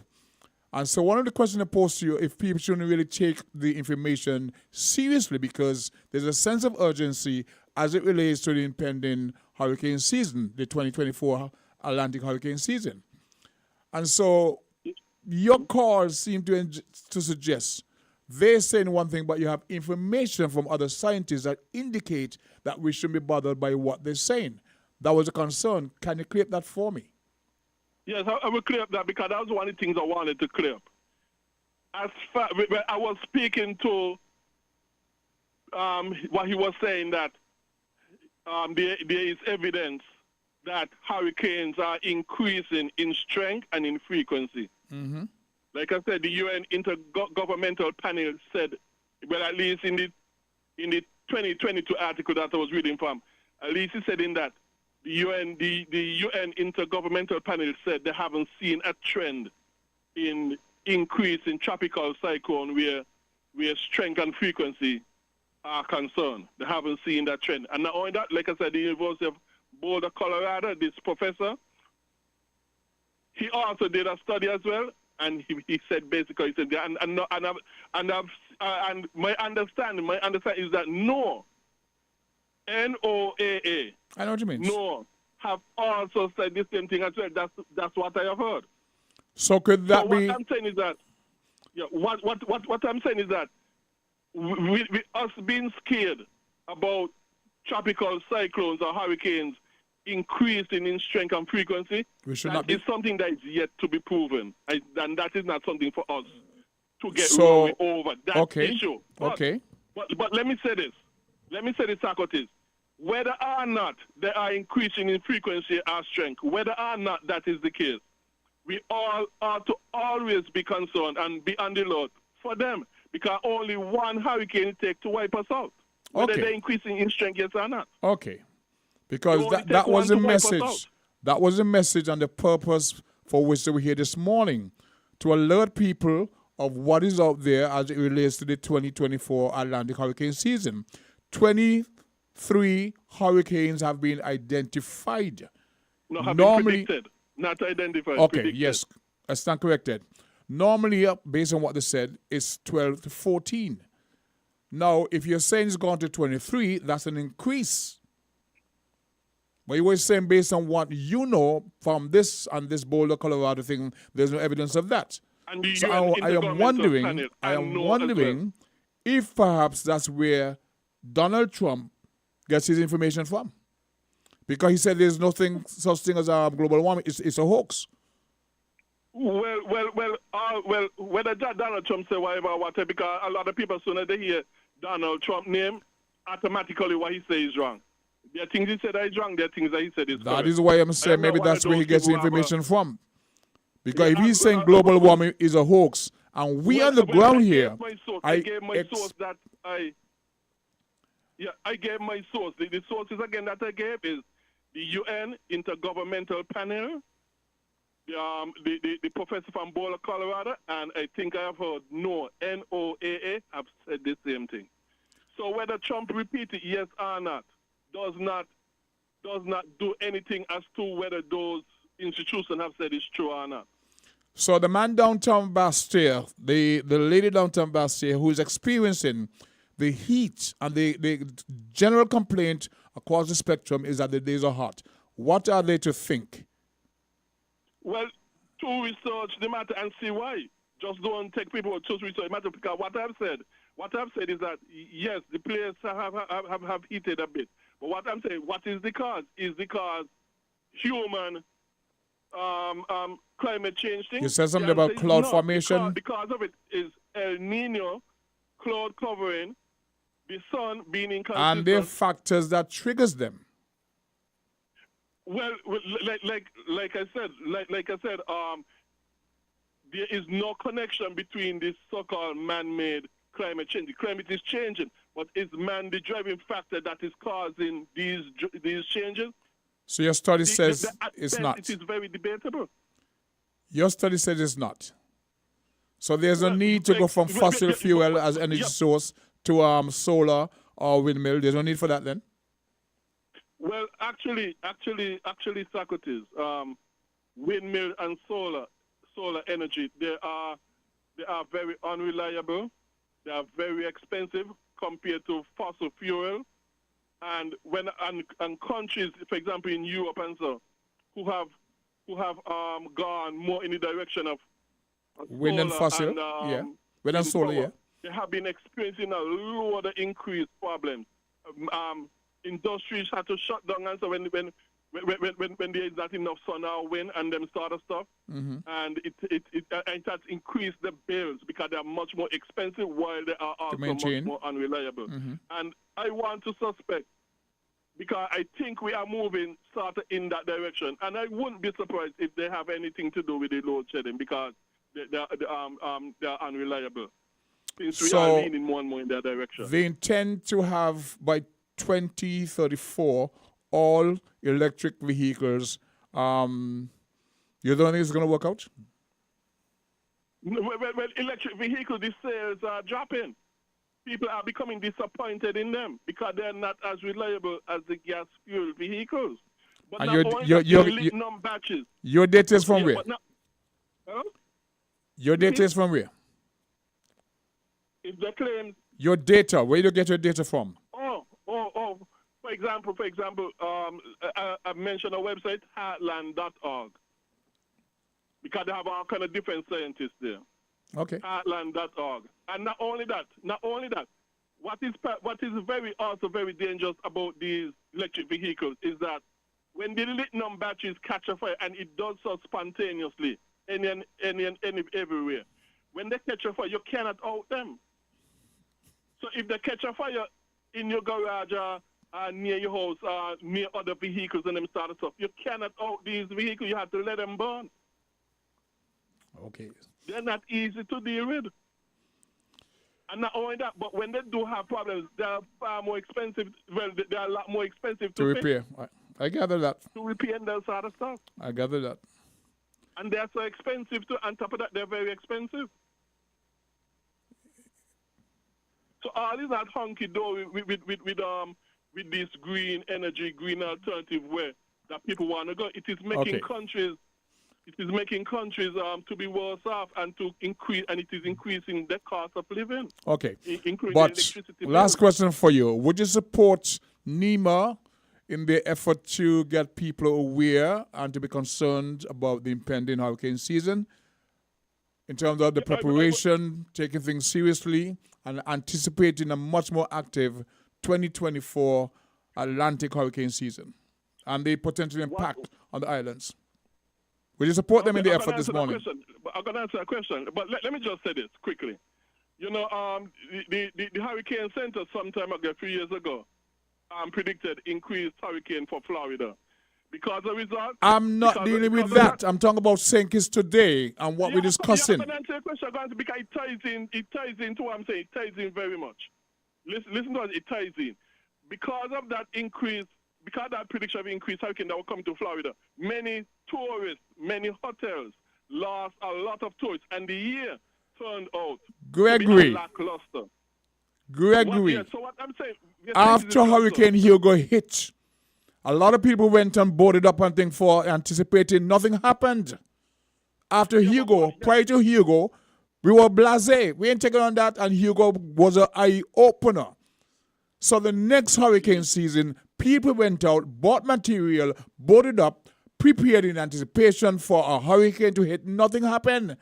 And so one of the questions I posed to you, if people shouldn't really take the information seriously, because there's a sense of urgency as it relates to the impending hurricane season, the 2024 Atlantic hurricane season. And so your calls seem to suggest they're saying one thing, but you have information from other scientists that indicate that we shouldn't be bothered by what they're saying. That was a concern. Can you clear up that for me? Yes, I will clear up that, because that was one of the things I wanted to clear up. When I was speaking to what he was saying, that there is evidence that hurricanes are increasing in strength and in frequency. Mm-hmm. Like I said, the UN Intergovernmental Panel said, well, at least in the 2022 article that I was reading from, at least it said in that the UN Intergovernmental Panel said they haven't seen a trend in increase in tropical cyclone where strength and frequency are concerned. They haven't seen that trend. And not only that, like I said, the University of Boulder, Colorado, this professor, he also did a study as well, and he said basically, he said, and my understanding is that NOAA, NOAA, I know what you mean. NOAA have also said the same thing as well. That's what I have heard. So could that be? What I'm saying is that, what I'm saying is that, with us being scared about tropical cyclones or hurricanes increasing in strength and frequency, is something that is yet to be proven. And that is not something for us to get over that issue. But let me say this. Socrates. Whether or not they are increasing in frequency or strength, whether or not that is the case, we all ought to always be concerned and be on the alert for them, because only one hurricane it takes to wipe us out. Whether they're increasing in strength, yes or not. Okay. Because that was a message. That was a message and the purpose for which they were here this morning, to alert people of what is out there as it relates to the 2024 Atlantic hurricane season. 23 hurricanes have been identified. No, have been predicted, not identified. Okay, predicted. Yes, I stand corrected. Normally, based on what they said, it's 12 to 14. Now, if you're saying it's gone to 23, that's an increase. But you were saying based on what you know from this and this Boulder, Colorado thing, there's no evidence of that. So I am wondering if perhaps that's where Donald Trump gets his information from. Because he said there's nothing such thing as global warming. It's a hoax. Well, whether Donald Trump say whatever, because a lot of people, as soon as they hear Donald Trump name, automatically what he says is wrong. There are things he said that is wrong, there are things that he said is correct. That is why I'm saying maybe that's where he gets the information from. Because if he's saying global warming is a hoax, And we on the ground here. I gave my source that I gave my source. The sources again that I gave is the UN Intergovernmental Panel, the professor from Boulder, Colorado, and I think I have heard NOAA have said the same thing. So whether Trump repeat it, yes or not, does not do anything as to whether those institutions have said it's true or not. So the man downtown Bastille, the lady downtown Bastille who is experiencing the heat and the general complaint across the spectrum is that the days are hot. What are they to think? Well, to research the matter and see why. Just don't take people to research the matter, because what I've said is that yes, the players have heated a bit. But what I'm saying, what is the cause? Is because human climate change thing. You said something about cloud formation. Because of it is El Nino, cloud covering, the sun being inconsistent. And there are factors that triggers them. Well, like I said, there is no connection between this so-called man-made climate change. The climate is changing, but is man the driving factor that is causing these changes? So your study says it's not. It is very debatable. Your study says it's not. So there's a need to go from fossil fuel as energy source to solar or windmill. There's no need for that then? Well, actually, Socrates, windmill and solar energy, they are very unreliable. They are very expensive compared to fossil fuel. And when and countries, for example, in Europe and so, who have gone more in the direction of wind and fossil, wind and solar, power, they have been experiencing a lot of increased problems. Industries had to shut down, and so when there is not enough sun or wind and them sort of stuff, and it has increased the bills because they are much more expensive while they are also much more unreliable. And I want to suspect, because I think we are moving sort of in that direction, and I wouldn't be surprised if they have anything to do with the load shedding, because they are unreliable. Since we are leaning more and more in that direction. They intend to have by 2034 all electric vehicles. You don't think it's going to work out? Well, electric vehicles, the sales are dropping. People are becoming disappointed in them because they're not as reliable as the gas fuel vehicles. But and lithium batteries. Your data is from where? Huh? Your data is from where? If they claim your data, where do you get your data from? For example, I mentioned a website, heartland.org, because they have all kind of different scientists there. Okay. Heartland.org, and not only that. What is very dangerous about these electric vehicles is that when the lithium batteries catch a fire, and it does so spontaneously, everywhere. When they catch a fire, you cannot out them. So if they catch a fire in your garage near your house, near other vehicles and them sort of stuff, you cannot out these vehicles. You have to let them burn. Okay. They're not easy to deal with. And not only that, but when they do have problems, they're far more expensive. Well, they're a lot more expensive to repair. I gather that. To repair and that sort of stuff. I gather that. And they're so expensive too. On top of that, they're very expensive. So all is not hunky-dory with this green energy, green alternative way that people want to go. It is making countries to be worse off and to increase, and it is increasing the cost of living. Okay. Including but electricity last bills. question for you. Would you support NEMA in the effort to get people aware and to be concerned about the impending hurricane season in terms of the preparation, taking things seriously, and anticipating a much more active 2024 Atlantic hurricane season and the potential impact on the islands? Will you support them in the effort this morning? I'm going to answer a question, but let me just say this quickly. You know, the Hurricane Center sometime ago, a few years ago, predicted increased hurricane for Florida. Because the result. I'm not dealing with that. I'm talking about St. Kitts today and what we're discussing. Yeah, but answer your question, because it ties into what I'm saying. It ties in very much. Listen to it ties in. Because of that increase, because of that prediction of increased hurricane that will come to Florida, many tourists, many hotels lost a lot of tourists, and the year turned out to be lackluster. Gregory, So what I'm saying, after Hurricane Hugo hit, a lot of people went and boarded up and things for anticipating. Nothing happened. After Hugo, prior to Hugo, we were blasé. We ain't taking on that, and Hugo was an eye-opener. So the next hurricane season, people went out, bought material, boarded up, prepared in anticipation for a hurricane to hit. Nothing happened.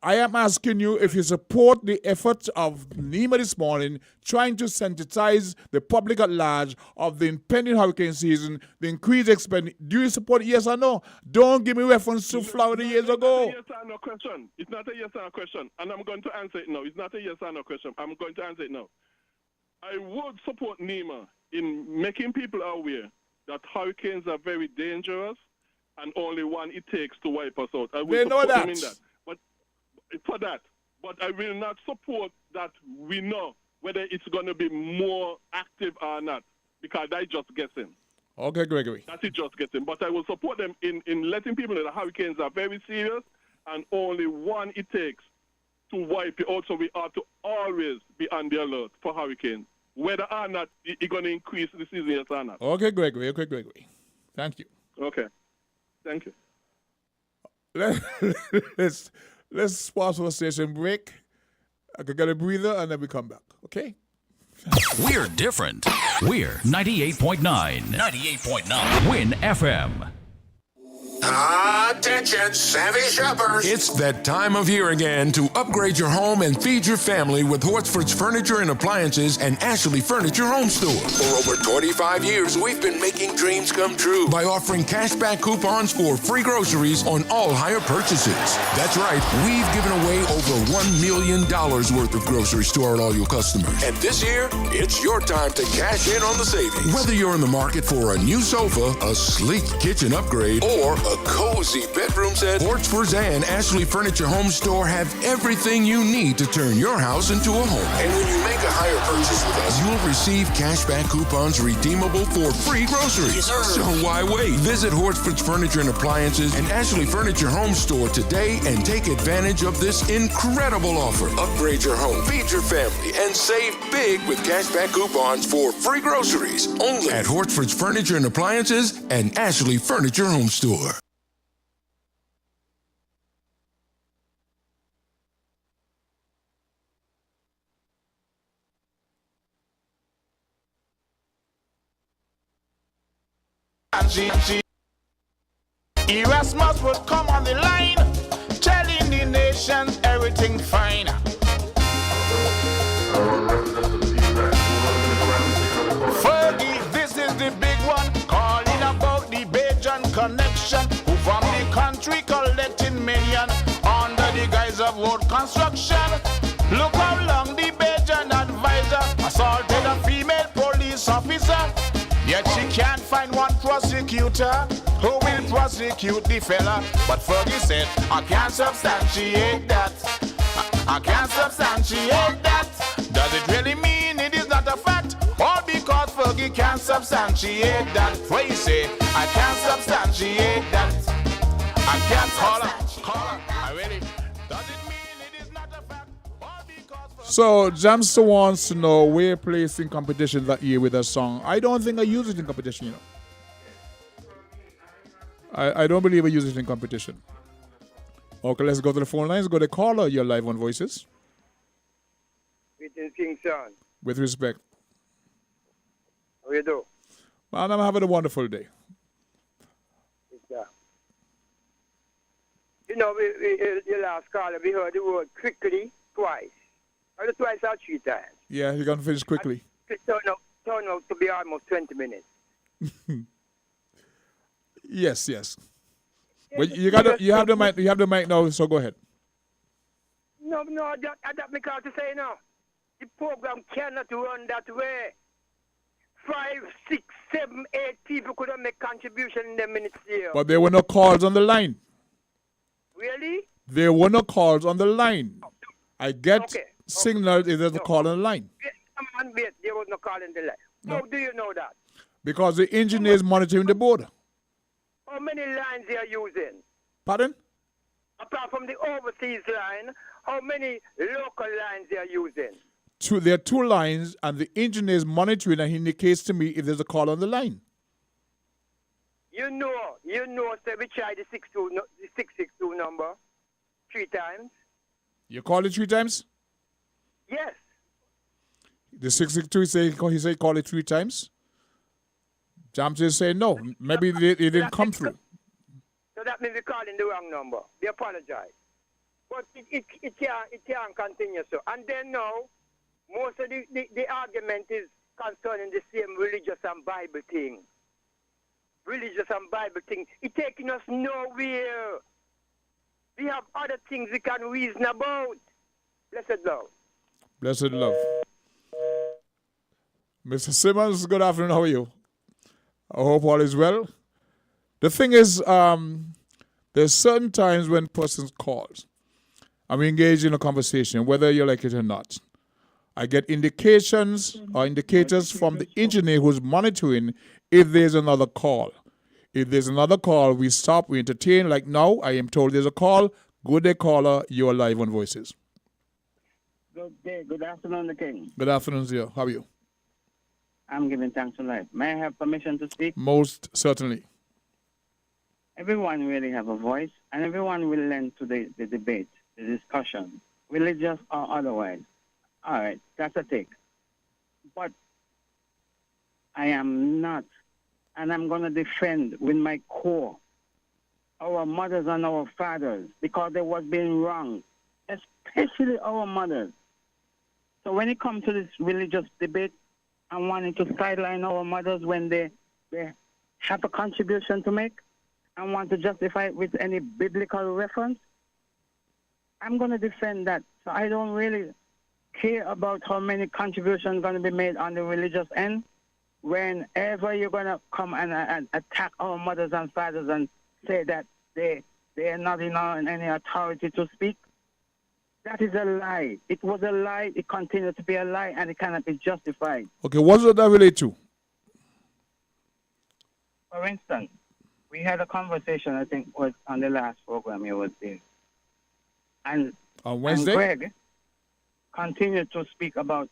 I am asking you if you support the efforts of NEMA this morning, trying to sensitize the public at large of the impending hurricane season, the increased expense. Do you support it, yes or no? Don't give me reference to Florida years ago. It's not a yes or no question. It's not a yes or no question. And I'm going to answer it now. It's not a yes or no question. I'm going to answer it now. I would support NEMA in making people aware that hurricanes are very dangerous and only one it takes to wipe us out. I will support them in that. But I will not support that we know whether it's going to be more active or not, because that's just guessing. Okay, Gregory. That's it, just guessing. But I will support them in letting people know that hurricanes are very serious and only one it takes to wipe it out. So we are to always be on the alert for hurricanes, whether or not it's going to increase the season, yes or not. Okay, Gregory. Thank you. Okay. Thank you. Let's pause for a station break. I can get a breather and then we come back. Okay? We're different. We're 98.9. 98.9. Win FM. Attention, savvy shoppers. It's that time of year again to upgrade your home and feed your family with Hortford's Furniture and Appliances and Ashley Furniture Home Store. For over 25 years, we've been making dreams come true by offering cashback coupons for free groceries on all hire purchases. That's right, we've given away over $1 million worth of groceries to our loyal customers. And this year, it's your time to cash in on the savings. Whether you're in the market for a new sofa, a sleek kitchen upgrade, or a cozy bedroom set, Hortford's and Ashley Furniture Home Store have everything you need to turn your house into a home. And when you make a higher purchase with us, you'll receive cashback coupons redeemable for free groceries. Yes, sir. So why wait? Visit Hortford's Furniture and Appliances and Ashley Furniture Home Store today and take advantage of this incredible offer. Upgrade your home, feed your family, and save big with cashback coupons for free groceries. Only at Hortford's Furniture and Appliances and Ashley Furniture Home Store. Erasmus would come on the line, telling the nations everything fine. Fergie, this is the big one, calling about the Bajan connection, who from the country collecting million under the guise of road construction. Look how long the Bajan advisor assaulted a female police officer. Yet she can't find one prosecutor who will prosecute the fella. But Fergie said, I can't substantiate that. I can't substantiate that. Does it really mean it is not a fact? All because Fergie can't substantiate that. Where you say, I can't substantiate that. I can't call her. I really. Does it mean it is not a fact? All because Fergie. So, Jamster wants to know where placed in competition that year with a song. I don't think I use it in competition, you know. I don't believe I use it in competition. Okay, let's go to the phone lines. Go to caller. You're live on Voices. Greetings, King Son. With respect. How you do? Man, I'm having a wonderful day. Yeah. You know, your last caller, we heard the word quickly twice. Or twice or three times. Yeah, you're going to finish quickly. It turned out to be almost 20 minutes. Yes. Well, you have the mic now, so go ahead. No, that because to say no. The program cannot run that way. 5, 6, 7, 8 people could have made contribution in the minutes here. But there were no calls on the line. Really? There were no calls on the line. I get signals if there's a call on the line. Wait, there was no call in the line. No. How do you know that? Because the engineer is monitoring the board. How many lines they are using? Pardon? Apart from the overseas line, how many local lines they are using? There are 2 lines, and the engineer is monitoring, and he indicates to me if there's a call on the line. You know, so we tried the 662 number 3 times. You called it 3 times? Yes. The 662, he said call it 3 times? James is saying no. Maybe it didn't come through. So that means we're calling the wrong number. We apologize. But it can't continue so. And then now, most of the argument is concerning the same religious and Bible thing. Religious and Bible thing. It's taking us nowhere. We have other things we can reason about. Blessed love. Blessed love. Mr. Simmons, good afternoon. How are you? I hope all is well. The thing is, there's certain times when persons calls and we engage in a conversation, whether you like it or not. I get indications or indicators from the engineer who's monitoring if there's another call. If there's another call, we stop, we entertain. Like now, I am told there's a call. Good day, caller. You are live on Voices. Good day. Good afternoon, the King. Good afternoon, Zia. How are you? I'm giving thanks to life. May I have permission to speak? Most certainly. Everyone really have a voice, and everyone will lend to the debate, the discussion, religious or otherwise. All right, that's a take. But I am not, and I'm going to defend with my core our mothers and our fathers because they was being wrong, especially our mothers. So when it comes to this religious debate, I'm wanting to sideline our mothers when they have a contribution to make and want to justify it with any biblical reference. I'm going to defend that. So I don't really care about how many contributions going to be made on the religious end. Whenever you're going to come and attack our mothers and fathers and say that they are not in any authority to speak, that is a lie. It was a lie, it continues to be a lie, and it cannot be justified. Okay, what does that relate to? For instance, we had a conversation, I think, was on the last program you was there. And on Wednesday? And Greg continued to speak about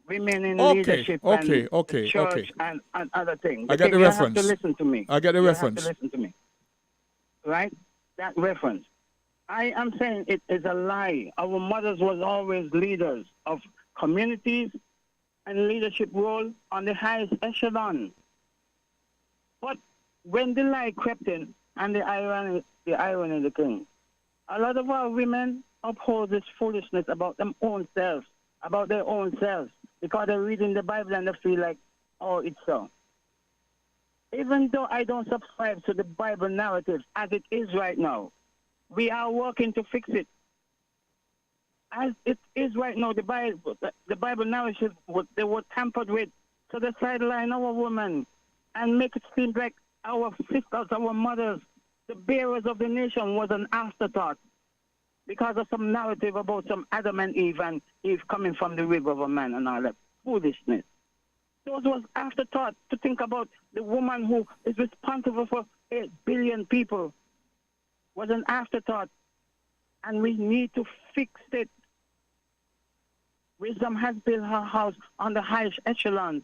women in leadership and church and other things. I get the reference. You have to listen to me. I get the reference. You have to listen to me. Right? That reference. I am saying it is a lie. Our mothers was always leaders of communities and leadership role on the highest echelon. But when the lie crept in, and the irony of the King, a lot of our women uphold this foolishness about their own selves, because they're reading the Bible and they feel like, oh, it's so. Even though I don't subscribe to the Bible narrative as it is right now, we are working to fix it. As it is right now, the Bible narrative, they were tampered with. So they sideline our women and make it seem like our sisters, our mothers, the bearers of the nation was an afterthought because of some narrative about some Adam and Eve coming from the rib of a man and all that foolishness. Those was afterthought to think about the woman who is responsible for 8 billion people was an afterthought, and we need to fix it. Wisdom has built her house on the highest echelons.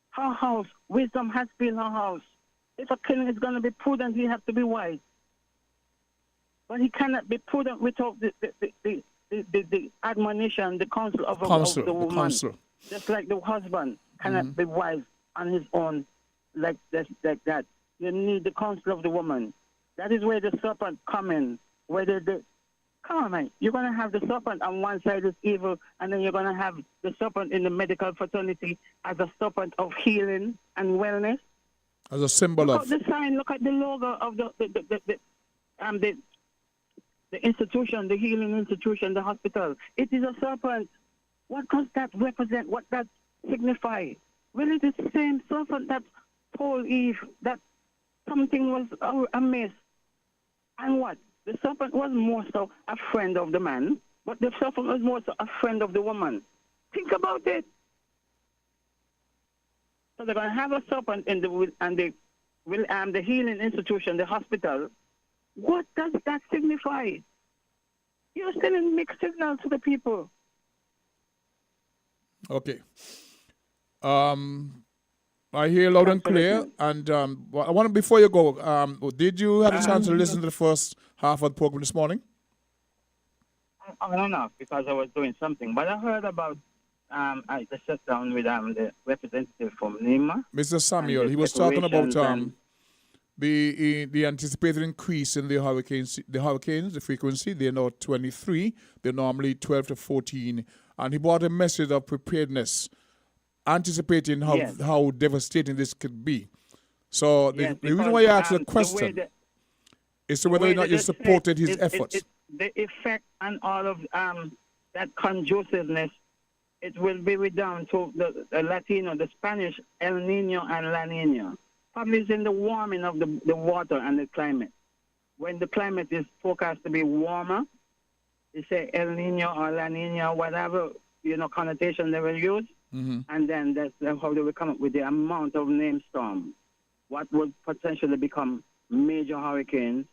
Her house, wisdom has built her house. If a king is going to be prudent, he has to be wise. But he cannot be prudent without the admonition, the counsel of the woman. Just like the husband cannot be wise on his own like that. You need the counsel of the woman. That is where the serpent come in. Come on, man. You're going to have the serpent on one side is evil, and then you're going to have the serpent in the medical fraternity as a serpent of healing and wellness. As a symbol of... Look at the sign. Look at the logo of the institution, the healing institution, the hospital. It is a serpent. What does that represent? What does that signify? Well, it is the same serpent that told Eve that something was amiss. And what? The serpent was more so a friend of the man, but the serpent was more so a friend of the woman. Think about it. So they're going to have a serpent in the healing institution, the hospital. What does that signify? You're sending mixed signals to the people. Okay. I hear loud and clear. And I want to, before you go, did you have a chance to listen to the first half of the program this morning? I don't know, because I was doing something. But I heard about, I sat down with the representative from NEMA. Mr. Samuel, he was talking about the anticipated increase in the hurricanes, the frequency. They're now 23. They're normally 12 to 14. And he brought a message of preparedness, anticipating how devastating this could be. So the reason why I asked the question is to whether or not you supported his efforts. The effect and all of that conduciveness, it will be down to the Latino, the Spanish, El Nino and La Nina. Probably it's in the warming of the water and the climate. When the climate is forecast to be warmer, they say El Nino or La Nina, whatever, connotation they will use. Mm-hmm. And then that's how they will come up with the amount of named storms. What would potentially become major hurricanes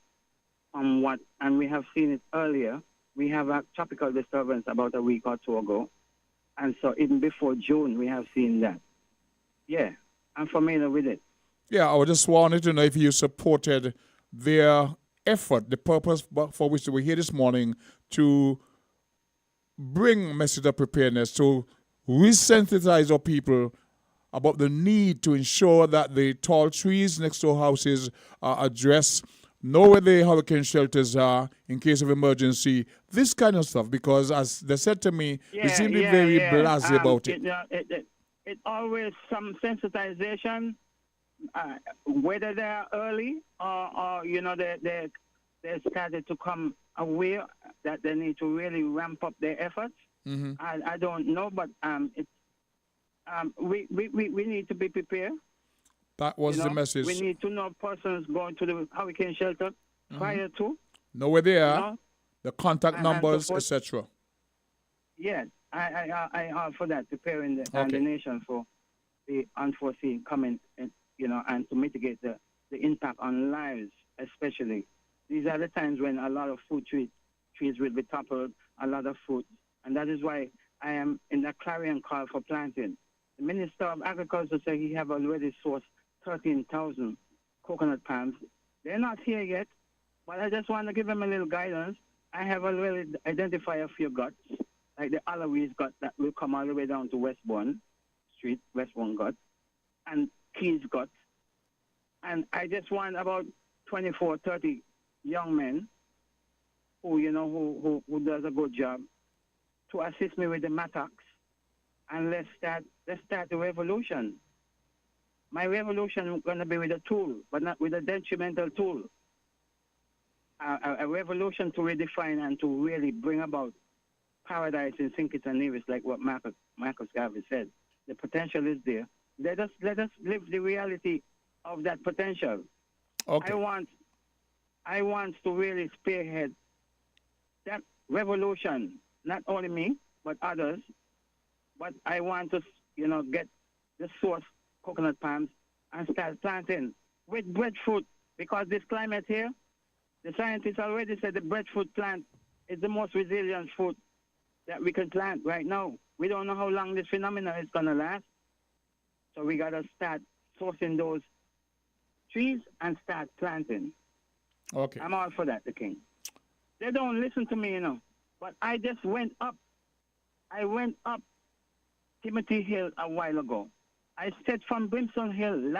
and we have seen it earlier. We have a tropical disturbance about a week or two ago. And so even before June, we have seen that. Yeah, I'm familiar with it. Yeah, I just wanted to know if you supported their effort, the purpose for which we're here this morning, to bring a message of preparedness, to resensitize our people about the need to ensure that the tall trees next to houses are addressed, know where the hurricane shelters are in case of emergency, this kind of stuff, because as they said to me, they seem to be very blasé about it. It always some sensitization, whether they're early or they started to come aware that they need to really ramp up their efforts. Mm-hmm. I don't know, but we need to be prepared. That was the message. We need to know persons going to the hurricane shelter prior to. Know where they are, the contact numbers, etc. Yes, I offer that, preparing the nation for the unforeseen coming, and to mitigate the impact on lives, especially. These are the times when a lot of food trees will be toppled, a lot of food. And that is why I am in the clarion call for planting. The Minister of Agriculture said he have already sourced 13,000 coconut palms. They're not here yet, but I just want to give them a little guidance. I have already identified a few guts, like the Alois gut that will come all the way down to Westbourne Street, Westbourne gut, and Keys gut. And I just want about 24, 30 young men who does a good job to assist me with the mattocks, and let's start the revolution. My revolution is going to be with a tool, but not with a detrimental tool. A revolution to redefine and to really bring about paradise in St. Kitts and Nevis, like what Marcus Garvey said. The potential is there. Let us live the reality of that potential. Okay. I want to really spearhead that revolution, not only me, but others. But I want to, get the source coconut palms and start planting with breadfruit, because this climate here, the scientists already said the breadfruit plant is the most resilient fruit that we can plant right now. We don't know how long this phenomenon is going to last. So we got to start sourcing those trees and start planting. Okay. I'm all for that, the king. They don't listen to me, But I just went up. I went up Timothy Hill a while ago. I said from Brimstone Hill,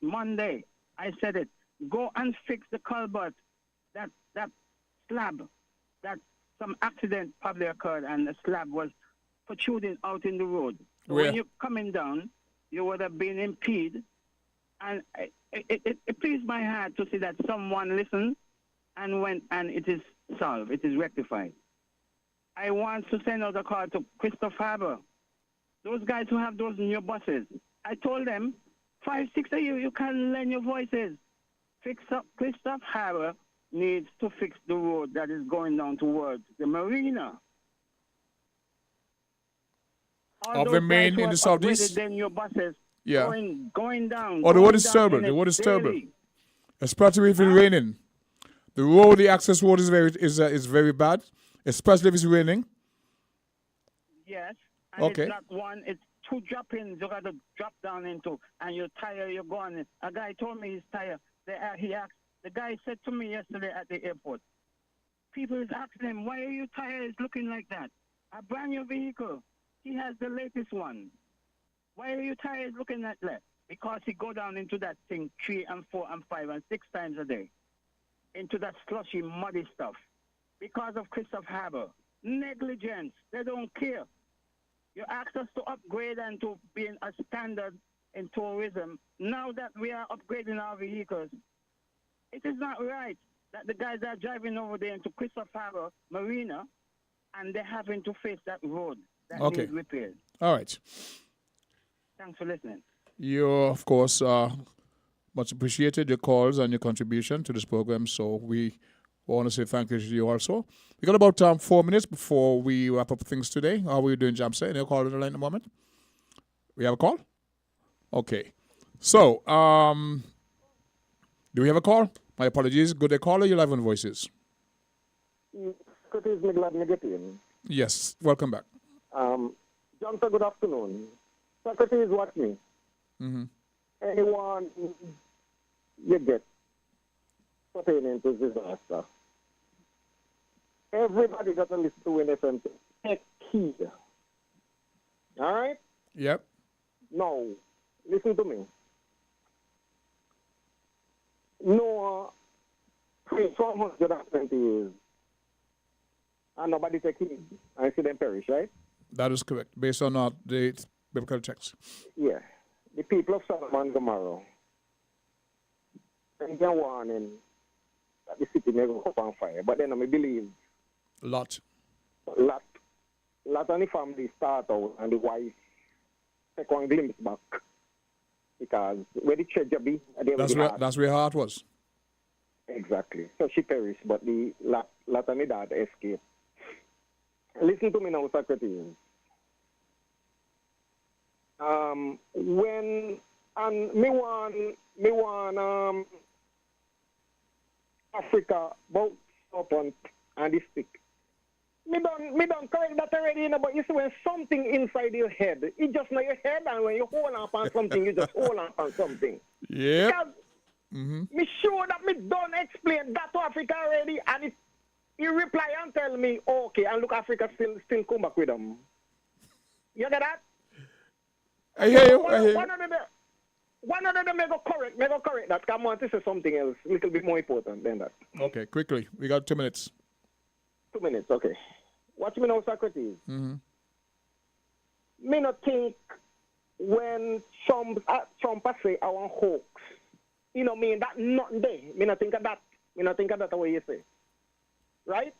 Monday, I said it. Go and fix the culvert, that slab, that some accident probably occurred and the slab was protruding out in the road. So when you're coming down, you would have been impeded. And it pleased my heart to see that someone listened and went, and it is solved, it is rectified. I want to send out a call to Christoph Harbour. Those guys who have those new buses, I told them, 5, 6 of you can lend your voices. Fix up. Christoph Harbour needs to fix the road that is going down towards the marina. Of the main in the southeast? Then your buses going down. Oh, the road is terrible. The road is terrible. Especially if it's raining. The road, the access road is very bad, especially if it's raining. Yes. And okay. It's not one, it's 2 drop-ins you got to drop down into, and you're tired, you're going. A guy told me he's tired. The guy said to me yesterday at the airport, people is asking him, why are you tired? It's looking like that. A brand new vehicle. He has the latest one. Why are you tired looking at that? Because he go down into that thing 3 and 4 and 5 and 6 times a day. Into that slushy, muddy stuff. Because of Christoph Harbour. Negligence. They don't care. You asked us to upgrade and to be a standard in tourism. Now that we are upgrading our vehicles, it is not right that the guys are driving over there into Christoph Harbour Marina and they're having to face that road that needs repairs. All right. Thanks for listening. You, of course, much appreciated your calls and your contribution to this program, so we want to say thank you to you also. We got about 4 minutes before we wrap up things today. How are we doing, Jamsa? Any call on the line at the moment? We have a call? Okay. So, do we have a call? My apologies. Good day, caller. You're live on Voices. Socrates, glad to get in. Yes. Welcome back. Johnson, good afternoon. Socrates, watch me. Mm-hmm. Anyone you get pertaining to disaster, everybody got to listen to WINNFM. Take heed. All right? Yep. Now, listen to me. Noah prayed 420 years, and nobody take heed. I see them perish, right? That is correct, based on the biblical text. Yeah. The people of Sodom and Gomorrah, they get warning that the city may go up on fire. But then I believe Lot and the family start out and the wife take one glimpse back. Because where the treasure be, that's where her heart was. Exactly. So she perished, but the Lot and the dad escaped. Listen to me now, Socrates. When me want Africa both up and the stick. Me don't correct that already, you know, but you see when something inside your head, it just not your head, and when you hold on something, you just hold on something. Yeah. Me sure that me don't explain that to Africa already, and he reply and tell me, okay, and look, Africa still come back with them. You get that? I hear you. One of them may go correct that. I want to say something else, a little bit more important than that. Okay, quickly. We got 2 minutes. 2 minutes, okay. Watch me now, Socrates. Mm-hmm. Me not think when Trump say I want hoax, you know, mean that nothing there. Me not think of that. Me not think of that the way you say. Right?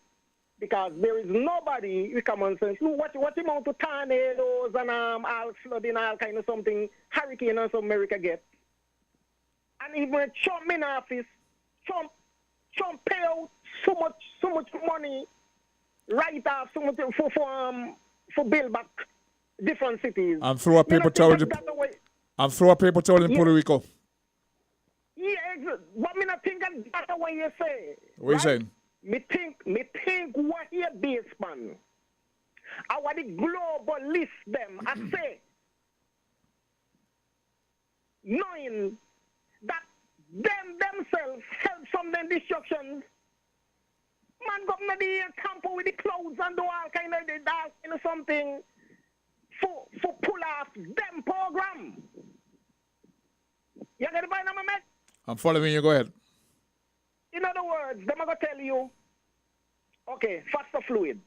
Because there is nobody with common sense. Look, what amount of tornadoes and all flooding, all kind of something, hurricane and some America get. And even when Trump in office, Trump pay out so much money, right off so much for build back different cities. And throw a paper towel in Puerto Rico. Yeah, but me not think of that the way you say. What are you saying? Me think what here based man. Our the globalists them, I say, knowing that them themselves help from them destructions. Man got to the camp with the clouds and do all kind of something for pull off them program. You get the point, man? I'm following you. Go ahead. In other words, them are going to tell you, okay, faster fluid.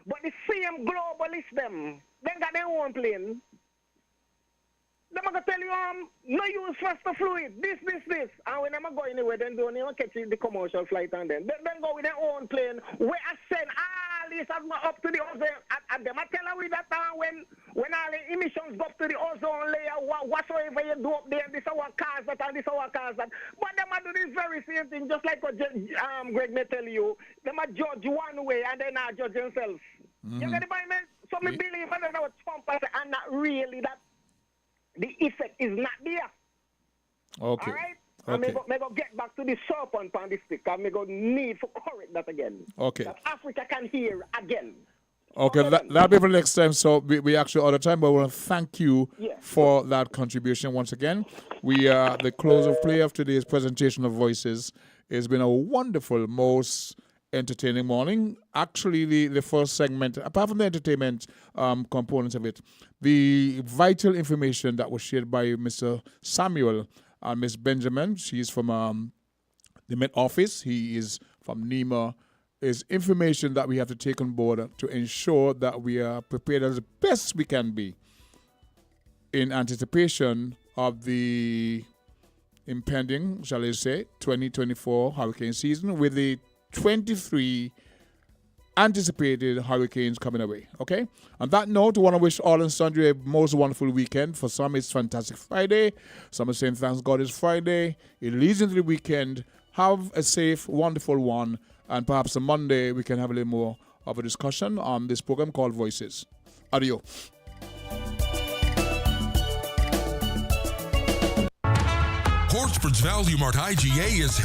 But the same globalists, them got their own plane. Them are going to tell you, no use faster fluid, this. And when them go anywhere, then don't even catch the commercial flight and then go with their own plane, where I send all this up to the other, and them I tell you that when all the emission bounce up to the ozone layer, whatsoever you do up there, this is our cause that and this is our cause that. But them a do this very same thing, just like what Greg may tell you. Them a judge one way and then I judge themselves. You get the point, man? So me believe that our Trump and not really that the effect is not there. Okay. All right? Okay. And me go get back to the serpent on the stick and me go need to correct that again. Okay. That Africa can hear again. Okay, that'll be for next time. So we actually out of time, but I want to thank you for that contribution once again. We are the close of play of today's presentation of Voices. It's been a wonderful, most entertaining morning. Actually, the first segment, apart from the entertainment components of it, the vital information that was shared by Mr. Samuel and Miss Benjamin, she's from the Met Office, he is from NEMA, is information that we have to take on board to ensure that we are prepared as best we can be in anticipation of the impending, shall I say, 2024 hurricane season with the 23 anticipated hurricanes coming away. Okay? On that note, I want to wish all and sundry a most wonderful weekend. For some, it's Fantastic Friday. Some are saying thanks God it's Friday. It leads into the weekend. Have a safe, wonderful one. And perhaps on Monday, we can have a little more of a discussion on this program called Voices. Adios. Hortsford's Value Mart IGA is